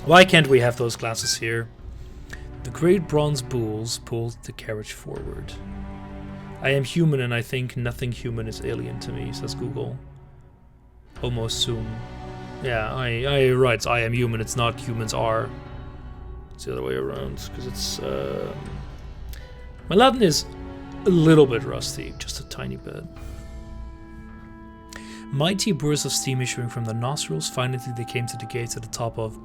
Speaker 1: Why can't we have those glasses here? The great bronze bulls pulled the carriage forward. I am human, and I think nothing human is alien to me, says Google. Almost soon. Yeah, I right. I am human. It's not humans are. It's the other way around, because it's. My Latin is a little bit rusty, just a tiny bit. Mighty bursts of steam issuing from the nostrils. Finally, they came to the gates at the top of.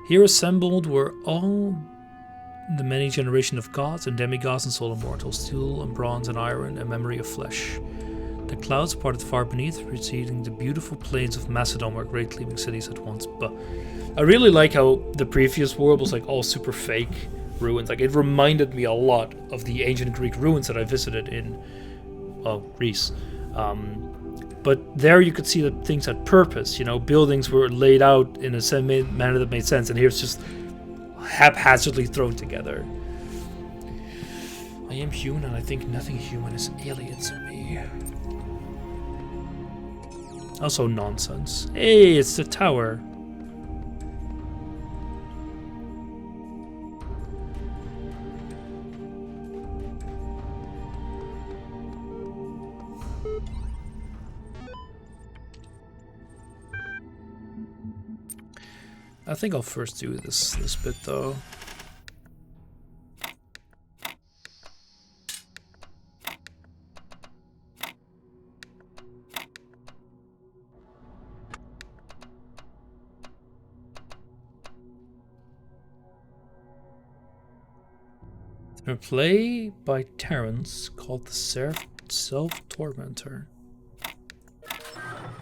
Speaker 1: Here assembled were all the many generations of gods and demigods and soul immortals, steel and bronze and iron, a memory of flesh. The clouds parted far beneath, preceding the beautiful plains of Macedon where great gleaming cities at once. But I really like how the previous world was like all super fake ruins. Like, it reminded me a lot of the ancient Greek ruins that I visited in, Greece. But there you could see that things had purpose. You know, buildings were laid out in a manner that made sense, and here it's just haphazardly thrown together. I am human, and I think nothing human is alien to me. Also nonsense. Hey, it's the tower. I think I'll first do this bit though. A play by Terence called The Self-Tormentor.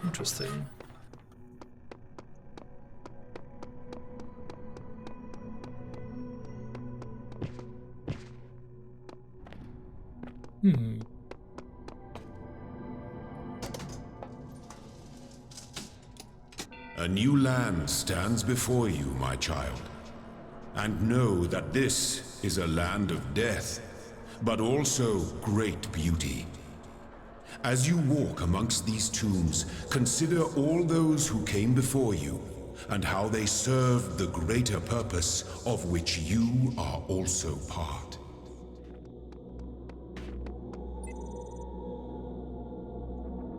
Speaker 1: Interesting.
Speaker 2: A new land stands before you, my child. And know that this is a land of death, but also great beauty. As you walk amongst these tombs, consider all those who came before you, and how they served the greater purpose of which you are also part.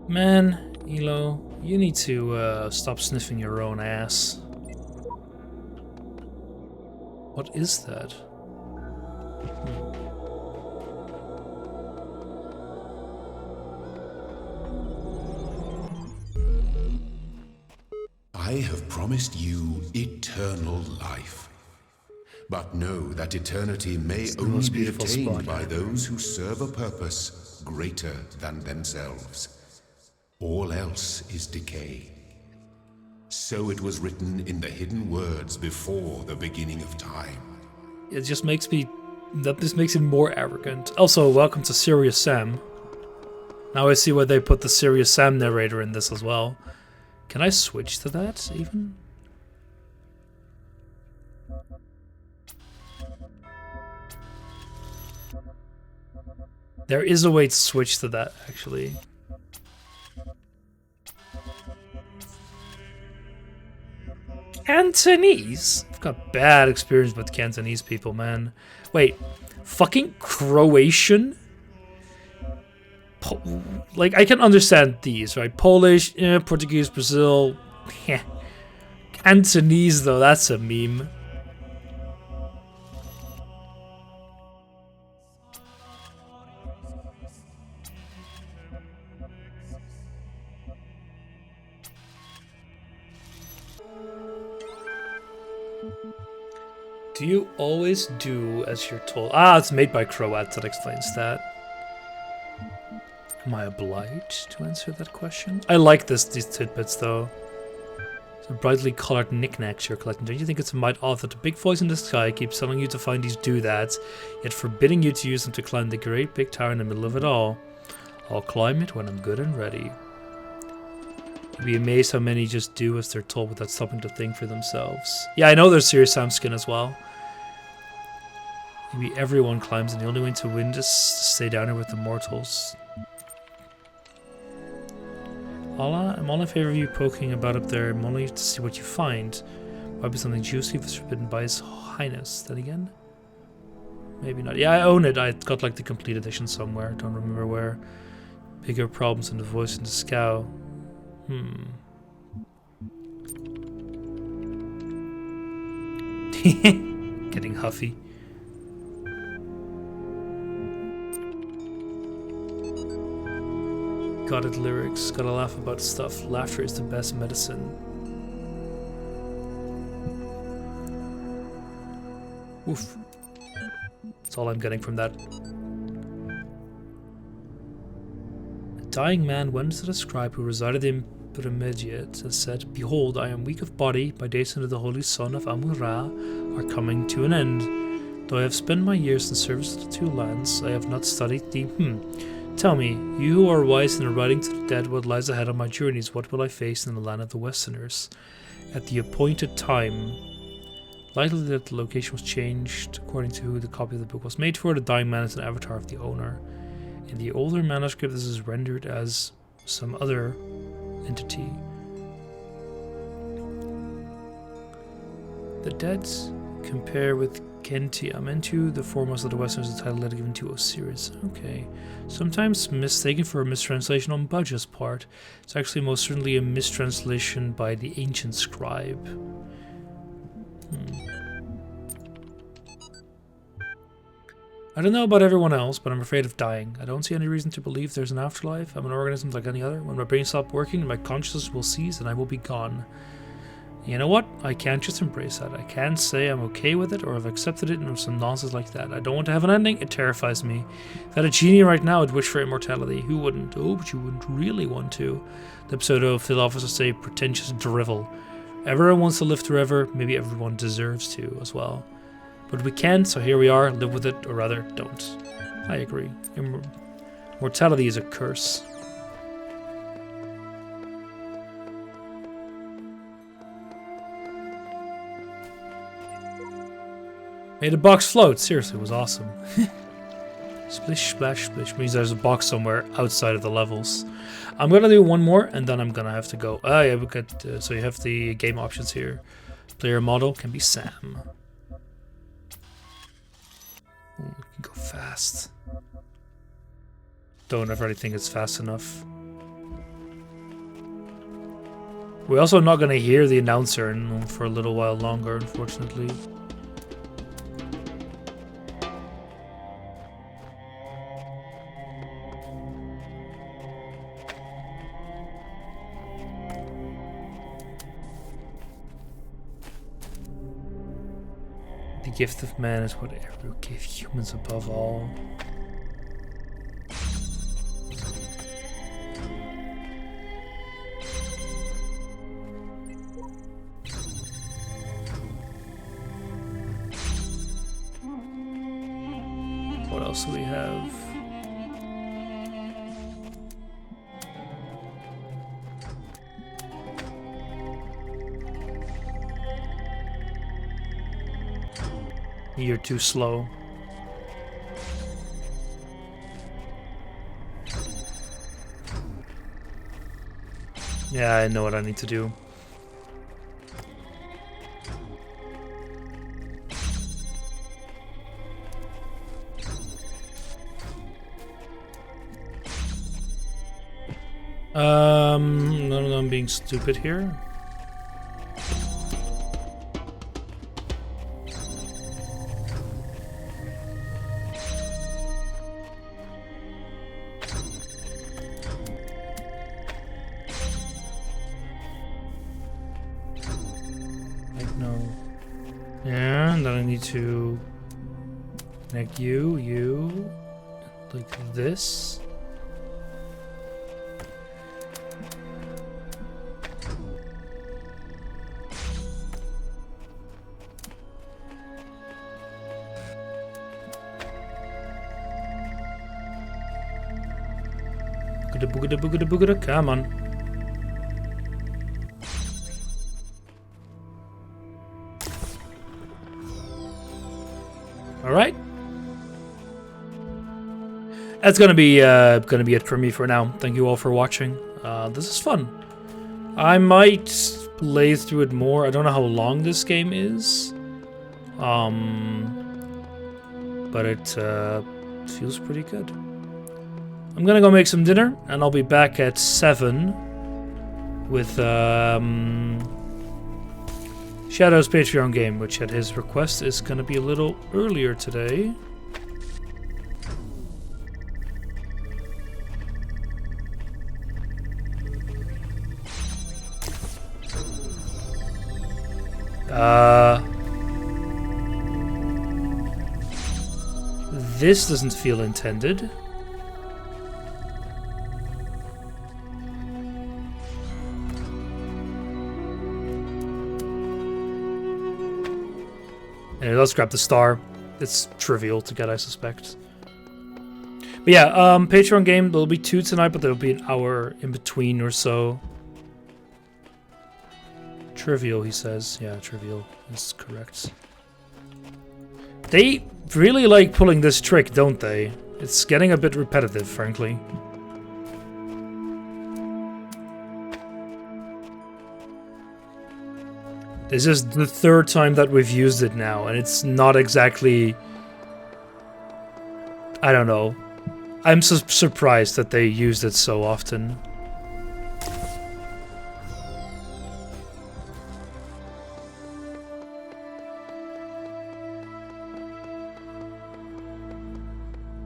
Speaker 1: Man, Elo, you need to stop sniffing your own ass. What is that?
Speaker 2: I have promised you eternal life. But know that eternity may only be attained by those who serve a purpose greater than themselves. All else is decay. So it was written in the hidden words before the beginning of time.
Speaker 1: It just makes me... this makes him more arrogant. Also, welcome to Serious Sam. Now I see why they put the Serious Sam narrator in this as well. Can I switch to that, even? There is a way to switch to that, actually. Cantonese? I've got bad experience with Cantonese people, man. Wait, fucking Croatian? Like, I can understand these, right? Polish, Portuguese, Brazil. Cantonese, though, that's a meme. Do you always do as you're told? Ah, it's made by Croats. That explains that. Am I obliged to answer that question? I like these tidbits though. So brightly colored knickknacks you're collecting. Don't you think it's a mite odd that the big voice in the sky keeps telling you to find these doodads, yet forbidding you to use them to climb the great big tower in the middle of it all? I'll climb it when I'm good and ready. You'd be amazed how many just do as they're told without stopping to think for themselves. Yeah, I know there's Serious Sam skin as well. Maybe everyone climbs and the only way to win is to stay down here with the mortals. Allah, I'm all in favor of you poking about up there. I'm only to see what you find. Might be something juicy if it's forbidden by His Highness. Then again? Maybe not. Yeah, I own it. I got like the complete edition somewhere. Don't remember where. Bigger problems in the voice in the scow. Getting huffy. Got it, lyrics. Gotta laugh about stuff. Laughter is the best medicine. Oof. That's all I'm getting from that. A dying man went to the scribe who resided in Bremediet and said, "Behold, I am weak of body. My days under the holy son of Amun-Ra are coming to an end. Though I have spent my years in service to the two lands, I have not studied the Tell me, you who are wise in writing to the dead what lies ahead on my journeys, what will I face in the land of the Westerners? At the appointed time." Likely that the location was changed according to who the copy of the book was made for. The dying man is an avatar of the owner. In the older manuscript, this is rendered as some other entity. The dead compare with Kenti Amentu, the foremost of the Westerners, the title later given to Osiris. Okay. Sometimes mistaken for a mistranslation on Budge's part. It's actually most certainly a mistranslation by the ancient scribe. I don't know about everyone else, but I'm afraid of dying. I don't see any reason to believe there's an afterlife. I'm an organism like any other. When my brain stops working, my consciousness will cease and I will be gone. You know what? I can't just embrace that. I can't say I'm okay with it or I've accepted it or some nonsense like that. I don't want to have an ending. It terrifies me. If I had a genie right now, I'd wish for immortality. Who wouldn't? Oh, but you wouldn't really want to. The pseudo-Phil officers say pretentious drivel. Everyone wants to live forever. Maybe everyone deserves to as well. But we can't, so here we are. Live with it, or rather, don't. I agree. Mortality is a curse. Made a box float. Seriously, it was awesome. Splish, splash, splish. Means there's a box somewhere outside of the levels. I'm gonna do one more, and then I'm gonna have to go. Ah, yeah, we got. So you have the game options here. Player model can be Sam. Ooh, we can go fast. Don't ever really think it's fast enough. We're also not gonna hear the announcer for a little while longer, unfortunately. The gift of man is whatever gave humans above all. What else do we have? You're too slow. Yeah, I know what I need to do. No, I'm being stupid here. Yeah, and then I need to connect you, like this. Boogada, boogada, boogada, come on. All right. That's gonna be it for me for now. Thank you all for watching. This is fun. I might play through it more. I don't know how long this game is. But it feels pretty good. I'm gonna go make some dinner, and I'll be back at 7 with Shadow's Patreon game, which at his request is gonna be a little earlier today. This doesn't feel intended. And let's grab the star. It's trivial to get, I suspect. But yeah, Patreon game, there'll be 2 tonight, but there'll be an hour in between or so. Trivial, he says. Yeah, trivial is correct. They really like pulling this trick, don't they? It's getting a bit repetitive, frankly. This is the 3rd time that we've used it now, and it's not exactly... I don't know. I'm surprised that they used it so often.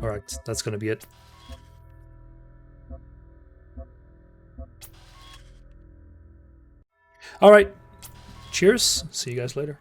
Speaker 1: Alright, that's gonna be it. Alright. Cheers. See you guys later.